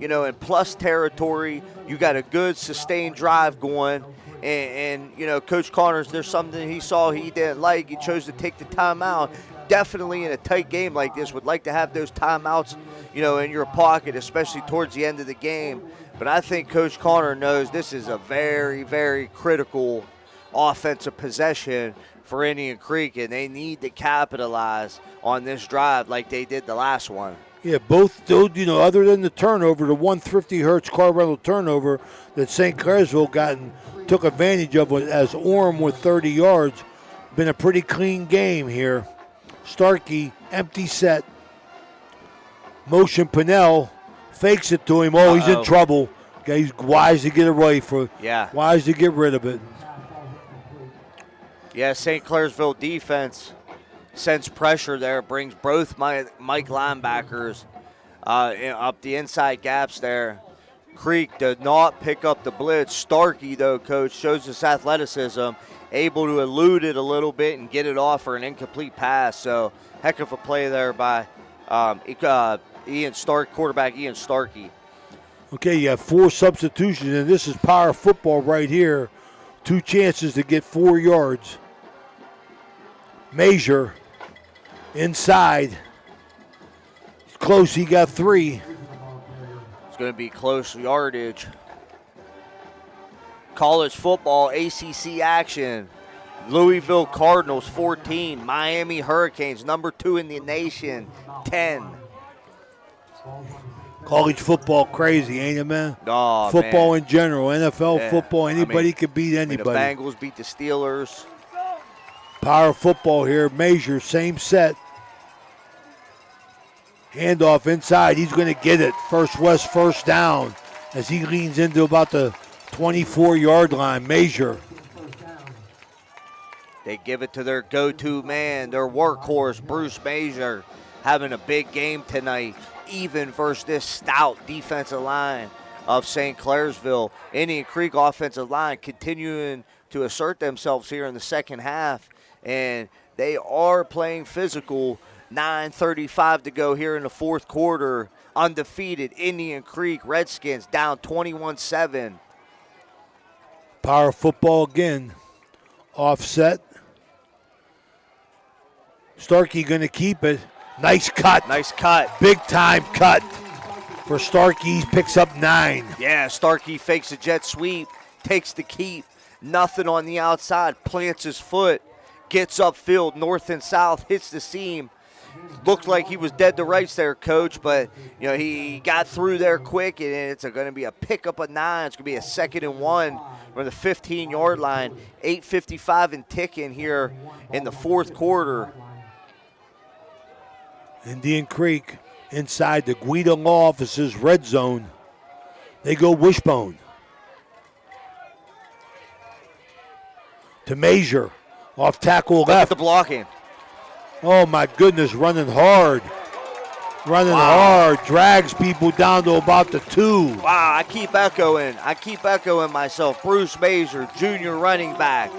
in plus territory. You got a good sustained drive going. And Coach Connors, there's something he saw he didn't like. He chose to take the timeout. Definitely in a tight game like this, would like to have those timeouts, in your pocket, especially towards the end of the game. But I think Coach Connor knows this is a very, very critical offensive possession for Indian Creek, and they need to capitalize on this drive like they did the last one. Yeah, both, other than the turnover, the one Thrifty Hertz car rental turnover that St. Clairsville took advantage of as Orem with 30 yards. been a pretty clean game here. Starkey, empty set. Motion Pinnell, fakes it to him. Oh, he's in trouble. Okay, he's wise to get away for. Yeah. Wise to get rid of it. Yeah, St. Clairsville defense sends pressure there, brings both Mike linebackers up the inside gaps there. Creek did not pick up the blitz. Starkey, though, coach, shows his athleticism, able to elude it a little bit and get it off for an incomplete pass. So, heck of a play there by quarterback Ian Starkey. Okay, you have 4 substitutions, and this is power football right here. 2 chances to get 4 yards. Major inside. It's close, he got 3. It's going to be close yardage. College football, ACC action. Louisville Cardinals 14, Miami Hurricanes, number 2 in the nation, 10. College football crazy, ain't it, man? Oh, football man. in general, NFL football, anybody could beat anybody. The Bengals beat the Steelers. Power football here, Major, same set. Handoff inside, he's going to get it. First West first down as he leans into about the 24-yard line. Major. They give it to their go-to man, their workhorse, Bruce Major, having a big game tonight, even versus this stout defensive line of St. Clairsville. Indian Creek offensive line continuing to assert themselves here in the second half, and they are playing physical. 9:35 to go here in the fourth quarter. Undefeated Indian Creek Redskins down 21-7. Power football again. Offset. Starkey going to keep it. Nice cut. Nice cut. Big time cut for Starkey. He picks up 9. Yeah, Starkey fakes a jet sweep, takes the keep. Nothing on the outside. Plants his foot. Gets upfield, north and south, hits the seam. Looked like he was dead to rights there, Coach, but he got through there quick, and it's going to be a pickup of 9. It's going to be a 2nd and 1 from the 15-yard line. 8:55 and ticking here in the fourth quarter. Indian Creek inside the Guida Law Office's red zone. They go wishbone. To Major. Off tackle left. Look at the blocking. Oh, my goodness, running hard. Running hard. Drags people down to about the 2. Wow, I keep echoing myself. Bruce Major, junior running back.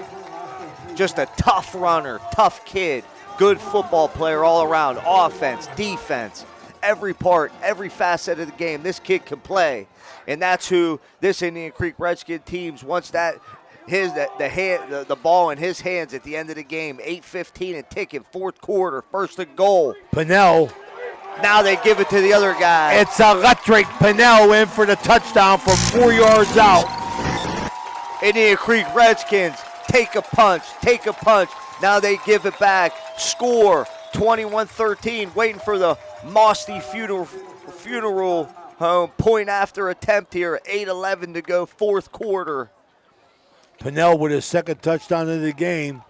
Just a tough runner, tough kid. Good football player all around. Offense, defense, every part, every facet of the game. This kid can play. And that's who this Indian Creek Redskin teams wants that. The ball in his hands at the end of the game. 8:15 and ticking, fourth quarter, first and goal. Pinnell. Now they give it to the other guy. It's electric. Pinnell in for the touchdown from 4 yards out. Indian Creek Redskins take a punch. Now they give it back. Score 21-13. Waiting for the Mosty funeral home. Point after attempt here. 8:11 to go, fourth quarter. Pinnell with his 2nd touchdown of the game.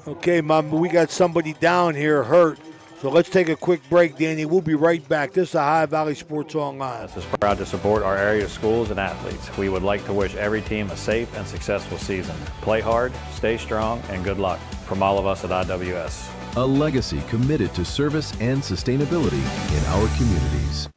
Okay, we got somebody down here hurt. So let's take a quick break, Danny. We'll be right back. This is Ohio Valley Sports Online. This is proud to support our area schools and athletes. We would like to wish every team a safe and successful season. Play hard, stay strong, and good luck from all of us at IWS. A legacy committed to service and sustainability in our communities.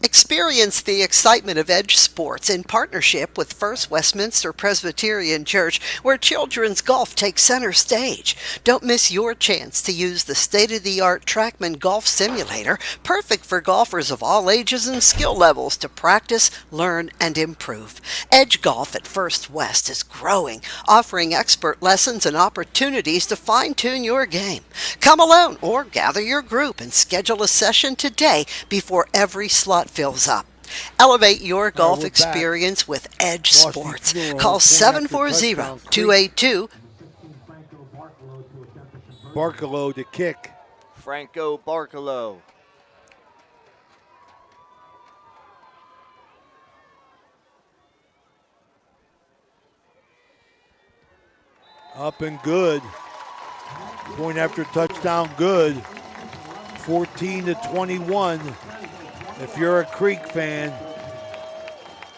Experience the excitement of Edge Sports in partnership with First Westminster Presbyterian Church, where children's golf takes center stage. Don't miss your chance to use the state-of-the-art TrackMan Golf Simulator, perfect for golfers of all ages and skill levels to practice, learn, and improve. Edge Golf at First West is growing, offering expert lessons and opportunities to fine-tune your game. Come alone or gather your group and schedule a session today before every slot fills up. Elevate your golf experience with Edge Sports. Call 740-282. Barcelo to kick. Franco Barcelo. Up and good. Point after touchdown, good. 14-21. If you're a Creek fan,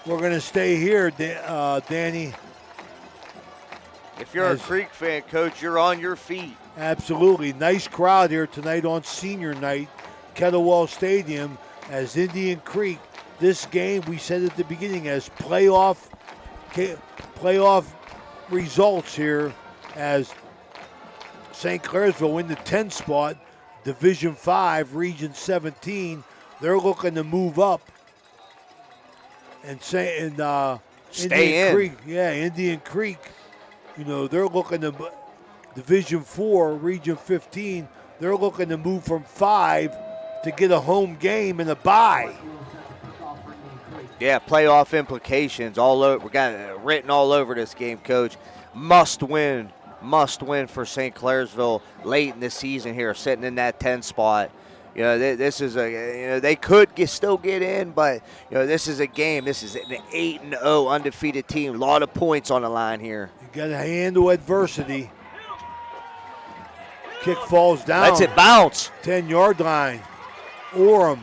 we're going to stay here, Danny. If you're a Creek fan, Coach, you're on your feet. Absolutely. Nice crowd here tonight on senior night, Kettlewell Stadium, as Indian Creek. This game, we said at the beginning, as playoff results here, as St. Clairsville in the 10th spot, Division 5, Region 17. They're looking to move up and stay Indian in. Creek. Yeah, Indian Creek. You know, they're looking to Division 4, Region 15. They're looking to move from 5 to get a home game and a bye. Yeah, playoff implications all over. We got it written all over this game, Coach. Must win for St. Clairsville late in the season here, sitting in that 10 spot. You know, this is they could still get in, but this is a game. This is an 8-0 undefeated team. A lot of points on the line here. You got to handle adversity. Kick falls down. Lets it bounce. 10-yard line. Orem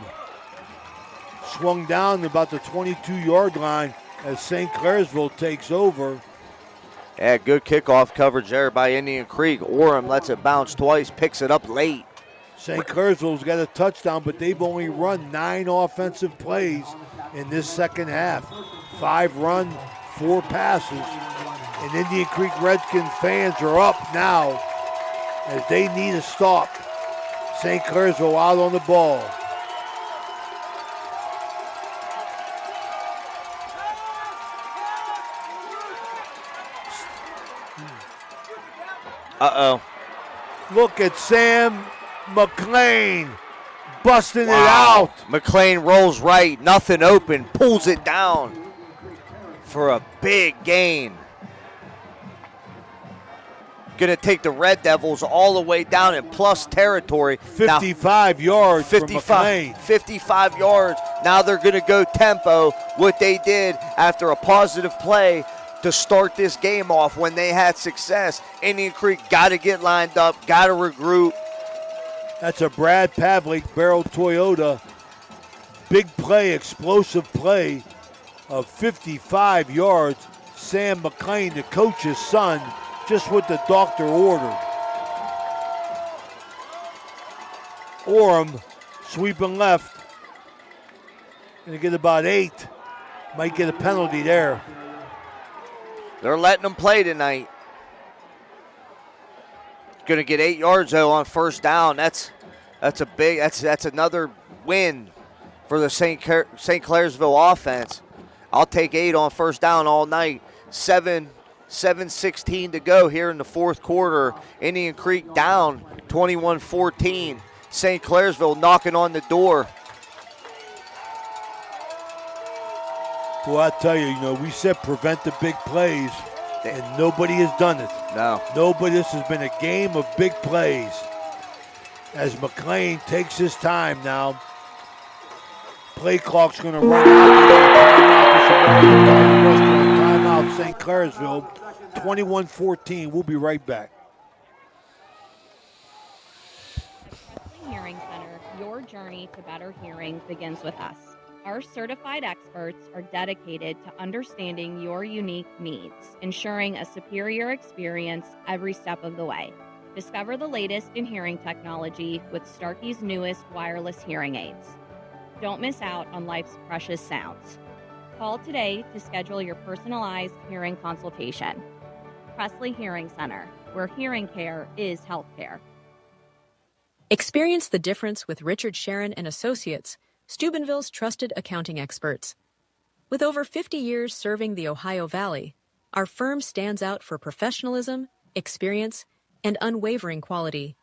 swung down about the 22-yard line as St. Clairsville takes over. Yeah, good kickoff coverage there by Indian Creek. Orem lets it bounce twice, picks it up late. St. Clairsville's got a touchdown, but they've only run 9 offensive plays in this second half. 5 run, 4 passes. And Indian Creek Redskins fans are up now as they need a stop. St. Clairsville out on the ball. Uh-oh. Look at Sam McLean busting it out. McLean rolls right, nothing open, pulls it down for a big gain. Going to take the Red Devils all the way down in plus territory. 55 yards for McLean. 55 yards. Now they're going to go tempo, what they did after a positive play to start this game off when they had success. Indian Creek got to get lined up, got to regroup. That's a Brad Pavlik Barrel Toyota big play, explosive play of 55 yards. Sam McLean, the coach's son, just what the doctor ordered. Orem sweeping left. Gonna get about 8. Might get a penalty there. They're letting them play tonight. Going to get 8 yards though on first down. That's another win for the St. Clairsville offense. I'll take 8 on first down all night. 7:16 to go here in the fourth quarter. Indian Creek down 21-14. St. Clairsville knocking on the door. Well, I tell you, we said prevent the big plays, and nobody has done it. No. Nobody. This has been a game of big plays. As McLean takes his time now. Play clock's going to run out. Timeout, St. Clairsville, 21-14. We'll be right back. Hearing Center, your journey to better hearing begins with us. Our certified experts are dedicated to understanding your unique needs, ensuring a superior experience every step of the way. Discover the latest in hearing technology with Starkey's newest wireless hearing aids. Don't miss out on life's precious sounds. Call today to schedule your personalized hearing consultation. Presley Hearing Center, where hearing care is healthcare. Experience the difference with Richard Sharon and Associates, Steubenville's trusted accounting experts. With over 50 years serving the Ohio Valley, our firm stands out for professionalism, experience, and unwavering quality.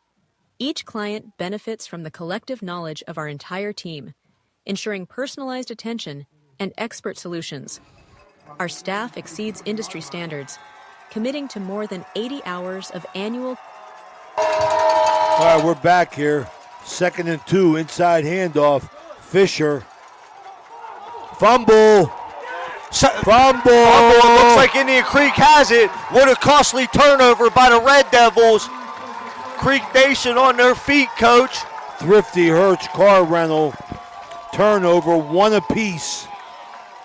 Each client benefits from the collective knowledge of our entire team, ensuring personalized attention and expert solutions. Our staff exceeds industry standards, committing to more than 80 hours of annual. All right, we're back here. 2nd and 2, inside handoff. Fisher. Fumble. Fumble. It looks like Indian Creek has it. What a costly turnover by the Red Devils. Creek Nation on their feet, Coach. Thrifty Hertz car rental. Turnover, one apiece.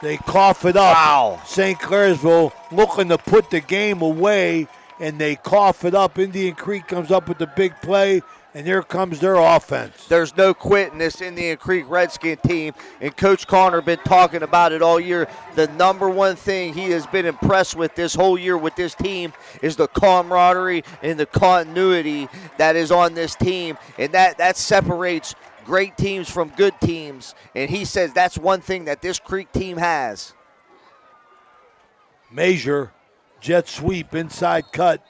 They cough it up. Wow. St. Clairsville looking to put the game away, and they cough it up. Indian Creek comes up with the big play, and here comes their offense. There's no quitting this Indian Creek Redskin team, and Coach Connor been talking about it all year. The number one thing he has been impressed with this whole year with this team is the camaraderie and the continuity that is on this team, and that separates great teams from good teams, and he says that's one thing that this Creek team has. Major, jet sweep, inside cut.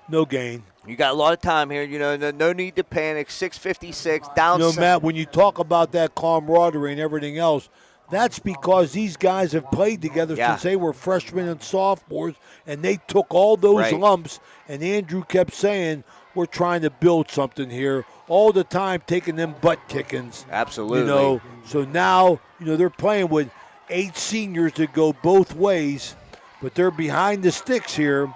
No gain. You got a lot of time here. You know, no need to panic. 6:56 down. You know, Matt, when you talk about that camaraderie and everything else, that's because these guys have played together since they were freshmen and sophomores, and they took all those lumps, and Andrew kept saying, we're trying to build something here, all the time taking them butt kickings. Absolutely. You know, so now, you know, they're playing with 8 seniors that go both ways, but they're behind the sticks here.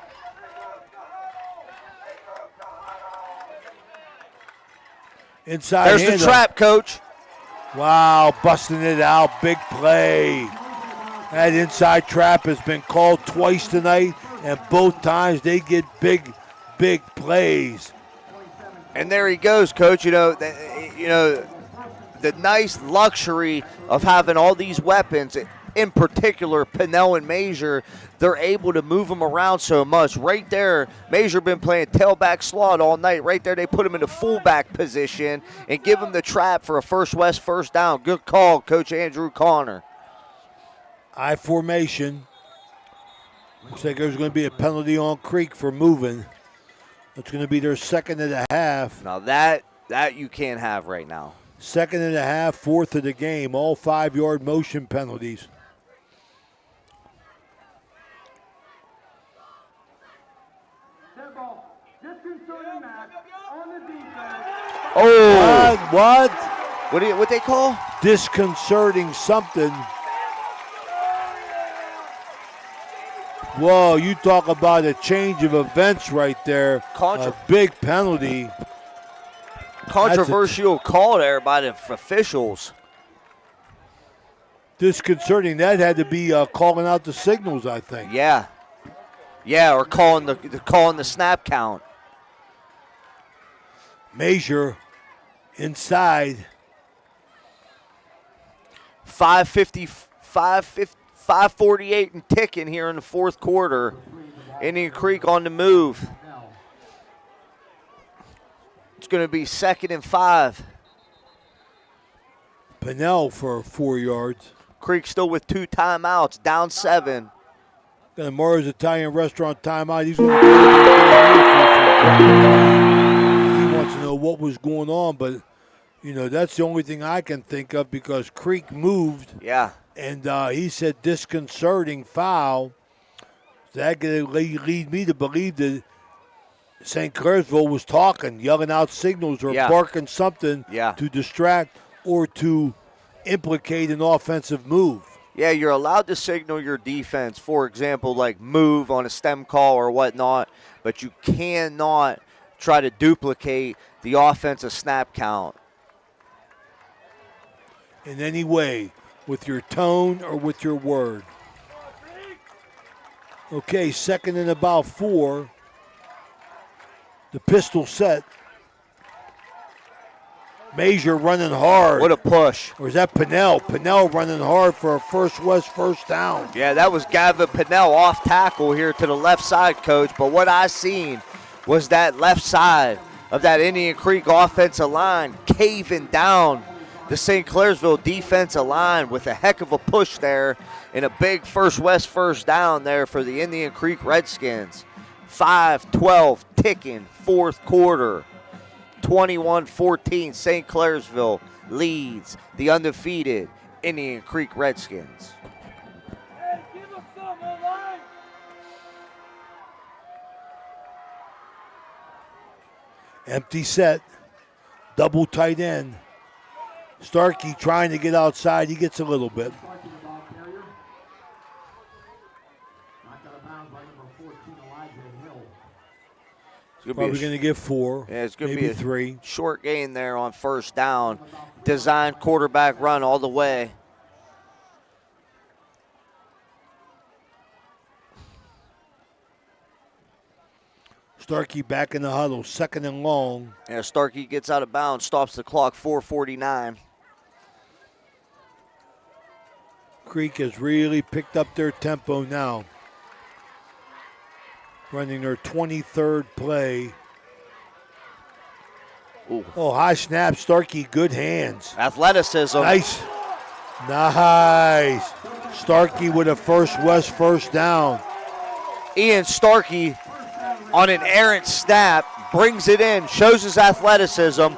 Inside There's the trap, Coach. Wow, busting it out, big play. That inside trap has been called twice tonight, and both times they get big plays. And there he goes, Coach. You know, the nice luxury of having all these weapons, in particular Pinnell and Major, they're able to move them around so much. Right there, Major been playing tailback slot all night. Right there, they put him in the fullback position and give him the trap for a First West first down. Good call, Coach Andrew Connor. I formation. Looks like there's going to be a penalty on Creek for moving. It's going to be their second and a half. Now that you can't have right now. Second and a half, fourth of the game. All 5-yard motion penalties. Oh! What? What they call? Disconcerting something. Whoa, you talk about a change of events right there. A big penalty. Controversial call there by the officials. Disconcerting. That had to be calling out the signals, I think. Yeah, or calling the snap count. Major inside. 5:48 and ticking here in the fourth quarter. Indian Creek on the move. It's going to be 2nd and 5. Pinnell for 4 yards. Creek still with 2 timeouts, down 7. Got a Mars Italian restaurant timeout. He's going he wants to know what was going on, but you know that's the only thing I can think of because Creek moved. Yeah. And he said disconcerting foul. That could lead me to believe that St. Clairsville was talking, yelling out signals or barking something to distract or to implicate an offensive move. Yeah, you're allowed to signal your defense, for example, like move on a stem call or whatnot, but you cannot try to duplicate the offensive snap count. In any way, with your tone or with your word. Okay, 2nd and about 4. The pistol set. Major running hard. What a push. Or is that Pinnell? Pinnell running hard for a First West first down. Yeah, that was Gavin Pinnell off tackle here to the left side, Coach. But what I seen was that left side of that Indian Creek offensive line caving down the St. Clairsville defensive line with a heck of a push there and a big First West first down there for the Indian Creek Redskins. 5:12 ticking, fourth quarter. 21-14, St. Clairsville leads the undefeated Indian Creek Redskins. Empty set, double tight end. Starkey trying to get outside. He gets a little bit. Probably going to get 4. Yeah, it's going to maybe be a 3. Short gain there on first down. Designed quarterback run all the way. Starkey back in the huddle, 2nd and long. Yeah, Starkey gets out of bounds, stops the clock, 4:49. Creek has really picked up their tempo now. Running their 23rd play. Ooh. Oh, high snap, Starkey, good hands. Athleticism. Nice. Starkey with a first down. Ian Starkey on an errant snap, brings it in, shows his athleticism,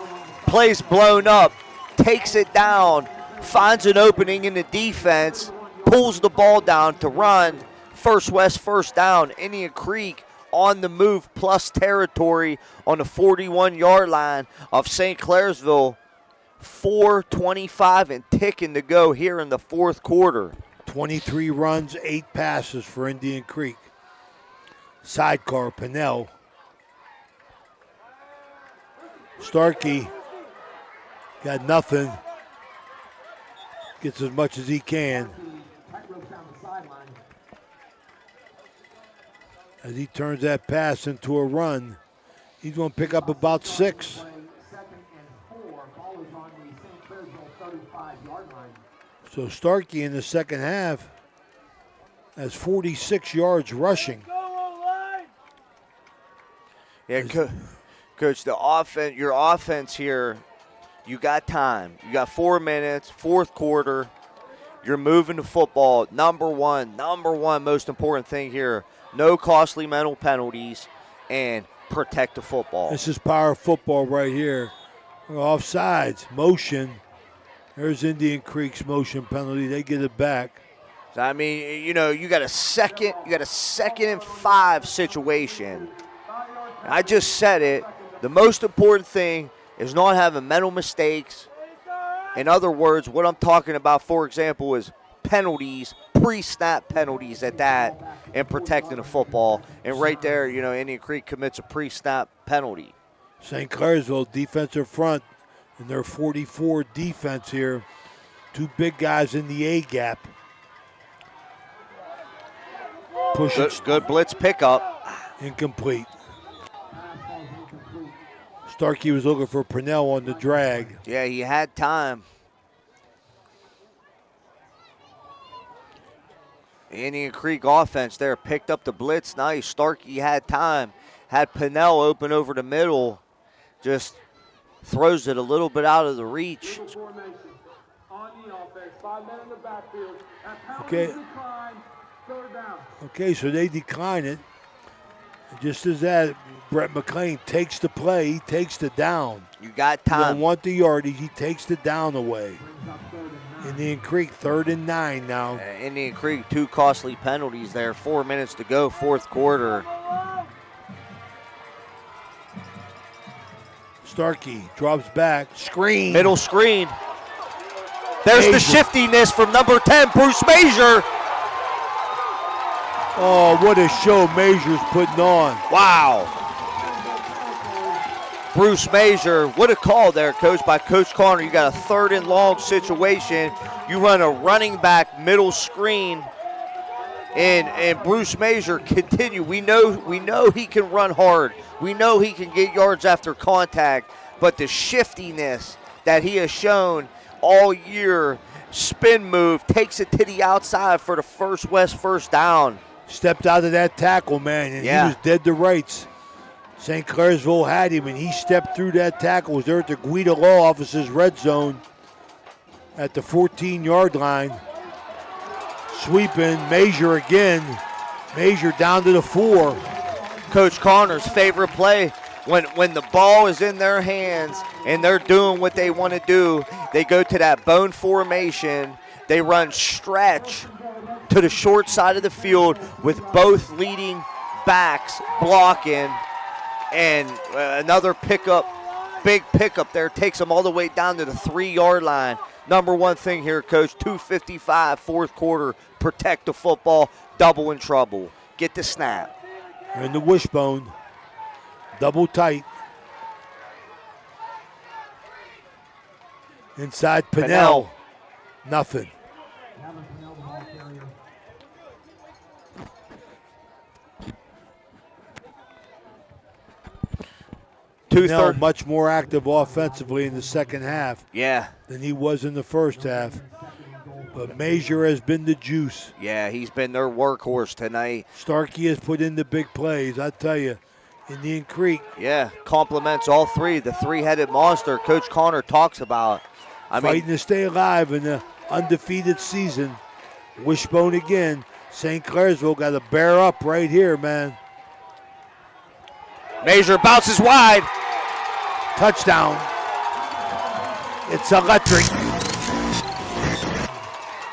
plays blown up, takes it down, finds an opening in the defense, pulls the ball down to run. First down. Indian Creek on the move, plus territory on the 41-yard line of St. Clairsville. 4:25 and ticking to go here in the fourth quarter. 23 runs, 8 passes for Indian Creek. Sidecar, Pinnell. Starkey got nothing. Gets as much as he can. As he turns that pass into a run, he's going to pick up about 6. So Starkey in the second half has 46 yards rushing. Yeah, Coach, your offense here, you got time. You got 4 minutes, fourth quarter. You're moving the football. Number one most important thing here, no costly mental penalties and protect the football. This is power football right here. Offsides, motion. There's Indian Creek's motion penalty. They get it back. So, I mean, you got a second and 5 situation. I just said it. The most important thing is not having mental mistakes. In other words, what I'm talking about, for example, is penalties, pre-snap penalties at that, and protecting the football. And right there, Indian Creek commits a pre-snap penalty. St. Clairsville defensive front in their 44 defense here. 2 big guys in the A gap. Good blitz pickup. Incomplete. Starkey was looking for Purnell on the drag. Yeah, he had time. Indian Creek offense there picked up the blitz. Nice. Starkey had time. Had Purnell open over the middle. Just throws it a little bit out of the reach. Okay, so they decline it. Just as that, Brett McLean takes the play, he takes the down. You got time. You don't want the yardage, he takes the down away. Indian Creek, 3rd and 9 now. Indian Creek, 2 costly penalties there. 4 minutes to go, fourth quarter. Starkey drops back, screen. Middle screen. There's the shiftiness from number 10, Bruce Major. Oh, what a show Major's putting on. Wow. Bruce Major, what a call there, Coach, by Coach Connor. You got a 3rd and long situation. You run a running back middle screen, and Bruce Major continue. We know he can run hard. We know he can get yards after contact, but the shiftiness that he has shown all year, spin move, takes it to the outside for the first down. Stepped out of that tackle, man, and he was dead to rights. St. Clairsville had him, and he stepped through that tackle. Was there at the Guida Law Office's red zone at the 14-yard line. Sweeping, Major again. Major down to the 4. Coach Connor's favorite play, when the ball is in their hands and they're doing what they want to do, they go to that bone formation. They run stretch to the short side of the field with both leading backs blocking, and another pickup big pickup there, takes them all the way down to the 3-yard line. Number one thing here, Coach, 2:55, fourth quarter, protect the football, double in trouble. Get the snap. And the wishbone, double tight. Inside Pinnell, nothing. Pinnell much more active offensively in the second half. Yeah. Than he was in the first half. But Major has been the juice. Yeah, he's been their workhorse tonight. Starkey has put in the big plays, I tell you, Indian Creek. Yeah, compliments all three. The three-headed monster Coach Connor talks about. Fighting to stay alive in the undefeated season. Wishbone again. St. Clairsville got to bear up right here, man. Major bounces wide. Touchdown. It's electric.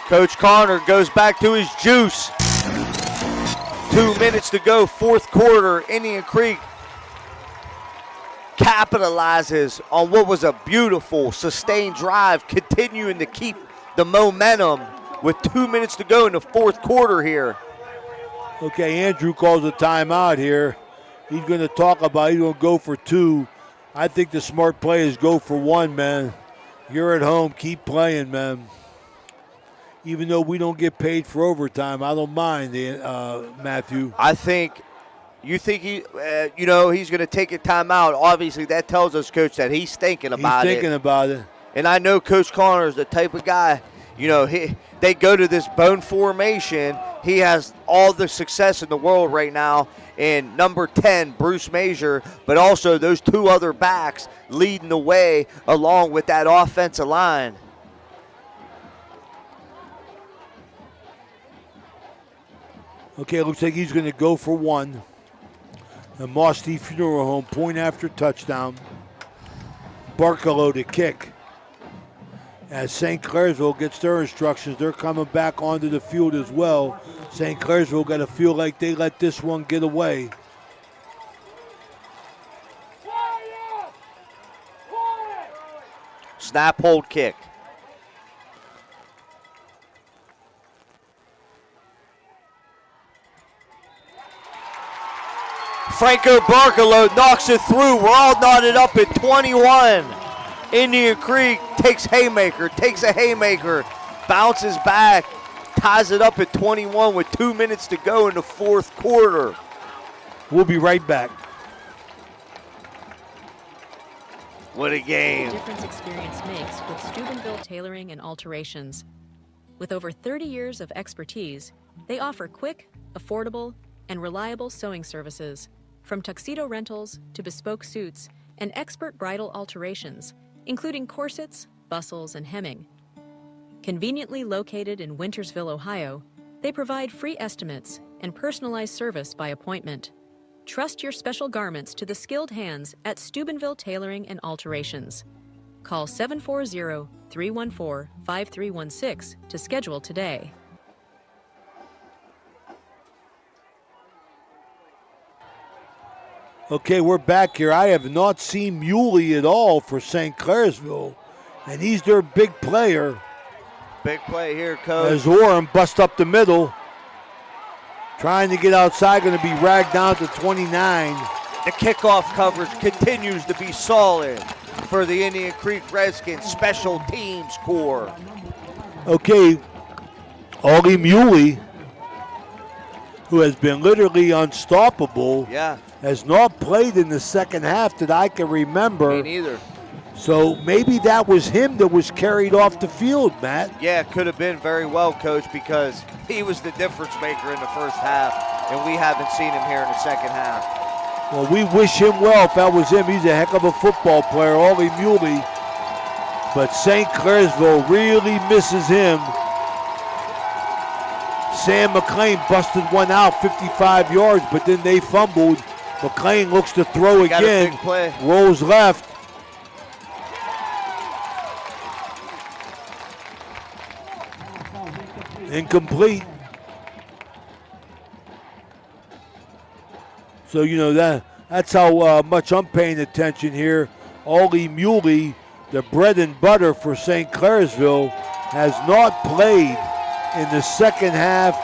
Coach Connor goes back to his juice. 2 minutes to go, fourth quarter. Indian Creek capitalizes on what was a beautiful, sustained drive, continuing to keep the momentum with 2 minutes to go in the fourth quarter here. Okay, Andrew calls a timeout here. He's going to talk about he's going to go for 2. I think the smart play is go for 1, man. You're at home. Keep playing, man. Even though we don't get paid for overtime, I don't mind, Matthew. I think you think he's going to take a timeout. Obviously, that tells us, Coach, that he's thinking about it. He's thinking about it. And I know Coach Connor is the type of guy, they go to this bone formation. He has all the success in the world right now. And number 10, Bruce Major, but also those 2 other backs leading the way along with that offensive line. Okay, it looks like he's going to go for 1. The Mosty Funeral Home, point after touchdown. Barkalow to kick. As St. Clairsville gets their instructions, they're coming back onto the field as well. St. Clairsville got to feel like they let this one get away. Snap, hold, kick. Franco Barkalow knocks it through. We're all knotted up at 21. Indian Creek takes a haymaker, bounces back, ties it up at 21 with 2 minutes to go in the fourth quarter. We'll be right back. What a game. The difference experience makes with Steubenville Tailoring and Alterations. With over 30 years of expertise, they offer quick, affordable, and reliable sewing services, from tuxedo rentals to bespoke suits and expert bridal alterations, including corsets, bustles, and hemming. Conveniently located in Wintersville, Ohio, they provide free estimates and personalized service by appointment. Trust your special garments to the skilled hands at Steubenville Tailoring and Alterations. Call 740-314-5316 to schedule today. Okay, we're back here. I have not seen Muley at all for St. Clairsville, and he's their big player. Big play here, Coach. As Orem busts up the middle, trying to get outside, going to be ragged down to 29. The kickoff coverage continues to be solid for the Indian Creek Redskins Special Teams Corps. Okay, Ollie Muley, who has been literally unstoppable, has not played in the second half that I can remember. Me neither. So maybe that was him that was carried off the field, Matt. Yeah, it could have been very well, Coach, because he was the difference maker in the first half, and we haven't seen him here in the second half. Well, we wish him well if that was him. He's a heck of a football player, Ollie Muley. But St. Clairsville really misses him. Sam McLean busted one out, 55 yards, but then they fumbled. McLean looks to throw again, rolls left. Incomplete. So, that's how much I'm paying attention here. Ollie Muley, the bread and butter for St. Clairsville, has not played in the second half.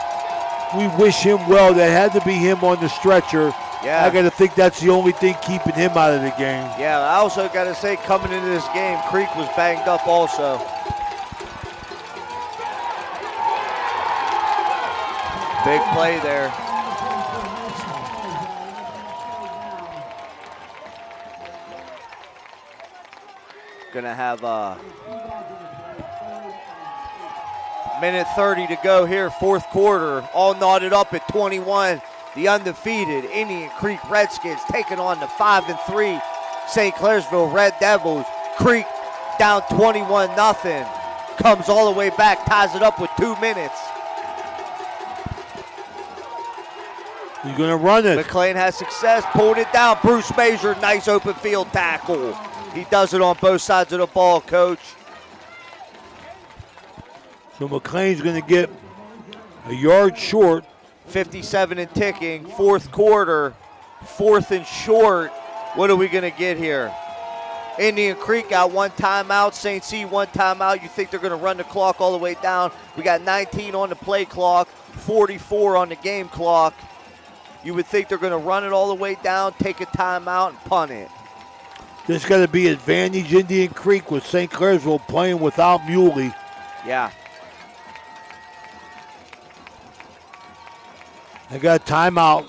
We wish him well. That had to be him on the stretcher. Yeah. I got to think that's the only thing keeping him out of the game. Yeah, I also got to say, coming into this game, Creek was banged up also. Big play there. Gonna have minute 30 to go here, fourth quarter. All knotted up at 21. The undefeated Indian Creek Redskins taking on the 5-3 St. Clairsville Red Devils. Creek down 21-0. Comes all the way back, ties it up with 2 minutes. He's going to run it. McLean has success, pulling it down. Bruce Major, nice open field tackle. He does it on both sides of the ball, Coach. So McLean's going to get a yard short. 57 and ticking, fourth quarter, 4th and short. What are we going to get here? Indian Creek got 1 timeout, St. C 1 timeout. You think they're going to run the clock all the way down? We got 19 on the play clock, 44 on the game clock. You would think they're going to run it all the way down, take a timeout, and punt it. This got to be advantage Indian Creek with St. Clairsville playing without Muley. Yeah. I got a timeout.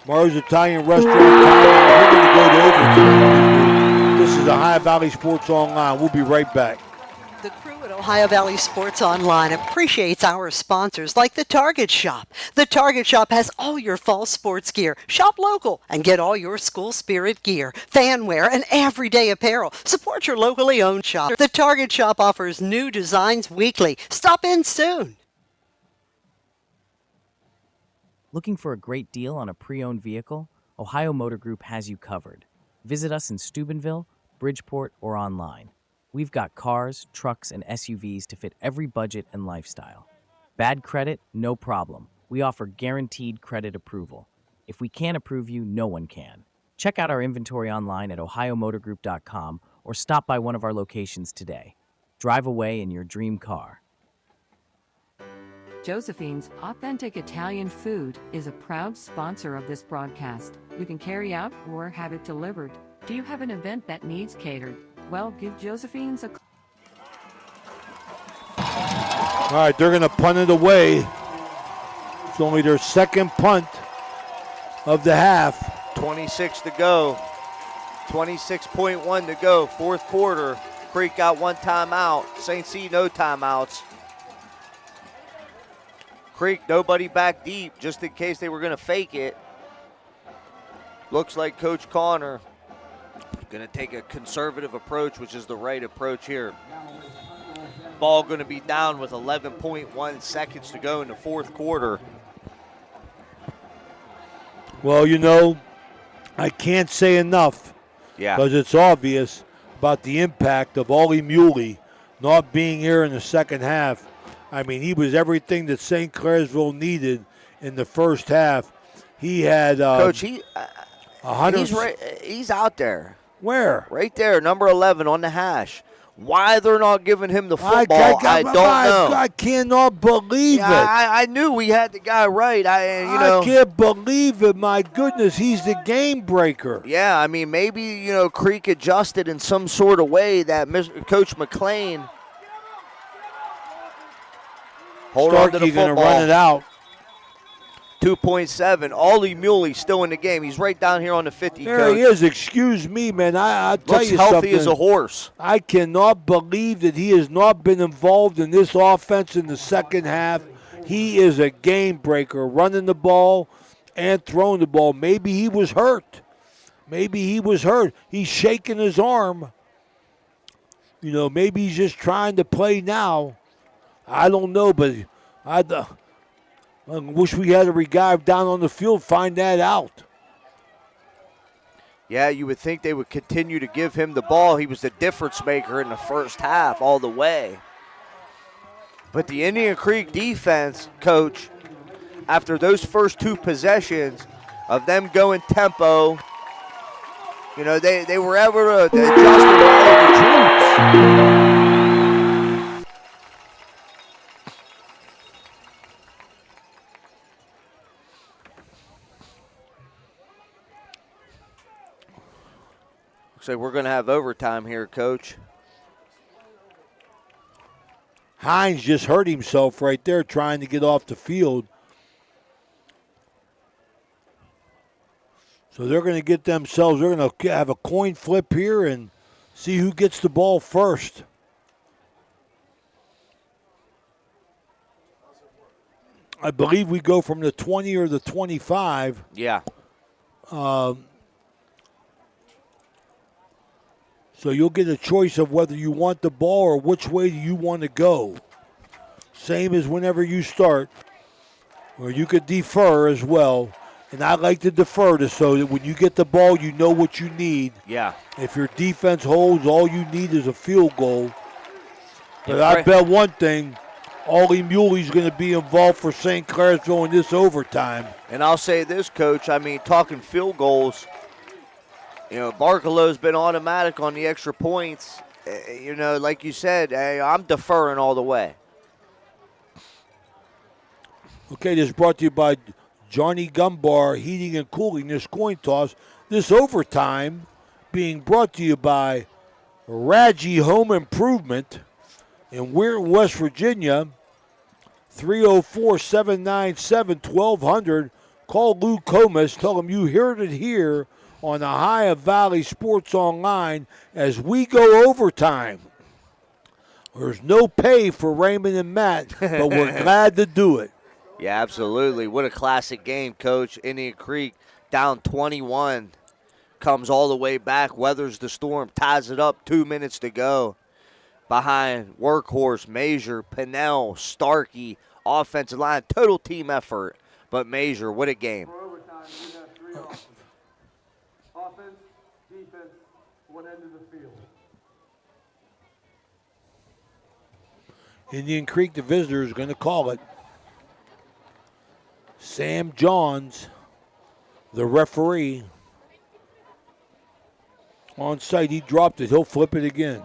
Mars Italian Restaurant timeout. We're going to go to overtime. This is Ohio Valley Sports Online. We'll be right back. The crew at Ohio Valley Sports Online appreciates our sponsors like the Target Shop. The Target Shop has all your fall sports gear. Shop local and get all your school spirit gear, fan wear, and everyday apparel. Support your locally owned shop. The Target Shop offers new designs weekly. Stop in soon. Looking for a great deal on a pre-owned vehicle? Ohio Motor Group has you covered. Visit us in Steubenville, Bridgeport, or online. We've got cars, trucks, and SUVs to fit every budget and lifestyle. Bad credit? No problem. We offer guaranteed credit approval. If we can't approve you, no one can. Check out our inventory online at ohiomotorgroup.com or stop by one of our locations today. Drive away in your dream car. Josephine's Authentic Italian Food is a proud sponsor of this broadcast. You can carry out or have it delivered. Do you have an event that needs catered? Well, give Josephine's a... All right, they're going to punt it away. It's only their second punt of the half. 26 to go. 26.1 to go. Fourth quarter. Creek got 1 timeout. St. C, no timeouts. Creek, nobody back deep, just in case they were going to fake it. Looks like Coach Connor going to take a conservative approach, which is the right approach here. Ball going to be down with 11.1 seconds to go in the fourth quarter. Well, you know, I can't say enough. Yeah. Because it's obvious about the impact of Ollie Muley not being here in the second half. I mean, he was everything that St. Clairsville needed in the first half. He had Coach, he's he's out there. Where? Right there, number 11 on the hash. Why they're not giving him the football, I don't know. I cannot believe it. I knew we had the guy right. I can't believe it. My goodness, he's the game breaker. Yeah, I mean, maybe, Creek adjusted in some sort of way that Coach McLean. Hold on to the football. Going to run it out. 2.7. Ollie Muley still in the game. He's right down here on the 50. There Coach. he is. Excuse me, man. I'll tell Looks you healthy something. as a horse. I cannot believe that he has not been involved in this offense in the second half. He is a game breaker, running the ball and throwing the ball. Maybe he was hurt. He's shaking his arm. Maybe he's just trying to play now. I don't know, but I wish we had a guy down on the field find that out. Yeah, you would think they would continue to give him the ball. He was the difference maker in the first half all the way. But the Indian Creek defense, Coach, after those first 2 possessions of them going tempo, You know, they were able to adjust and follow the troops. Looks like we're going to have overtime here, Coach. Hines just hurt himself right there trying to get off the field. So they're going to get themselves, they're going to have a coin flip here and see who gets the ball first. I believe we go from the 20 or the 25. Yeah. So you'll get a choice of whether you want the ball or which way do you want to go. Same as whenever you start. Or you could defer as well. And I like to defer this so that when you get the ball, you know what you need. Yeah. If your defense holds, all you need is a field goal. But I bet one thing, Ollie Muley's going to be involved for St. Clairsville in this overtime. And I'll say this, Coach. I mean, talking field goals, you know, Barkelow's been automatic on the extra points. You know, like you said, I'm deferring all the way. Okay, this is brought to you by Johnny Gumbar Heating and Cooling, this coin toss. This overtime being brought to you by Raggi Home Improvement in Weirton, West Virginia. 304-797-1200. Call Lou Comas. Tell him you heard it here on the Ohio Valley Sports Online as we go overtime. There's no pay for Raymond and Matt, but we're glad to do it. Yeah, absolutely. What a classic game, Coach. Indian Creek down 21. Comes all the way back, weathers the storm, ties it up, 2 minutes to go. Behind Workhorse, Major, Pinnell, Starkey, offensive line, total team effort. But Major, what a game. For overtime, you have 3 options. Offense, defense, one end of the field. Indian Creek, the visitor, is going to call it. Sam Johns, the referee. On site, he dropped it. He'll flip it again.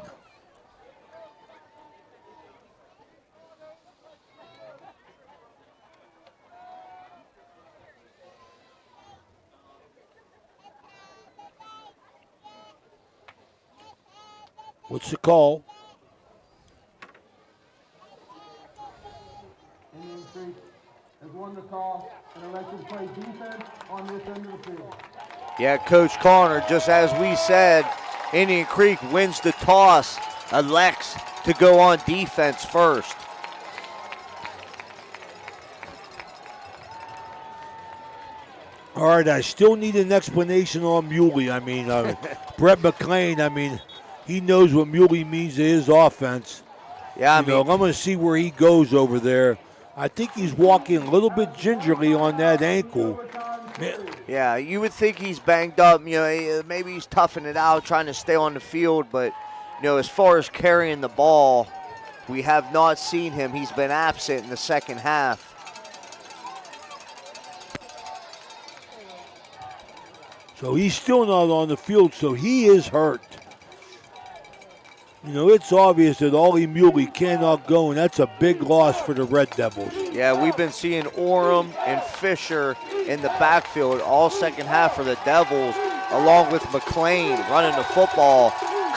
What's the call? Indian Creek has won the call and elected to play defense on this end of the field. Yeah, Coach Connor, just as we said, Indian Creek wins the toss, elects to go on defense first. All right, I still need an explanation on Muley. I mean, Brett McClain, I mean, he knows what Muley means to his offense. Yeah, I'm going to see where he goes over there. I think he's walking a little bit gingerly on that ankle. Yeah, you would think he's banged up. You know, maybe he's toughing it out, trying to stay on the field. But, you know, as far as carrying the ball, we have not seen him. He's been absent in the second half. So he's still not on the field, so he is hurt. You know, it's obvious that Ollie Muley cannot go, and that's a big loss for the Red Devils. Yeah, we've been seeing Orem and Fisher in the backfield all second half for the Devils, along with McClain running the football.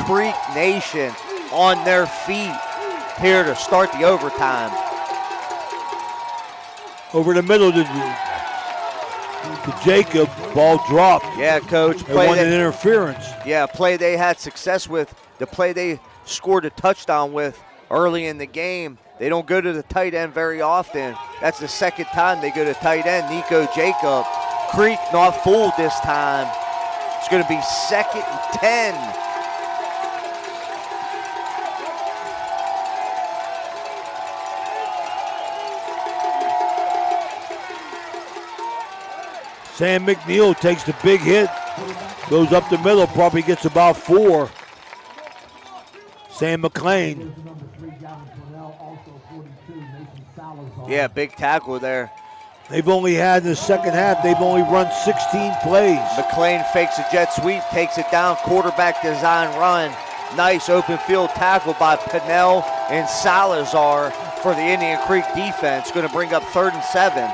Creek Nation on their feet here to start the overtime. Over the middle to Jacob, ball dropped. Yeah, Coach. They wanted interference. Yeah, play they had success with, the play they scored a touchdown with early in the game. They don't go to the tight end very often. That's the second time they go to tight end. Nico Jacob. Creek not fooled this time. It's going to be 2nd and 10. Sam McNeil takes the big hit, goes up the middle, probably gets about 4. Sam McClain. Yeah, big tackle there. They've only had in the second half, they've only run 16 plays. McLean fakes a jet sweep, takes it down, quarterback design run. Nice open field tackle by Pinnell and Salazar for the Indian Creek defense. Going to bring up 3rd and 7.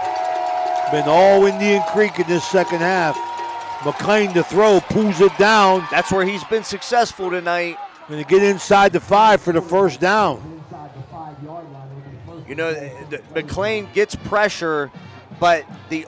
Been all Indian Creek in this second half. McLean to throw, pulls it down. That's where he's been successful tonight. Going to get inside the 5 for the first down. You know, McLean gets pressure, but the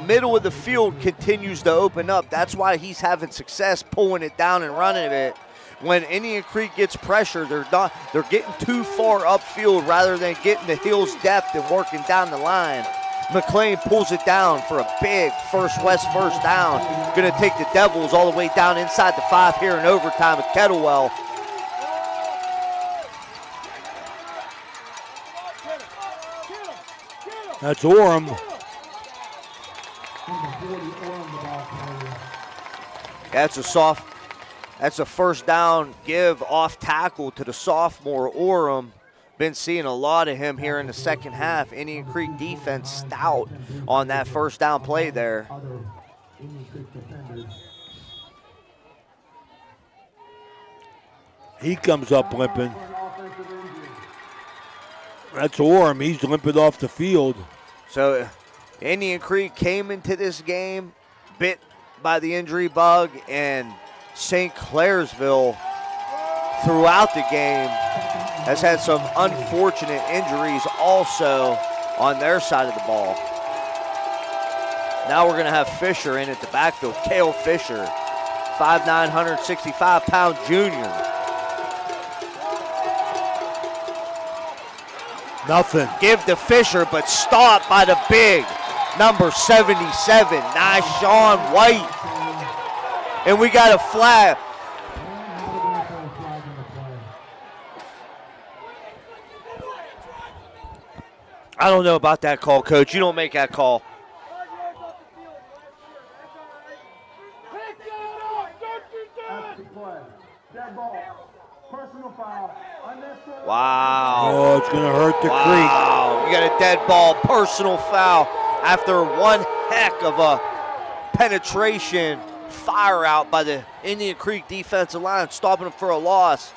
middle of the field continues to open up. That's why he's having success pulling it down and running it. When Indian Creek gets pressure, they're getting too far upfield rather than getting the Hills depth and working down the line. McLean pulls it down for a big first down. Going to take the Devils all the way down inside the 5 here in overtime at Kettlewell. That's Orem. That's a first down give off tackle to the sophomore Orem. Been seeing a lot of him here in the second half. Indian Creek defense stout on that first down play there. He comes up limping. That's Orem. He's limping off the field. So Indian Creek came into this game bit by the injury bug, and St. Clairsville throughout the game has had some unfortunate injuries also on their side of the ball. Now we're going to have Fisher in at the backfield. Cale Fisher, 5'9", 165-pound junior. Give to Fisher, but stopped by the big number 77, Nyshawn White. And we got a flag. I don't know about that call, Coach. You don't make that call. Wow. Oh, it's going to hurt the Creek. You got a dead ball, personal foul after one heck of a penetration fire out by the Indian Creek defensive line, stopping them for a loss.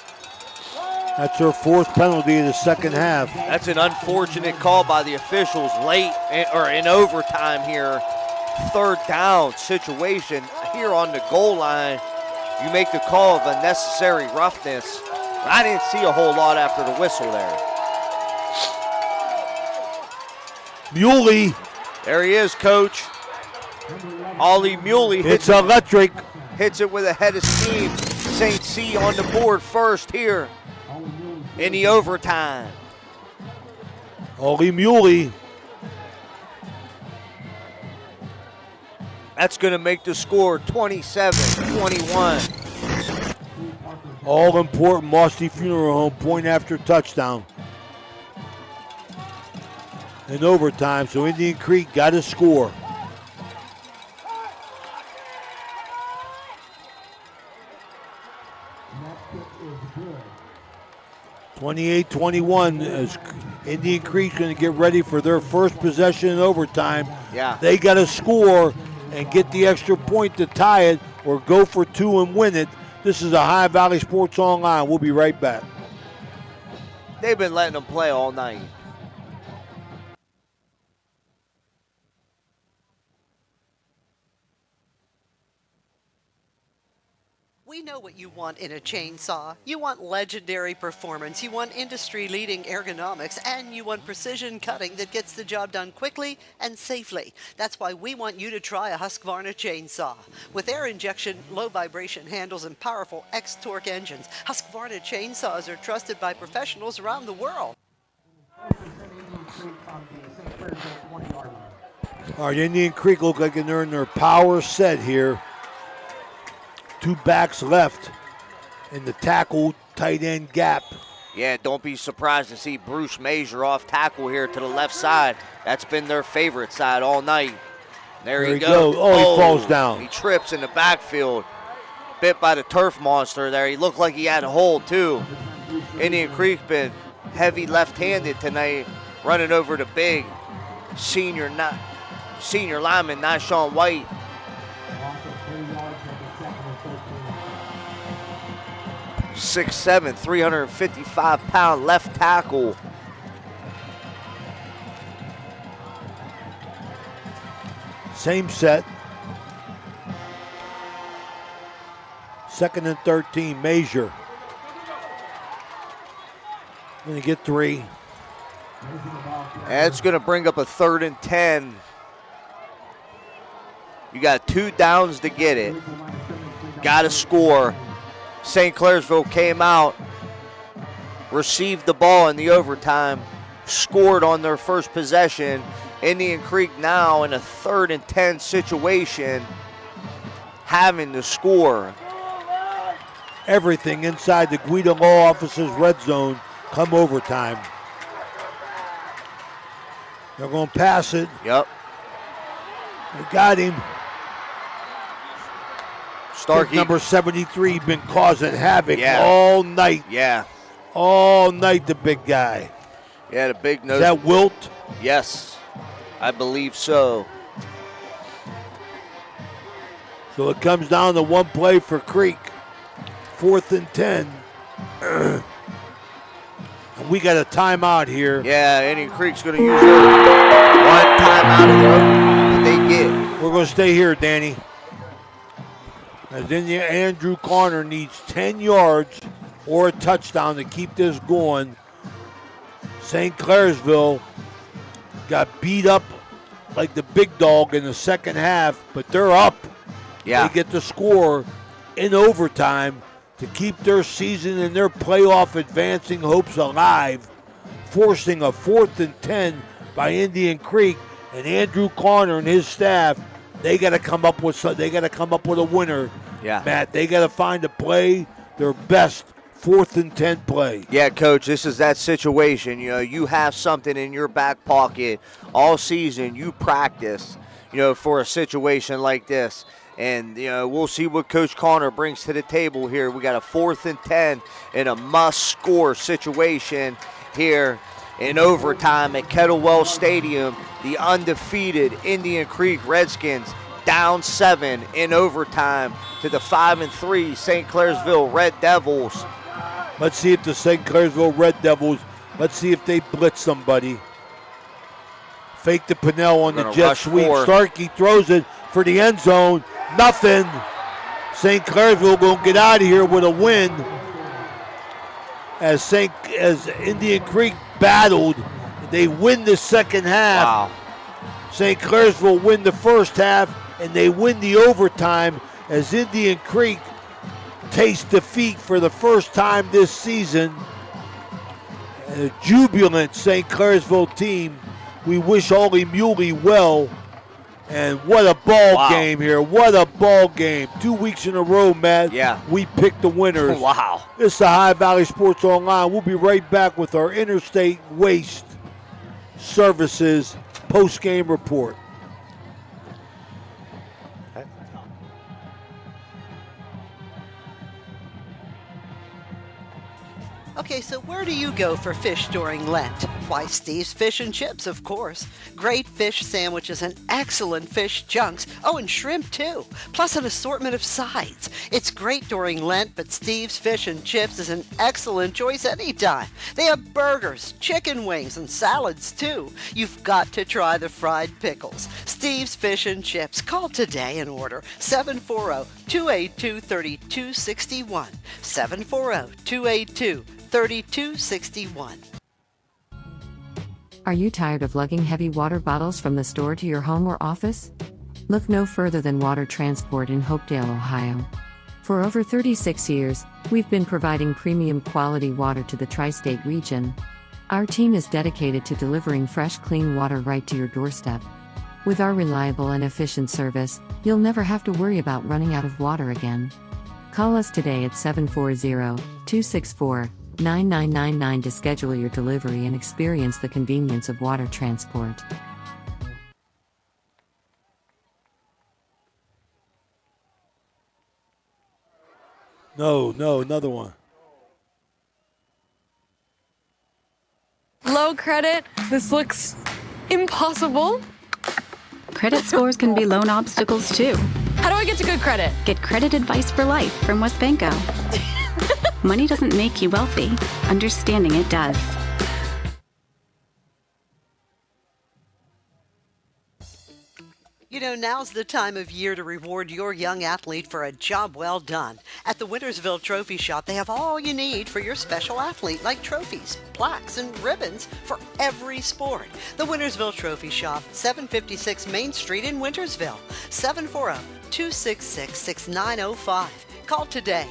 That's their 4th penalty in the second half. That's an unfortunate call by the officials late in overtime here. 3rd down situation here on the goal line. You make the call of unnecessary roughness. I didn't see a whole lot after the whistle there. Muley. There he is, Coach. Ollie Muley. It's electric. Hits it with a head of steam. St. C on the board first here in the overtime. Ollie Muley. That's going to make the score 27-21. All important Mossy Funeral Home point after touchdown. In overtime, so Indian Creek got a score. – 28-21 as Indian Creek's going to get ready for their first possession in overtime. Yeah. They got to score and get the extra point to tie it or go for 2 and win it. This is Ohio Valley Sports Online. We'll be right back. They've been letting them play all night. We know what you want in a chainsaw. You want legendary performance, you want industry-leading ergonomics, and you want precision cutting that gets the job done quickly and safely. That's why we want you to try a Husqvarna chainsaw. With air injection, low vibration handles, and powerful X-Torque engines, Husqvarna chainsaws are trusted by professionals around the world. All right, Indian Creek look like they're in their power set here. 2 backs left in the tackle tight end gap. Yeah, don't be surprised to see Bruce Major off tackle here to the left side. That's been their favorite side all night. There he goes. Oh, he falls down. He trips in the backfield. Bit by the turf monster there. He looked like he had a hold too. Indian Creek been heavy left-handed tonight, running over the big senior lineman, Nyshawn White. Loss of 3 yards on the second and 13. 6'7", 355-pound left tackle. Same set. 2nd and 13, Major. Going to get 3. That's going to bring up a 3rd and 10. You got 2 downs to get it. Got to score. St. Clairsville came out, received the ball in the overtime, scored on their first possession. Indian Creek now in a 3rd and 10 situation, having to score. Everything inside the Guida Law Office's red zone come overtime. They're going to pass it. Yep. They got him. Starkey. Number 73 been causing havoc Yeah. all night. Yeah. All night, the big guy. Yeah, the big nose. Is that Wilt? Yes, I believe so. So it comes down to one play for Creek. 4th and 10. And we got a timeout here. Yeah, Indian Creek's going to use their one timeout that they get. We're going to stay here, Danny. As Andrew Conner needs 10 yards or a touchdown to keep this going. St. Clairsville got beat up like the big dog in the second half, but they're up. Yeah. They get the score in overtime to keep their season and their playoff advancing hopes alive, forcing a 4th and 10 by Indian Creek. And Andrew Conner and his staff, they got to come up with a winner. Yeah. Matt, they got to find a play, their best 4th and 10 play. Yeah, Coach, this is that situation. You know, you have something in your back pocket all season. You practice, for a situation like this. And, we'll see what Coach Conner brings to the table here. We got a 4th and 10 in a must-score situation here in overtime at Kettlewell Stadium. The undefeated Indian Creek Redskins down 7 in overtime to the 5-3 St. Clairsville Red Devils. Let's see if the St. Clairsville Red Devils, let's see if they blitz somebody. Fake the Pinnell on the jet sweep. Starkey throws it for the end zone. Nothing. St. Clairsville going to get out of here with a win. As Indian Creek battled, they win the second half. Wow. St. Clairsville win the first half, and they win the overtime as Indian Creek tastes defeat for the first time this season. A jubilant St. Clairsville team. We wish Ollie Muley well. And what a ball game here. What a ball game. 2 weeks in a row, Matt. Yeah. We picked the winners. Wow. This is the High Valley Sports Online. We'll be right back with our Interstate Waste Services post-game report. Okay, so where do you go for fish during Lent? Why, Steve's Fish and Chips, of course. Great fish sandwiches and excellent fish chunks. Oh, and shrimp, too. Plus an assortment of sides. It's great during Lent, but Steve's Fish and Chips is an excellent choice anytime. They have burgers, chicken wings, and salads, too. You've got to try the fried pickles. Steve's Fish and Chips. Call today and order 740-282-3261. 740-282-3261. Are you tired of lugging heavy water bottles from the store to your home or office? Look no further than Water Transport in Hopedale, Ohio. For over 36 years, we've been providing premium quality water to the tri-state region. Our team is dedicated to delivering fresh, clean water right to your doorstep. With our reliable and efficient service, you'll never have to worry about running out of water again. Call us today at 740-264-9999 to schedule your delivery and experience the convenience of water transport. No, another one. Low credit. This looks Impossible. Credit scores can be loan obstacles too. How do I get to good credit? Get credit advice for life from WestBanco. Money doesn't make you wealthy. Understanding it does. You know, now's the time of year to reward your young athlete for a job well done. At the Wintersville Trophy Shop, they have all you need for your special athlete, like trophies, plaques, and ribbons for every sport. The Wintersville Trophy Shop, 756 Main Street in Wintersville, 740-266-6905. Call today.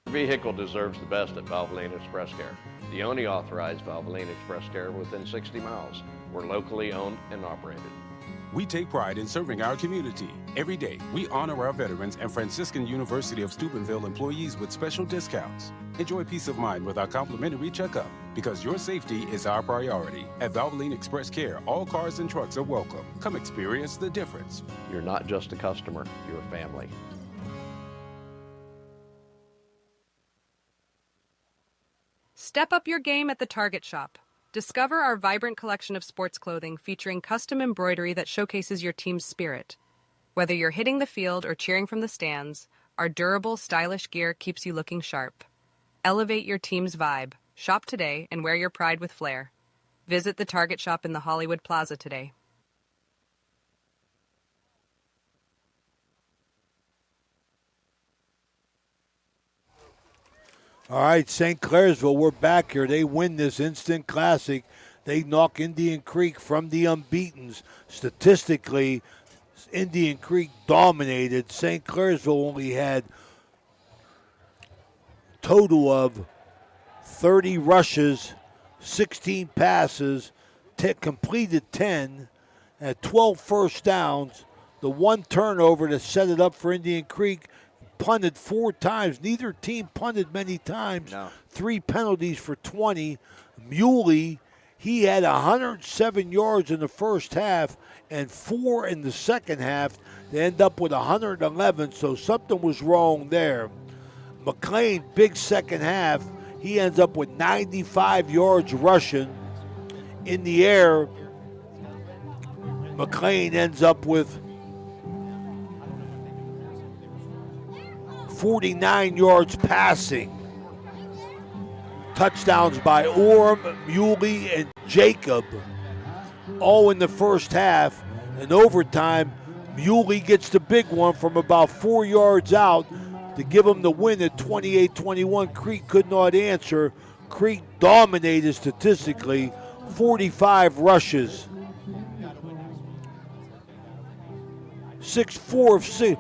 Your vehicle deserves the best at Valvoline Express Care, the only authorized Valvoline Express Care within 60 miles. We're locally owned and operated. We take pride in serving our community. Every day, we honor our veterans and Franciscan University of Steubenville employees with special discounts. Enjoy peace of mind with our complimentary checkup, because your safety is our priority. At Valvoline Express Care, all cars and trucks are welcome. Come experience the difference. You're not just a customer, you're a family. Step up your game at the Target Shop. Discover our vibrant collection of sports clothing featuring custom embroidery that showcases your team's spirit. Whether you're hitting the field or cheering from the stands, our durable, stylish gear keeps you looking sharp. Elevate your team's vibe. Shop today and wear your pride with flair. Visit the Target Shop in the Hollywood Plaza today. All right, St. Clairsville, we're back here. They win this instant classic. They knock Indian Creek from the unbeatens. Statistically, Indian Creek dominated. St. Clairsville only had a total of 30 rushes, 16 passes, completed 10, had 12 first downs, the one turnover to set it up for Indian Creek. Punted 4 times. Neither team punted many times. No. 3 penalties for 20. Muley, he had 107 yards in the first half and 4 in the second half to end up with 111, so something was wrong there. McLean, big second half, he ends up with 95 yards rushing. In the air, McLean ends up with 49 yards passing. Touchdowns by Orm, Muley, and Jacob, all in the first half. In overtime, Muley gets the big one from about 4 yards out to give them the win at 28-21. Creek could not answer. Creek dominated statistically, 45 rushes. 6-4 of 6,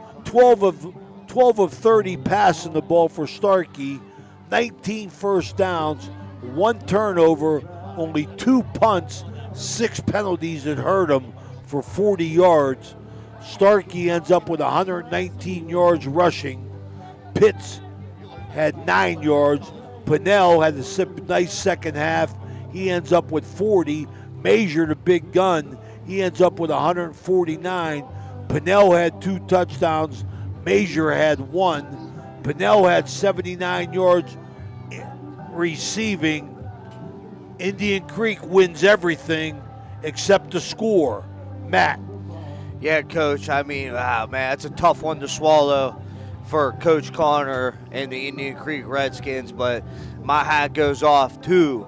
12 of 30 passing the ball for Starkey, 19 first downs, 1 turnover, only 2 punts, 6 penalties that hurt him for 40 yards. Starkey ends up with 119 yards rushing. Pitts had 9 yards. Pinnell had a nice second half. He ends up with 40. Major, the big gun, he ends up with 149. Pinnell had 2 touchdowns. Major had 1. Pinnell had 79 yards receiving. Indian Creek wins everything except the score. Matt. Yeah, Coach, I mean, wow, man, it's a tough one to swallow for Coach Connor and the Indian Creek Redskins, but my hat goes off to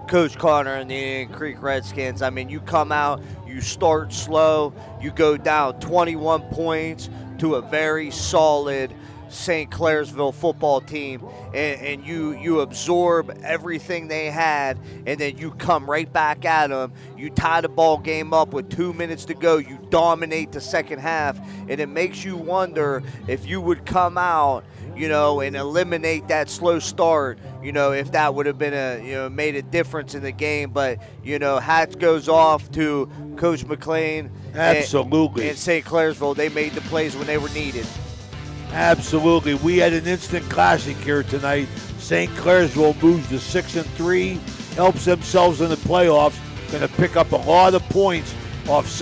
Coach Connor and the Indian Creek Redskins. I mean, you come out, you start slow, you go down 21 points to a very solid St. Clairsville football team, and you absorb everything they had, and then you come right back at them. You tie the ball game up with 2 minutes to go. You dominate the second half, and it makes you wonder if you would come out, and eliminate that slow start, if that would have been made a difference in the game. But, hats goes off to Coach McLean. Absolutely. And St. Clairsville. They made the plays when they were needed. Absolutely. We had an instant classic here tonight. St. Clairsville moves to 6-3, helps themselves in the playoffs. Going to pick up a lot of points off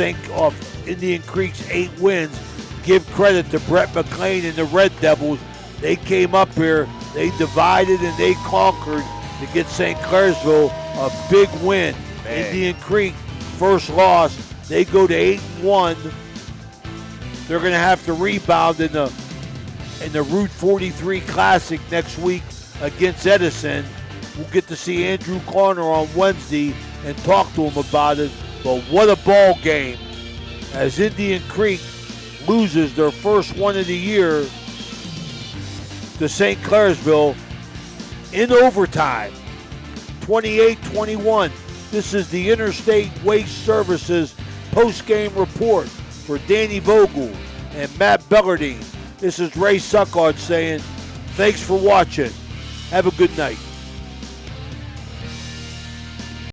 Indian Creek's 8 wins. Give credit to Brett McLean and the Red Devils. They came up here. They divided and they conquered to get St. Clairsville a big win. Man. Indian Creek, first loss. They go to 8-1. They're going to have to rebound in the Route 43 Classic next week against Edison. We'll get to see Andrew Corner on Wednesday and talk to him about it. But what a ball game as Indian Creek loses their first one of the year to St. Clairsville in overtime, 28-21. This is the Interstate Waste Services post-game report for Danny Vogel and Matt Bellardine. This is Ray Suckard saying, thanks for watching. Have a good night.